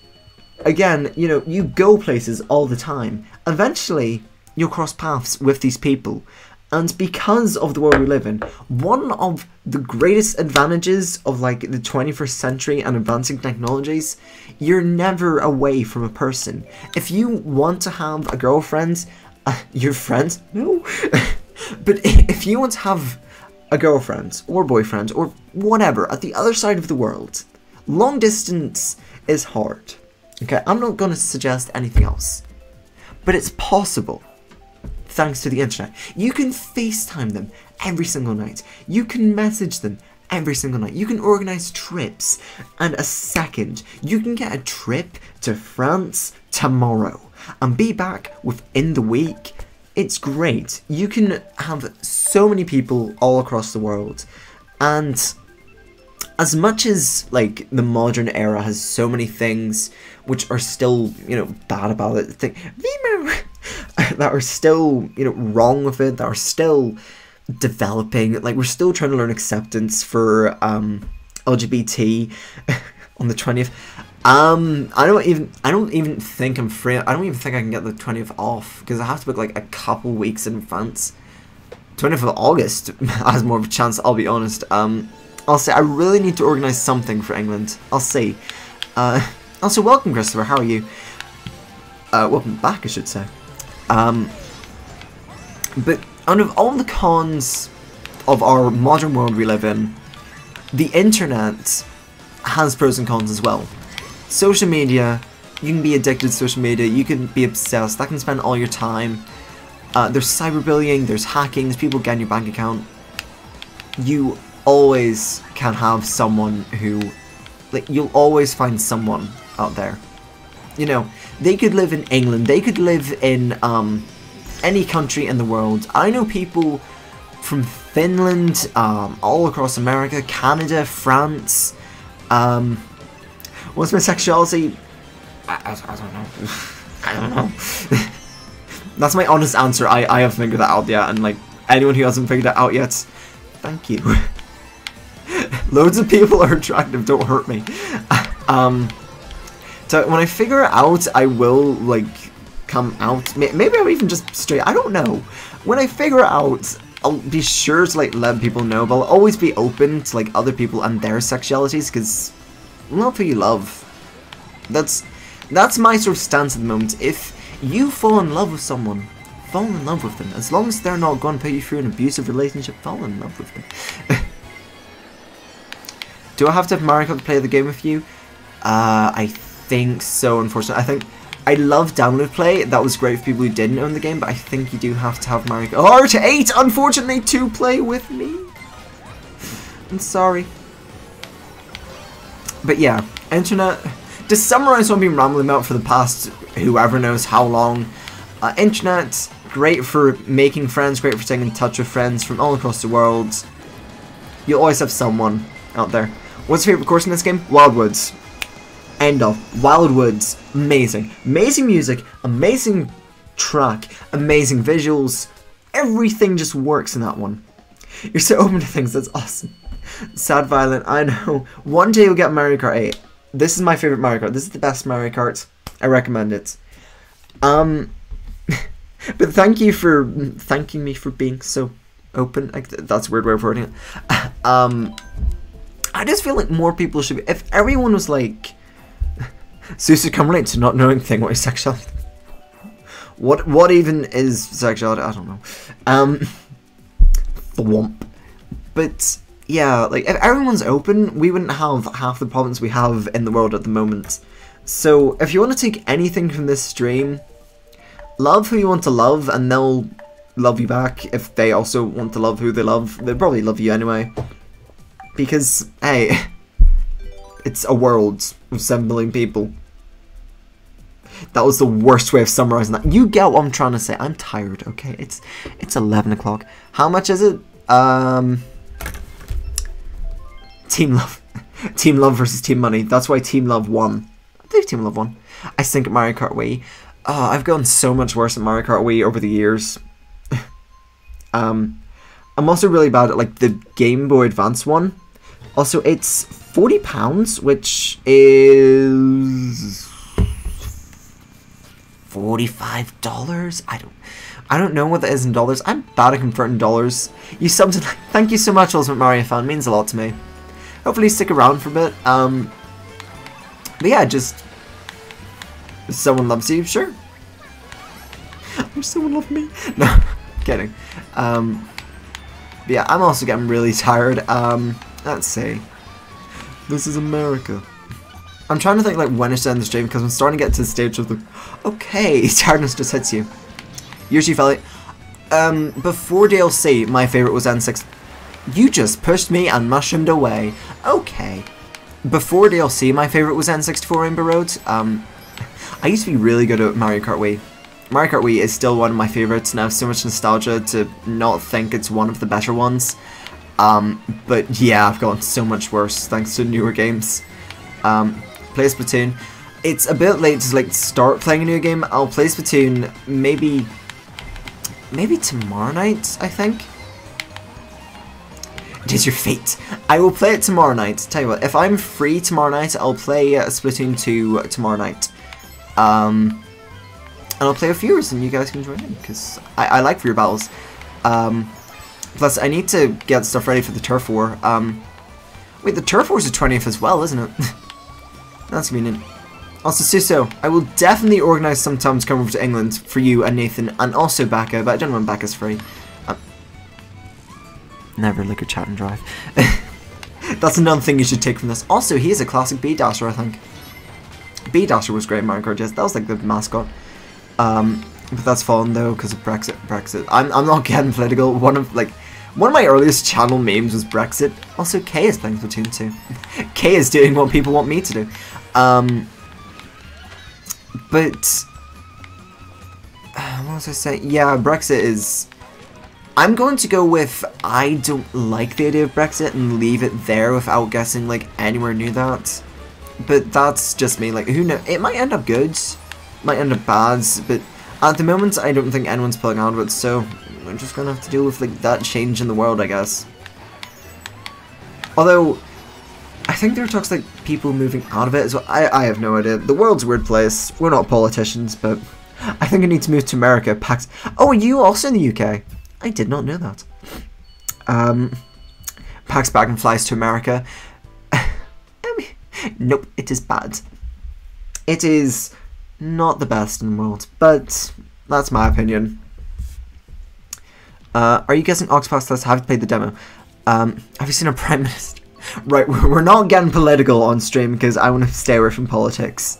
again, you know, you go places all the time. Eventually, you'll cross paths with these people. And because of the world we live in, one of the greatest advantages of, like, the 21st century and advancing technologies, you're never away from a person. If you want to have a girlfriend, your friends? No. But if you want to have a girlfriend or boyfriend or whatever at the other side of the world, long distance is hard. Okay, I'm not going to suggest anything else. But it's possible. Thanks to the internet. You can FaceTime them every single night. You can message them every single night. You can organize trips. And a second, you can get a trip to France tomorrow and be back within the week. It's great. You can have so many people all across the world. And as much as, like, the modern era has so many things which are still, you know, bad about it, that are still, you know, wrong with it, that are still developing, like, we're still trying to learn acceptance for LGBT on the 20th. I don't even think I'm free. I don't even think I can get the 20th off because I have to book like a couple weeks in advance. 20th of August has more of a chance, I'll be honest. I'll say I really need to organise something for England. I'll see. Also, welcome, Christopher. How are you? Welcome back, I should say. But out of all the cons of our modern world we live in, the internet has pros and cons as well. Social media, you can be addicted to social media, you can be obsessed, that can spend all your time. There's cyberbullying, there's hacking, there's people getting your bank account. You always can have someone who, like, you'll always find someone out there. You know, they could live in England, they could live in any country in the world. I know people from Finland, all across America, Canada, France. What's my sexuality? I don't know. I don't know. That's my honest answer. I haven't figured that out yet, and like anyone who hasn't figured it out yet, thank you. Loads of people are attractive, don't hurt me. So when I figure it out, I will, like, come out. Maybe I'll even just straight, I don't know. When I figure it out, I'll be sure to, like, let people know, but I'll always be open to, like, other people and their sexualities, because love who you love. That's my sort of stance at the moment. If you fall in love with someone, fall in love with them. As long as they're not going to put you through an abusive relationship, fall in love with them. Do I have to have Mario Kart to play the game with you? I think so, unfortunately. I love download play. That was great for people who didn't own the game, but I think you do have to have Mario Kart 8, unfortunately, to play with me. I'm sorry. But yeah, internet, to summarize what I've been rambling about for the past whoever knows how long, internet, great for making friends, great for staying in touch with friends from all across the world. You'll always have someone out there. What's your favourite course in this game? Wildwoods. End of. Wildwoods. Amazing. Amazing music, amazing track, amazing visuals. Everything just works in that one. You're so open to things, that's awesome. Sad Violent, I know. One day you'll get Mario Kart 8. This is my favourite Mario Kart. This is the best Mario Kart. I recommend it. But thank you for thanking me for being so open. That's a weird way of wording it. I just feel like more people should be. If everyone was like, Susu can relate to not knowing thing what is sexuality. What even is sexuality? I don't know. Thwomp. But yeah, like if everyone's open, we wouldn't have half the problems we have in the world at the moment. So if you want to take anything from this stream, love who you want to love, and they'll love you back. If they also want to love who they love, they'll probably love you anyway. Because, hey, it's a world of 7 billion people. That was the worst way of summarizing that. You get what I'm trying to say. I'm tired, okay? It's 11 o'clock. How much is it? Team Love. Team Love versus Team Money. That's why Team Love won. I think Team Love won. I stink at Mario Kart Wii. I've gotten so much worse at Mario Kart Wii over the years. I'm also really bad at like the Game Boy Advance one. Also, it's £40, which is $45. I don't know what that is in dollars. I'm bad at converting dollars. You subbed. Thank you so much, Ultimate Mario fan. It means a lot to me. Hopefully, stick around for a bit. But yeah, just if someone loves you, sure. If someone loved me, no, kidding. But yeah, I'm also getting really tired. Let's see. This is America. I'm trying to think like when I should end the stream because I'm starting to get to the stage of the. Okay, tiredness just hits you. Usually, Felly. Before DLC, my favorite was N6. You just pushed me and mushroomed away. Okay. Before DLC, my favorite was N64 Rainbow Road. I used to be really good at Mario Kart Wii. Mario Kart Wii is still one of my favorites, and I have so much nostalgia to not think it's one of the better ones. But yeah, I've gotten so much worse thanks to newer games. Play Splatoon. It's a bit late to like start playing a new game. I'll play Splatoon maybe tomorrow night, I think. It is your fate. I will play it tomorrow night. Tell you what, if I'm free tomorrow night, I'll play Splatoon 2 tomorrow night. And I'll play with viewers and you guys can join in, because I like viewer battles. Plus, I need to get stuff ready for the Turf War. Wait, the Turf War's the 20th as well, isn't it? That's convenient. Also, Suso, I will definitely organise some time to come over to England for you and Nathan, and also Becca, but I don't know when Becca's free. Never look at chat and drive. That's another thing you should take from this. Also, he is a classic B-Dasher, I think. B-Dasher was great in Mario Kart, yes, that was like the mascot. But that's fallen though, because of Brexit. I'm not getting political. One of my earliest channel memes was Brexit. Also, Kay is playing Splatoon 2. Kay is doing what people want me to do. But what was I saying? Yeah, Brexit is. I'm going to go with I don't like the idea of Brexit and leave it there without guessing like anywhere near that. But that's just me. Like, who knows? It might end up good, might end up bad, but at the moment I don't think anyone's pulling out of it. So we're just gonna have to deal with like that change in the world, I guess. Although I think there are talks like people moving out of it as well. I have no idea. The world's a weird place. We're not politicians, but I think I need to move to America. Pax. Oh, are you also in the UK? I did not know that. Packs back and flies to America. Nope, it is bad. It is not the best in the world, but that's my opinion. Are you guessing Octopath Plus? Have you played the demo? Have you seen a Prime Minister? Right, we're not getting political on stream because I want to stay away from politics.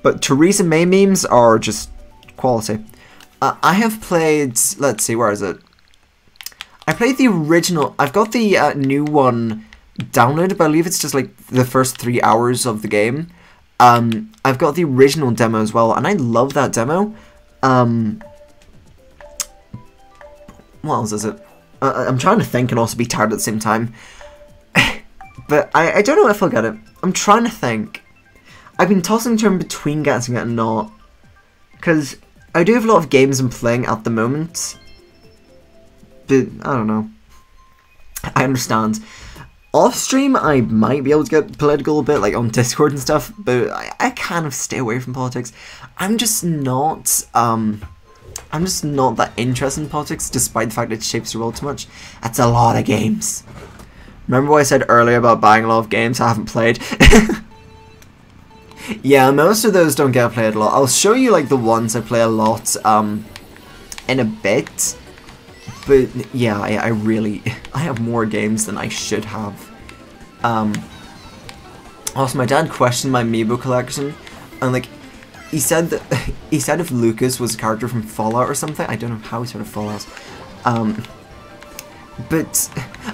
But Theresa May memes are just quality. I have played, let's see, where is it? I played the original, I've got the new one downloaded, but I believe it's just like the first 3 hours of the game. I've got the original demo as well, and I love that demo. What else is it? I'm trying to think and also be tired at the same time. But I don't know if I'll get it. I'm trying to think. I've been tossing turn between getting it and not. Because I do have a lot of games I'm playing at the moment. But, I don't know. I understand. Off stream, I might be able to get political a bit, like on Discord and stuff, but I kind of stay away from politics. I'm just not that interested in politics, despite the fact it shapes the world too much. That's a lot of games. Remember what I said earlier about buying a lot of games I haven't played? Yeah, most of those don't get played a lot. I'll show you like the ones I play a lot in a bit. But yeah, I really have more games than I should have. Also, my dad questioned my Amiibo collection, and like he said if Lucas was a character from Fallout or something. I don't know how he started Fallout. But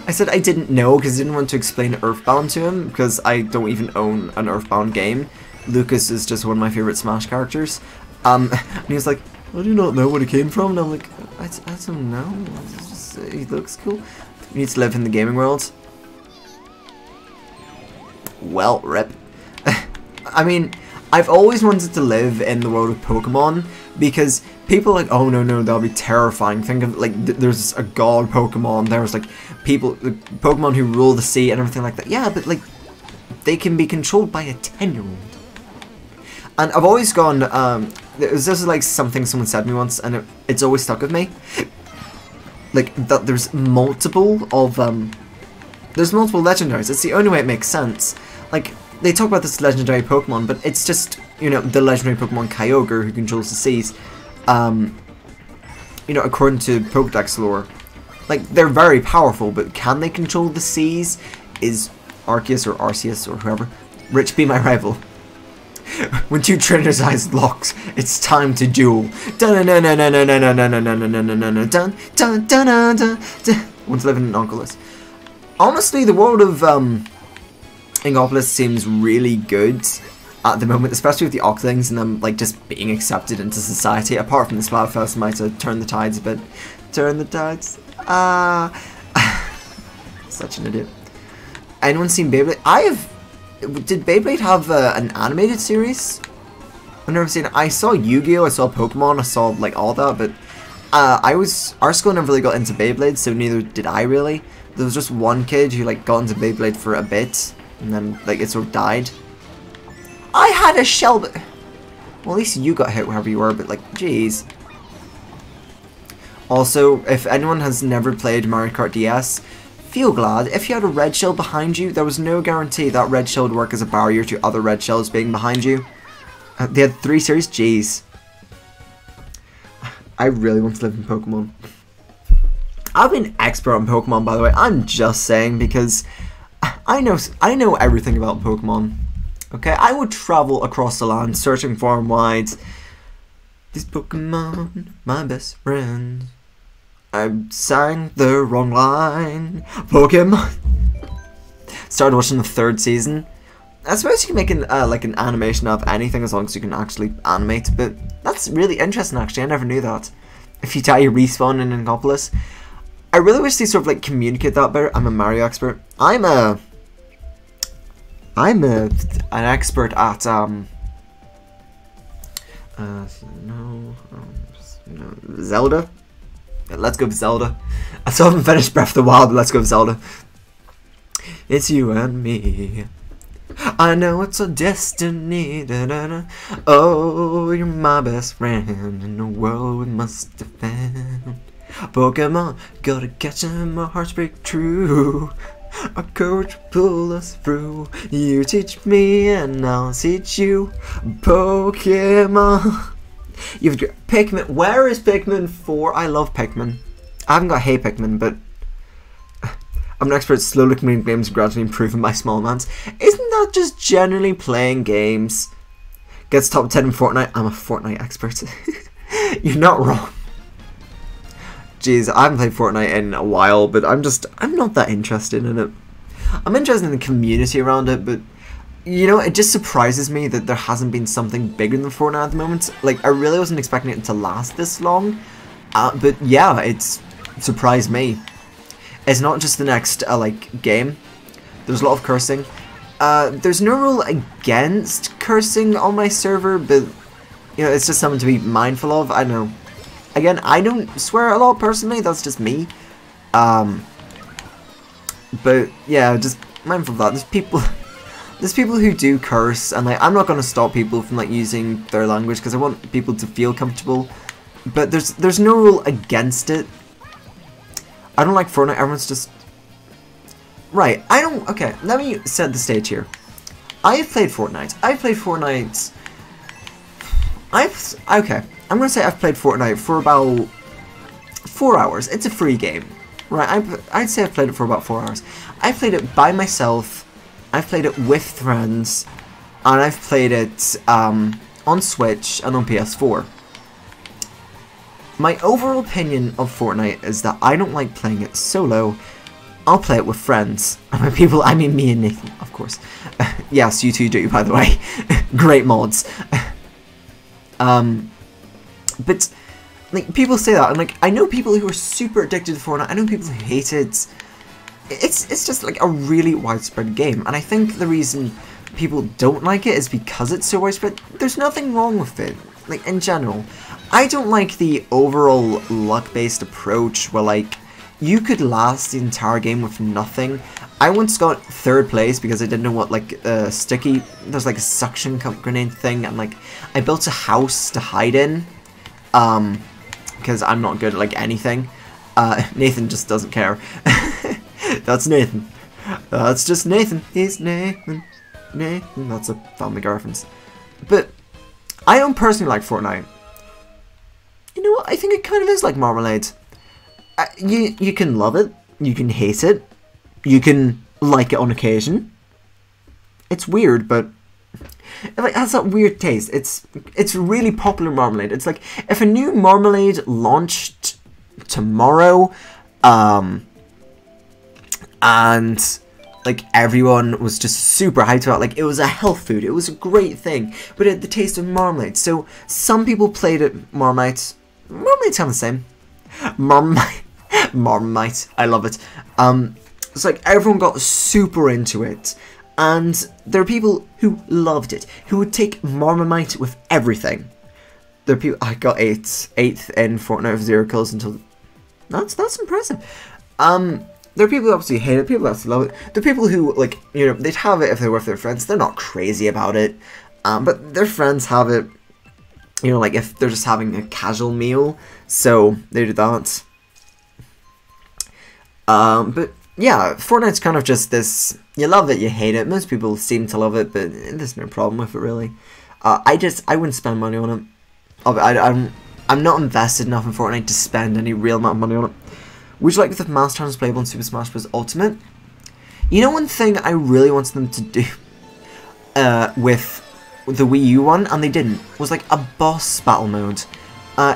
I said I didn't know because I didn't want to explain Earthbound to him because I don't even own an Earthbound game. Lucas is just one of my favorite Smash characters. And he was like, I do not know where he came from, and I'm like, I don't know, just, he looks cool. He needs to live in the gaming world. Well, rip. I mean, I've always wanted to live in the world of Pokemon, because people are like, oh no, that'll be terrifying. Think of, like, there's a god Pokemon, there's, like, people, like, Pokemon who rule the sea and everything like that. Yeah, but, like, they can be controlled by a 10-year-old. And I've always gone, this is like something someone said to me once, and it's always stuck with me. Like, that there's multiple legendaries. It's the only way it makes sense. Like, they talk about this legendary Pokemon, but it's just, you know, the legendary Pokemon Kyogre who controls the seas. You know, according to Pokedex lore. Like, they're very powerful, but can they control the seas? Is Arceus or Arceus or whoever, Rich be my rival. When two trainers' eyes locks, it's time to duel. Want to live in Inkopolis. Honestly, the world of Inkopolis seems really good at the moment, especially with the Ocklings and them like just being accepted into society. Apart from the Splatfest might have turned the tides a bit. Turn the tides. Such an idiot. Anyone seen Beyblade? Did Beyblade have an animated series? I've never seen it. I saw Yu-Gi-Oh! I saw Pokemon, I saw like all that, but our school never really got into Beyblade, so neither did I really. There was just one kid who like got into Beyblade for a bit, and then like it sort of died. I had a shell, but well, at least you got hit wherever you were, but like, jeez. Also, if anyone has never played Mario Kart DS, feel glad. If you had a red shell behind you, there was no guarantee that red shell would work as a barrier to other red shells being behind you. They had 3 series, jeez. I really want to live in Pokemon. I've been expert on Pokemon, by the way. I'm just saying, because I know everything about Pokemon. Okay, I would travel across the land, searching far and wide. These Pokemon, my best friend. I sang the wrong line. Pokemon. Started watching the 3rd season. I suppose you can make like an animation of anything as long as you can actually animate, but that's really interesting actually. I never knew that. If you die, you respawn in Inkopolis. I really wish they sort of like communicate that better. I'm a Mario expert. I'm an expert at Zelda. Let's go with Zelda. I still haven't finished Breath of the Wild, but let's go with Zelda. It's you and me. I know it's a destiny. Da, da, da. Oh, you're my best friend in a world we must defend. Pokemon, gotta catch them, my hearts break true. Our courage pull us through. You teach me and I'll teach you. Pokemon. You've got Pikmin. Where is Pikmin 4? I love Pikmin. I haven't got Hey Pikmin, but I'm an expert at slowly completing games and gradually improving my small amounts. Isn't that just generally playing games? Gets top 10 in Fortnite. I'm a Fortnite expert. You're not wrong. Jeez, I haven't played Fortnite in a while, but I'm not that interested in it. I'm interested in the community around it, but you know, it just surprises me that there hasn't been something bigger than Fortnite at the moment. Like, I really wasn't expecting it to last this long, but yeah, it's surprised me. It's not just the next, like, game. There's a lot of cursing. There's no rule against cursing on my server, but, you know, it's just something to be mindful of. I don't know. Again, I don't swear a lot personally, that's just me. But, yeah, just mindful of that. There's people who do curse, and, like, I'm not going to stop people from, like, using their language, because I want people to feel comfortable. But there's no rule against it. I don't like Fortnite, everyone's just... Right, okay, let me set the stage here. I've played Fortnite. Okay, I'm gonna say I've played Fortnite for about 4 hours. It's a free game. Right, I'd say I've played it for about 4 hours. I've played it by myself, I've played it with friends, and I've played it on Switch and on PS4. My overall opinion of Fortnite is that I don't like playing it solo. I'll play it with friends. And by people, I mean me and Nathan, of course. Yes, you two do, by the way. Great mods. But, like, people say that, and, like, I know people who are super addicted to Fortnite. I know people who hate it. It's just, like, a really widespread game. And I think the reason people don't like it is because it's so widespread. There's nothing wrong with it, like, in general. I don't like the overall luck-based approach where, like, you could last the entire game with nothing. I once got 3rd place because I didn't know what, like, sticky... There's, like, a suction cup grenade thing, and, like, I built a house to hide in. Because I'm not good at, like, anything. Nathan just doesn't care. That's Nathan. That's just Nathan. He's Nathan. Nathan. That's a Family Guy reference. But I don't personally like Fortnite. You know what? I think it kind of is like Marmalade. You can love it. You can hate it. You can like it on occasion. It's weird, but it has that weird taste. It's really popular Marmalade. It's like if a new Marmalade launched tomorrow, and like everyone was just super hyped about, like, it was a health food, it was a great thing, but it had the taste of Marmalade. So some people played it Marmite. Marmite sound the same. Marmite. I love it. It's like everyone got super into it, and there are people who loved it, who would take Marmite with everything. There are people. I got 8th in Fortnite with 0 kills until. That's impressive. There are people who obviously hate it, people who absolutely love it. There are people who, like, you know, they'd have it if they were with their friends. They're not crazy about it, but their friends have it. You know, like, if they're just having a casual meal, so they do that. But, yeah, Fortnite's kind of just this, you love it, you hate it. Most people seem to love it, but there's no problem with it, really. I wouldn't spend money on it. I'm not invested enough in Fortnite to spend any real amount of money on it. Would you like the Master Challenge playable in Super Smash Bros. Ultimate? You know, one thing I really wanted them to do, with the Wii U one, and they didn't, was like a boss battle mode.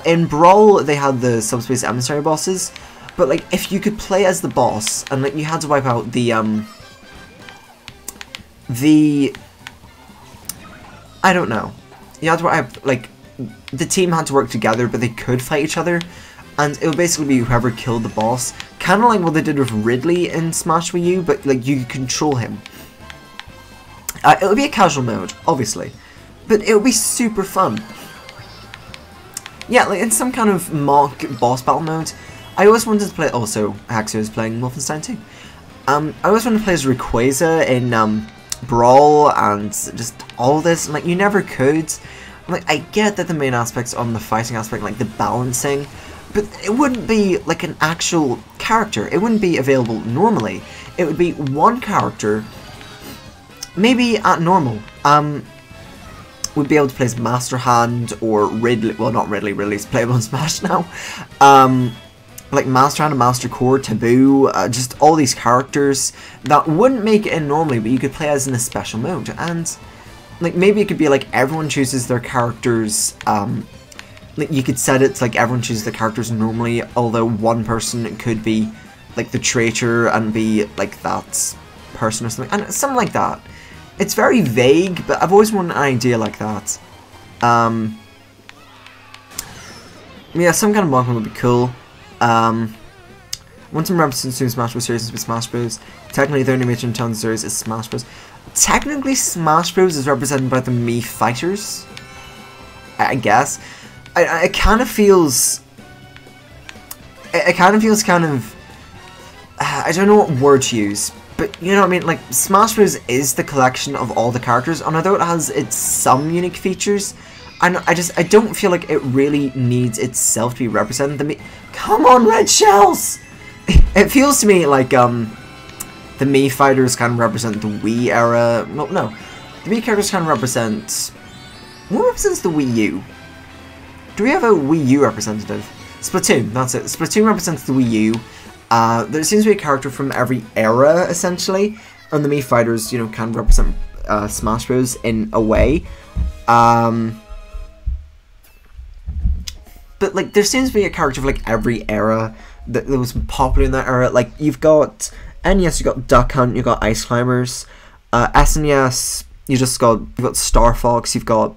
In Brawl, they had the Subspace Emissary bosses, but like if you could play as the boss, and like you had to wipe out the I don't know. You had to wipe, like, the team had to work together, but they could fight each other, and it would basically be whoever killed the boss. Kind of like what they did with Ridley in Smash Wii U, but like you could control him. It would be a casual mode, obviously, but it would be super fun. Yeah, like in some kind of mock boss battle mode. I always wanted to play. Also, Haxio is playing Wolfenstein 2. I always wanted to play as Rayquaza in Brawl and just all this. Like, you never could. Like, I get that the main aspects on the fighting aspect, like the balancing, but it wouldn't be like an actual character. It wouldn't be available normally. It would be one character. Maybe at normal, would be able to play as Master Hand or Ridley. Well, not Ridley. Ridley's playable in Smash now. Like Master Hand and Master Core, Taboo, just all these characters that wouldn't make it in normally, but you could play as in a special mode. And like maybe it could be like everyone chooses their characters. Like you could set it to like everyone chooses their characters normally, although one person could be like the traitor and be like that person or something, and something like that. It's very vague, but I've always wanted an idea like that. Yeah, some kind of Pokemon would be cool. Want some references to Smash Bros. Series with Smash Bros. Technically, the only major in town series is Smash Bros. Technically, Smash Bros. Is represented by the Mii Fighters. I guess. It kind of feels. It kind of feels kind of. I don't know what word to use, but you know what I mean. Like Smash Bros. Is the collection of all the characters, and although it has some unique features, I don't feel like it really needs itself to be represented. Come on, red shells! It feels to me like the Mii fighters kind of represent the Wii era. No, the Mii characters kind of represent. What represents the Wii U? Do we have a Wii U representative? Splatoon, that's it. Splatoon represents the Wii U. There seems to be a character from every era, essentially, and the Mii fighters, you know, kind of represent Smash Bros. In a way. But like, there seems to be a character of like every era that was popular in that era. Like, you've got NES, you got Duck Hunt, you got Ice Climbers. SNES, you've got Star Fox, you've got.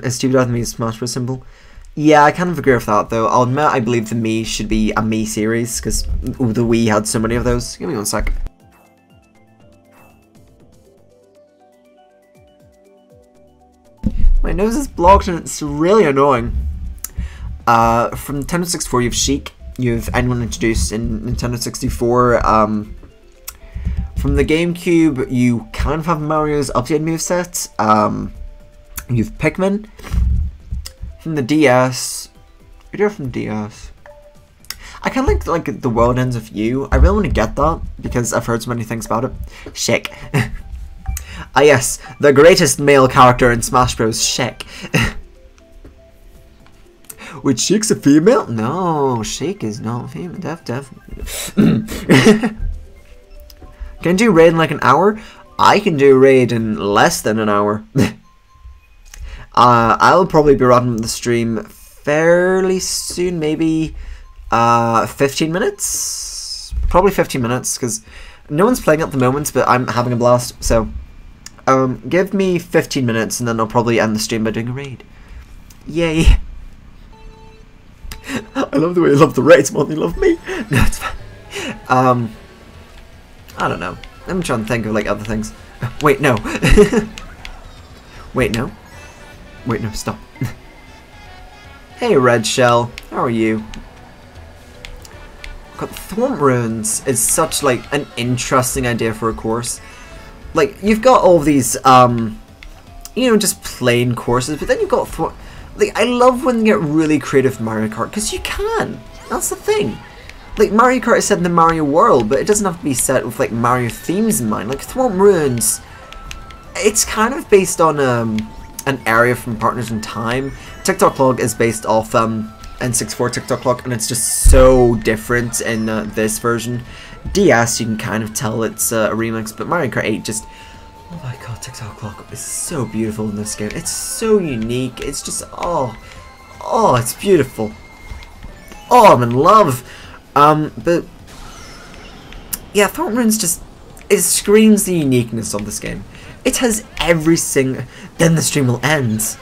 Is stupid out of me a Smash Bros. Symbol. Yeah, I kind of agree with that though. I'll admit I believe the Mii should be a Mii series because the Wii had so many of those. Give me one sec. My nose is blocked and it's really annoying. From Nintendo 64, you have Sheik. You have anyone introduced in Nintendo 64. From the GameCube, you kind of have Mario's updated moveset. You have Pikmin. From the DS, what do you have from DS? I kind of like The World Ends With You. I really want to get that because I've heard so many things about it. Sheik. Ah yes, the greatest male character in Smash Bros. Sheik. Wait, Sheik's a female? No, Sheik is not female. Definitely. Can I do raid in like an hour? I can do raid in less than an hour. I'll probably be wrapping the stream fairly soon, maybe 15 minutes? Probably 15 minutes, because no one's playing at the moment, but I'm having a blast, so give me 15 minutes, and then I'll probably end the stream by doing a raid. Yay! I love the way you love the raids more than you love me! No, it's fine. I don't know. I'm trying to think of, like, other things. Wait, no. Wait, no. Wait, no, stop. Hey, Red Shell. How are you? God, Thwomp Runes is such, like, an interesting idea for a course. Like, you've got all these, you know, just plain courses, but then you've got Thwomp... Like, I love when you get really creative with Mario Kart, because you can. That's the thing. Like, Mario Kart is set in the Mario world, but it doesn't have to be set with, like, Mario themes in mind. Like, Thwomp Runes, it's kind of based on, an area from Partners in Time. TikTok Clock is based off N64 TikTok Clock, and it's just so different in this version. DS, you can kind of tell it's a remix, but Mario Kart 8 just... Oh my god, TikTok Clock is so beautiful in this game. It's so unique. It's just... Oh, it's beautiful. Oh, I'm in love. But... Yeah, Thwomp Runes just... It screams the uniqueness of this game. It has every single... Then the stream will end.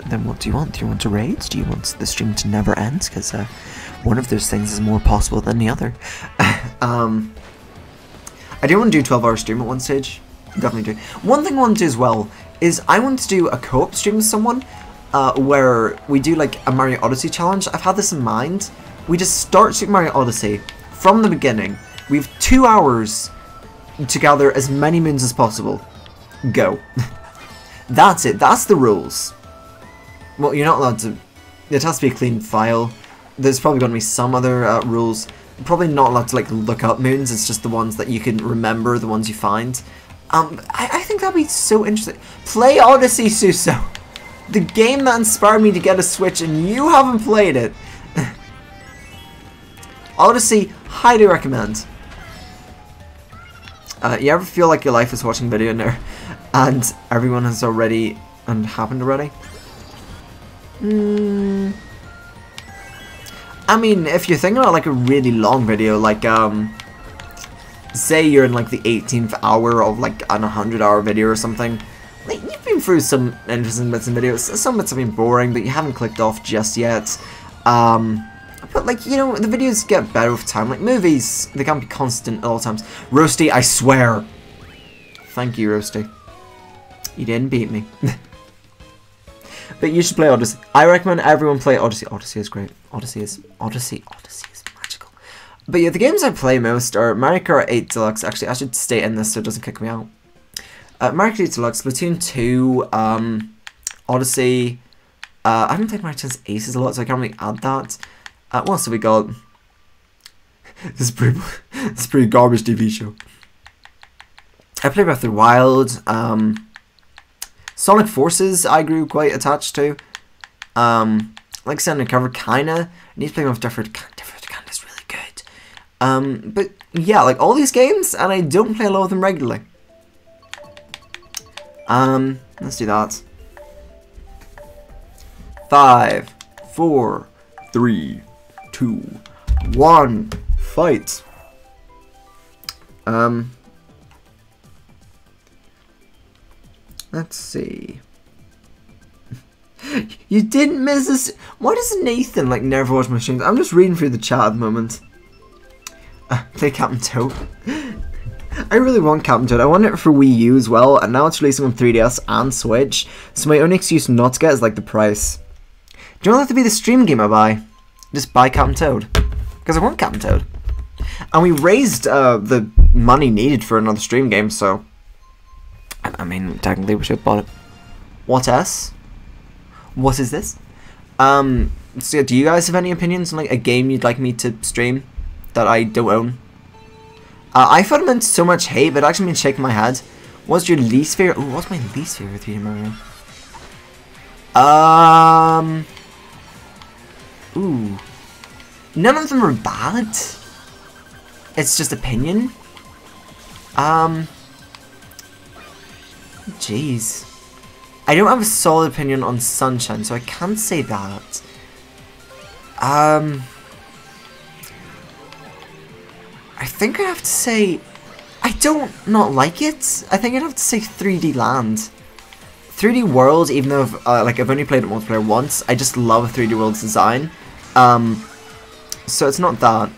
Then what do you want? Do you want to raid? Do you want the stream to never end? Because one of those things is more possible than the other. I do want to do a 12-hour stream at one stage. Definitely do. One thing I want to do as well is I want to do a co-op stream with someone where we do like a Mario Odyssey challenge. I've had this in mind. We just start Super Mario Odyssey from the beginning. We have 2 hours to gather as many moons as possible. Go. That's it. That's the rules. Well, you're not allowed to... It has to be a clean file. There's probably going to be some other rules. You're probably not allowed to like look up moons. It's just the ones that you can remember, the ones you find. I think that'd be so interesting. Play Odyssey, Suso. The game that inspired me to get a Switch, and you haven't played it. Odyssey, highly recommend. You ever feel like your life is watching video in there, and everyone has already and happened already? I mean, if you're thinking about like a really long video, like say you're in like the 18th hour of like an 100-hour video or something. Like, you've been through some interesting bits and videos. Some bits have been boring, but you haven't clicked off just yet. But like, you know, the videos get better with time. Like movies, they can't be constant at all times. Roasty, I swear. Thank you, Roasty. You didn't beat me. But you should play Odyssey. I recommend everyone play Odyssey. Odyssey is great. Odyssey is magical. But yeah, the games I play most are Mario Kart 8 Deluxe. Actually, I should stay in this so it doesn't kick me out. Mario Kart 8 Deluxe, Splatoon 2, Odyssey. I haven't played Mario Tennis Aces a lot, so I can't really add that. What else have we got? This is pretty garbage TV show. I played Breath of the Wild. Sonic Forces I grew quite attached to. Like Sound and Cover, kinda. I need to play with different kind is really good. But yeah, like all these games, and I don't play a lot of them regularly. Let's do that. 5, 4, 3, 2, 1, fight. Let's see. You didn't miss this. Why does Nathan like never watch my streams? I'm just reading through the chat at the moment. Play Captain Toad. I really want Captain Toad. I want it for Wii U as well, and now it's releasing on 3DS and Switch. So my only excuse not to get is like the price. Do you want that to be the stream game I buy? Just buy Captain Toad, because I want Captain Toad. And we raised the money needed for another stream game, so I mean, technically we should have bought it. What else? What is this? So yeah, do you guys have any opinions on like a game you'd like me to stream that I don't own? I thought it meant so much hate, but actually been shaking my head. What's your least favorite? Ooh, what's my least favorite 3D Mario? Ooh. None of them are bad. It's just opinion. Jeez. I don't have a solid opinion on Sunshine, so I can't say that. I think I have to say I don't not like it. I think I'd have to say 3D Land. 3D World, even though I've only played it multiplayer once, I just love 3D World's design. So it's not that.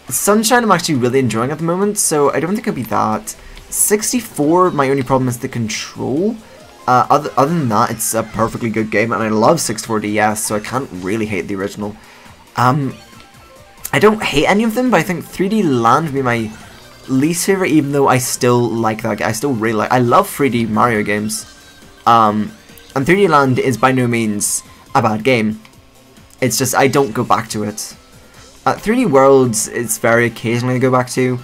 Sunshine I'm actually really enjoying at the moment, so I don't think it'll be that. 64, my only problem is the control. Other than that, it's a perfectly good game, and I love 64 DS, so I can't really hate the original. I don't hate any of them, but I think 3D Land would be my least favorite, even though I still like that game. I still really like. I love 3D Mario games. And 3D Land is by no means a bad game. It's just I don't go back to it. 3D Worlds is very occasionally I go back to.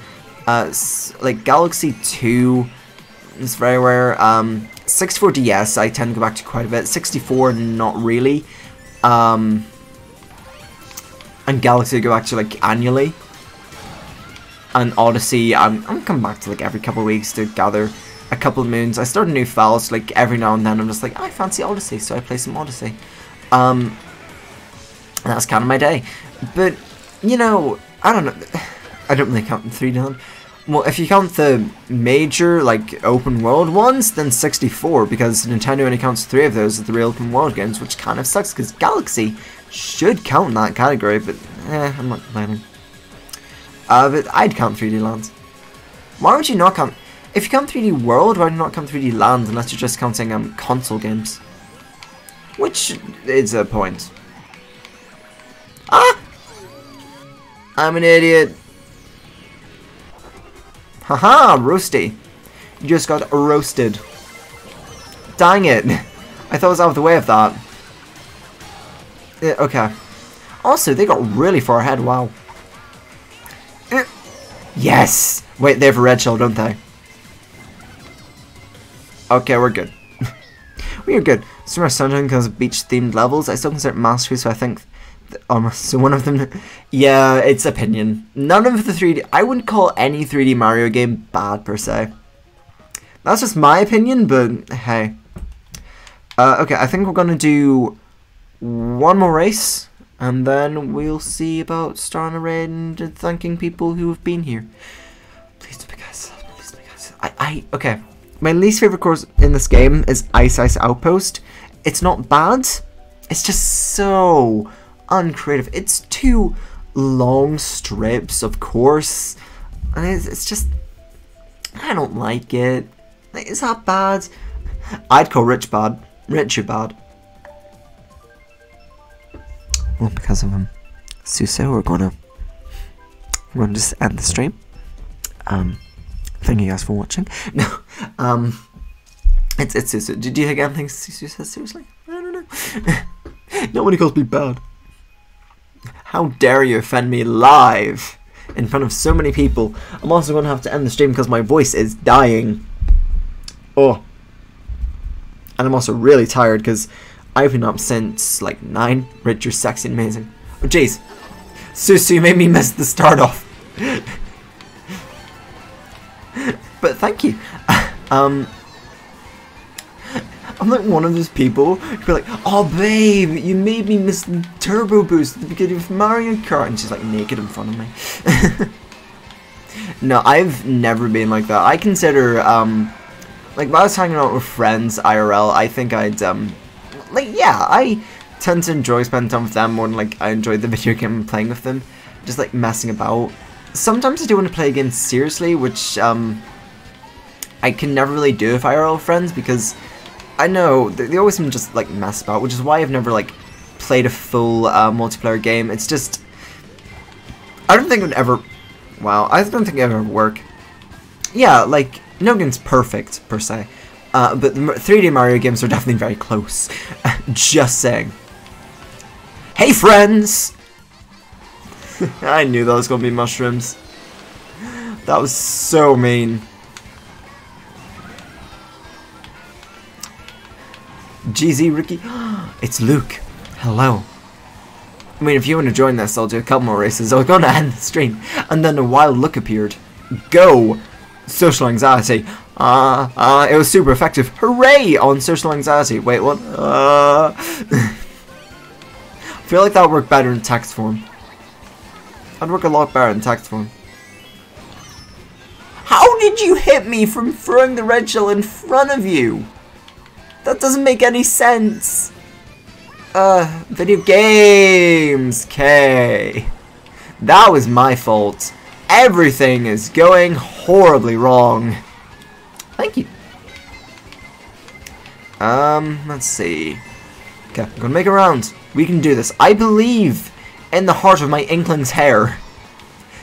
Like Galaxy 2 is very rare. 64 DS I tend to go back to quite a bit. 64 not really. And Galaxy I go back to like annually. And Odyssey I'm coming back to like every couple of weeks to gather a couple of moons. I start a new file, so like every now and then I'm just like, I fancy Odyssey, so I play some Odyssey. That's kind of my day. But you know, I don't know. I don't really count 3D Land. Well, if you count the major, like, open world ones, then 64, because Nintendo only counts 3 of those as the real open world games, which kind of sucks, because Galaxy should count in that category, but, I'm not complaining. But I'd count 3D Land. Why would you not count? If you count 3D World, why would you not count 3D Land, unless you're just counting, console games? Which is a point. Ah! I'm an idiot. Haha, roasty. You just got roasted. Dang it. I thought I was out of the way of that. Okay. Also, they got really far ahead, wow. Yes! Wait, they have a red shell, don't they? Okay, we're good. We are good. Summer Sunshine because of beach-themed levels. I still consider it mastery, so I think... so one of them... Yeah, it's opinion. None of the 3D... I wouldn't call any 3D Mario game bad, per se. That's just my opinion, but hey. Okay, I think we're gonna do one more race, and then we'll see about starting a raid and thanking people who have been here. Okay. My least favorite course in this game is Ice Ice Outpost. It's not bad. It's just so uncreative. It's 2 long strips of course. And it's just... I don't like it. Like, is that bad? I'd call Richard bad. Well, because of him. Suso, we're gonna just end the stream. Thank you guys for watching. No, it's Suso. Do you think anything Suso says seriously? I don't know. Not when he calls me bad. How dare you offend me live in front of so many people? I'm also gonna have to end the stream because my voice is dying. Oh, and I'm also really tired because I've been up since like 9. Rich, you're sexy and amazing. Oh jeez, Susu, you made me miss the start off. But thank you. I'm like one of those people who'd be like, oh babe, you made me miss the turbo boost at the beginning of Mario Kart, and she's like naked in front of me. No, I've never been like that. I consider like when I was hanging out with friends IRL, I think I'd like, yeah, I tend to enjoy spending time with them more than like I enjoy the video game and playing with them, just like messing about. Sometimes I do want to play games seriously, which I can never really do with IRL friends because I know they always seem to just like mess about, which is why I've never like played a full multiplayer game. It's just, I don't think it would ever, wow, I don't think it would ever work. Yeah, like, no game's perfect per se, but the 3D Mario games are definitely very close. Just saying. Hey friends! I knew that was gonna be mushrooms. That was so mean. GZ Ricky, it's Luke. Hello. I mean, if you want to join this, I'll do a couple more races. I was going to end the stream, and then a wild look appeared. Go! Social anxiety. It was super effective. Hooray! On social anxiety. Wait, what? I feel like that would work better in text form. That'd work a lot better in text form. How did you hit me from throwing the red shell in front of you? That doesn't make any sense. Video games. Okay. That was my fault. Everything is going horribly wrong. Thank you. Let's see. Okay, I'm gonna make a round. We can do this. I believe in the heart of my Inkling's hair.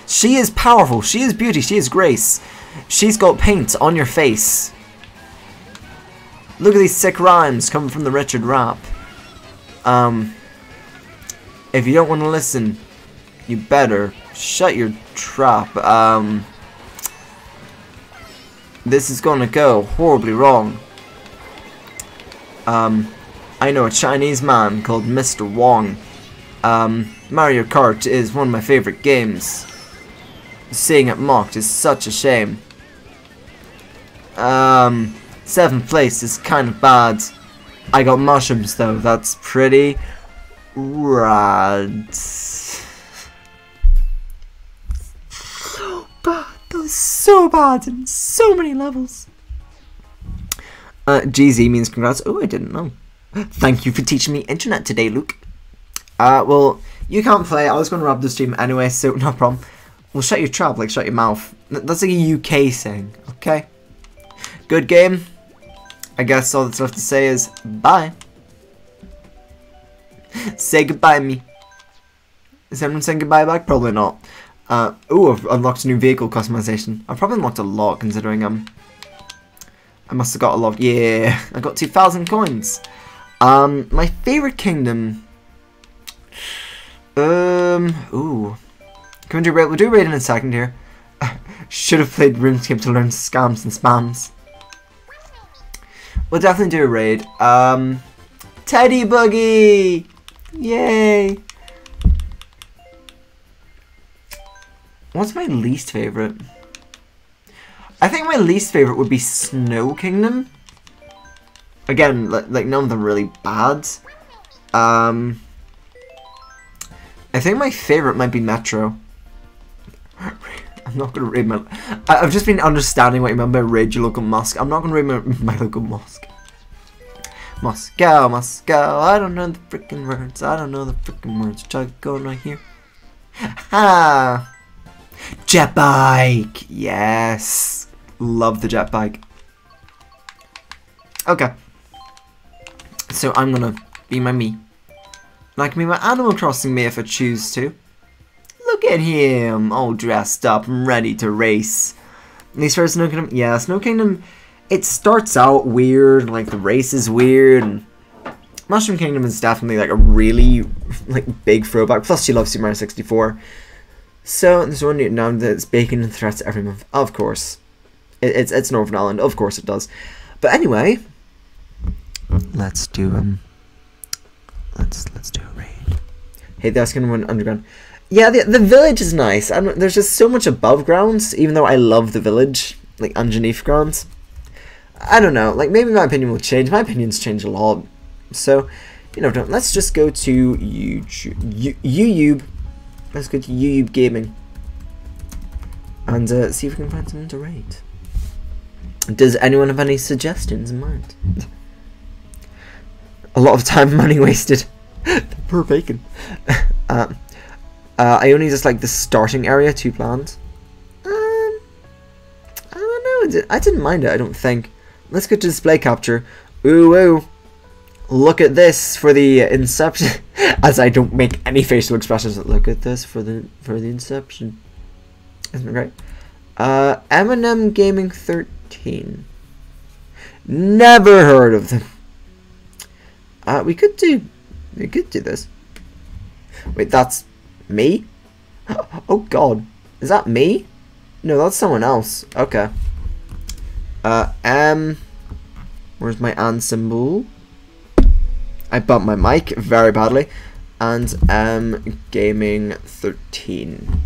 She is powerful. She is beauty. She is grace. She's got paint on your face. Look at these sick rhymes coming from the Richard rap. If you don't want to listen, you better shut your trap. This is gonna go horribly wrong. I know a Chinese man called Mr. Wong. Mario Kart is one of my favorite games. Seeing it mocked is such a shame. 7th place is kind of bad. I got mushrooms though, that's pretty rad. So bad, that was so bad in so many levels. GZ means congrats. Oh, I didn't know. Thank you for teaching me internet today, Luke. Well, you can't play. I was going to wrap the stream anyway, so no problem. Well, shut your trap, like shut your mouth. That's like a UK saying, okay? Good game. I guess all that's left to say is bye. Say goodbye, me. Is everyone saying goodbye back? Probably not. Ooh, I've unlocked a new vehicle customization. I've probably unlocked a lot considering I must have got a lot. Yeah, I got 2,000 coins. My favorite kingdom. Ooh. Can we do raid? We'll do raid in a second here. Should have played RuneScape to learn scams and spams. We'll definitely do a raid. Teddy Buggy! Yay! What's my least favorite? I think my least favorite would be Snow Kingdom. Again, like none of them really bad. I think my favorite might be Metro. I'm not gonna raid my. I've just been understanding what you meant by raid your local mosque. I'm not gonna raid my local mosque. Moscow, Moscow. I don't know the freaking words. I don't know the freaking words. Try going right here. Ha! Jet bike. Yes, love the jet bike. Okay. So I'm gonna be my me. And I can be my Animal Crossing me if I choose to. Look at him, all dressed up and ready to race. At least for Snow Kingdom, yeah, Snow Kingdom, it starts out weird, like the race is weird, and Mushroom Kingdom is definitely like a really like big throwback, plus she loves Super Mario 64. So there's one new now that's baking threats every month, of course. It's Northern Ireland, of course it does. But anyway, let's do let's do a raid. Hey, that's gonna run underground. Yeah, the village is nice. There's just so much above ground, even though I love the village, like underneath ground. I don't know, like maybe my opinion will change. My opinions change a lot. So, you know, let's just go to YouTube. Let's go to YouTube Gaming. And see if we can find someone to raid. Does anyone have any suggestions in mind? A lot of time and money wasted. Poor bacon. I only just like the starting area, 2 plans. I don't know. I didn't mind it, I don't think. Let's go to display capture. Ooh, ooh. Look at this for the inception. As I don't make any facial expressions. Look at this for the inception. Isn't it great? M&M Gaming 13. Never heard of them. We could do this. Wait, that's me? Oh god. Is that me? No, that's someone else. Okay. Where's my and symbol? I bumped my mic very badly. And Gaming 13.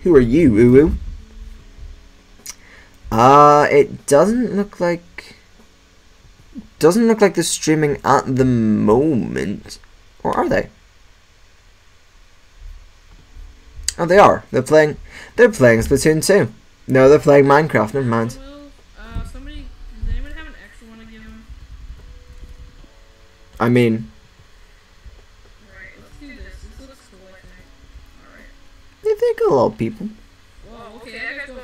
Who are you, Uwu? It doesn't look like they're streaming at the moment. Or are they? Oh, they are. They're playing Splatoon 2. No, they're playing Minecraft. Never mind. Does anyone have an extra one to give him? I mean, Alright, let's do this. This looks cool, I think. Alright. they got a lot of people. Whoa, okay, I gotta go.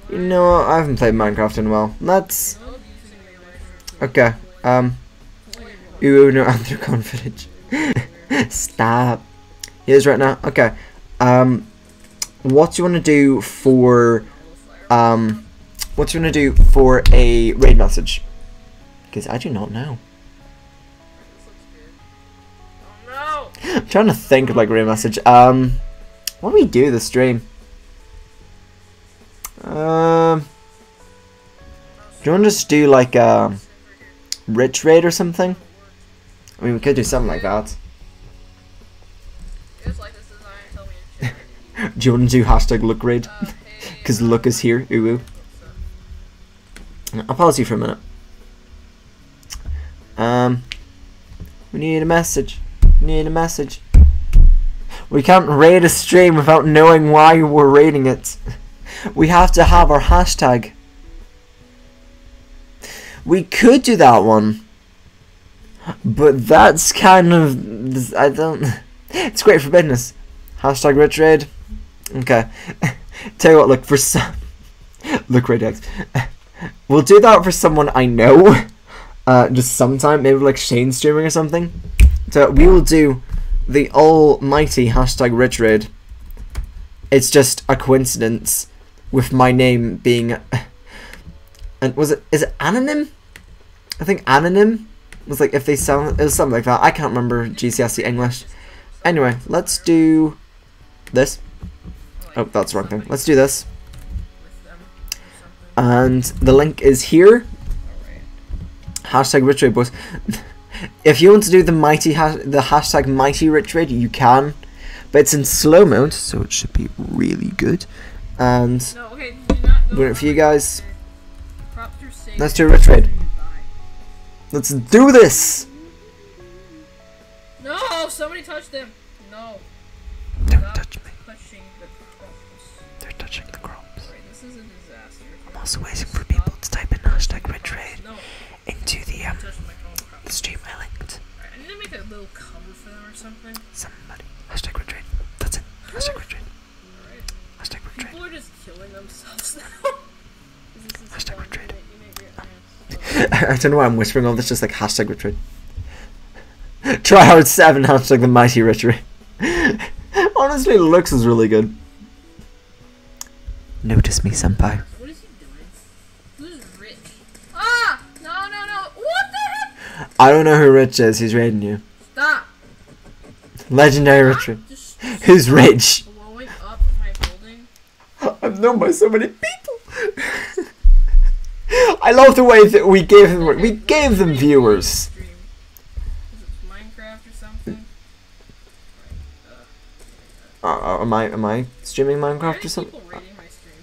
You know what? I haven't played Minecraft in a while. Let's. Okay. Ooh, no, Anthrocon footage. Stop. Here's right now. Okay. What do you want to do for a raid message? Because I do not know. Oh no! I'm trying to think of like a raid message. What do we do this stream? Do you want to just do like rich raid or something? I mean, we could do something like that. Just like this design, tell me to change. Do you want to do hashtag look raid? Because look is here. Ooh. I'll pause you for a minute. We need a message. We can't raid a stream without knowing why we're raiding it. We have to have our hashtag. We could do that one. But that's kind of... I don't... It's great for business. Hashtag rich raid. Okay. Tell you what, look for some... Look raid X. We'll do that for someone I know. Just sometime. Maybe like Shane streaming or something. So we will do the almighty hashtag rich raid. It's just a coincidence with my name being... And is it anonym? I think anonym was like if they sound, it was something like that. I can't remember GCSE English. Anyway, let's do this. Oh, that's the wrong thing. Let's do this. And the link is here. Hashtag rich raid, boys. If you want to do the hashtag mighty rich raid, you can, but it's in slow mode, so it should be really good. And doing it for you guys. Let's do a rich raid. Let's do this. No, somebody touched him. No. Don't touch me. touching the crops. Right, this is a disaster. I'm also waiting for people to type in hashtag red trade No, into the touching my phone. the stream I linked. Alright, I need to make a little cover for them or something. Somebody. Hashtag red trade. That's it. Hashtag red trade. Alright. Hashtag red trade. People are just killing themselves now. This is Hashtag fun. retreat. You make great plans. I don't know why I'm whispering all this, just like hashtag red trade. Try hard 7 hashtag the mighty red trade. Honestly, Deluxe is really good. Notice me, senpai. What is he doing? Who's Rich? Ah! No, no, no. What the heck? I don't know who Rich is. He's raiding you. Stop. Legendary Richard. Just Who's Rich? blowing up my building. I'm known by so many people. I love the way that we gave them viewers. Stream. Is it Minecraft or something? Right, Am I streaming why are Minecraft or these something? people raiding my stream?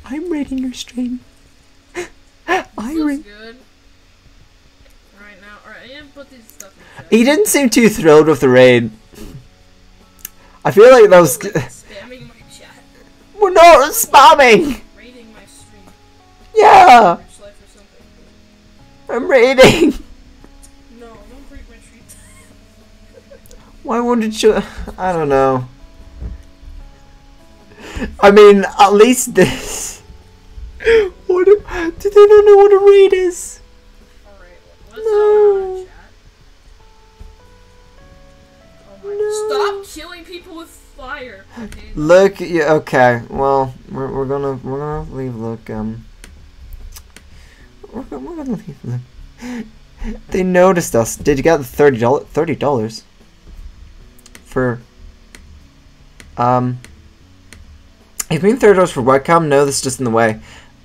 I'm raiding your stream. This I looks raid. good. Right now. Alright, I didn't put these stuff in the chat. He didn't seem too thrilled with the raid. I feel like that was. Spamming my chat. We're not spamming. Raiding my stream. Yeah, Rich life or something. I'm raiding. No, don't break my treat. Why wouldn't you? I don't know. I mean, at least this. What? Do they not know what a raid is? Alright, what's No. chat? Oh my. Stop killing people with fire. Okay, Look, yeah, okay. Well, we're gonna leave. Look, we're gonna leave. Look. They noticed us. Did you get the $30 for You've been $30 for webcam? No, that's just in the way.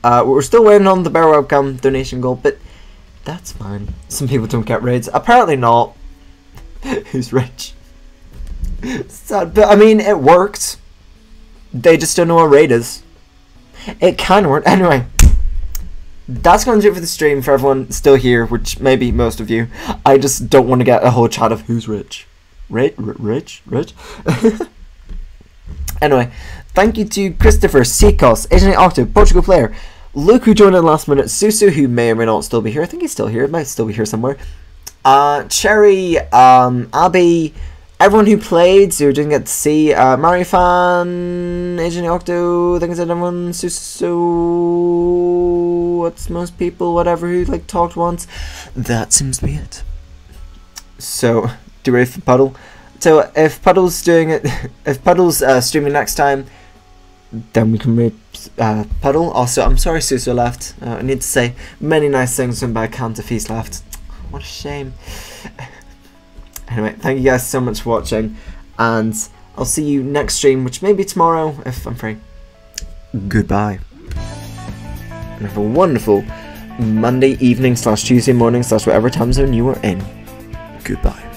We're still waiting on the bear webcam donation goal, but that's fine. Some people don't get raids. Apparently not. Who's rich? Sad, but I mean, it worked. They just don't know what raid is. It can work. Anyway, that's going to do it for the stream for everyone still here, which maybe most of you. I just don't want to get a whole chat of who's rich. Rich? Anyway, thank you to Christopher, Seacos, Agent Octo, Portugal Player, Luke who joined in last minute, Susu who may or may not still be here. I think he's still here. It might still be here somewhere. Cherry, Abby, everyone who played, so didn't get to see, Mario Fan, Agent Octo, I think I said everyone, Susu, what's most people, whatever, who like talked once. That seems to be it. So, do you ready for Puddle? So if Puddle's doing it, if Puddle's streaming next time, then we can read Puddle. Also, I'm sorry Suso left. I need to say many nice things to him, but I can't if he's left. What a shame. Anyway, thank you guys so much for watching, and I'll see you next stream, which may be tomorrow if I'm free. Goodbye. And have a wonderful Monday evening / Tuesday morning / whatever time zone you are in. Goodbye.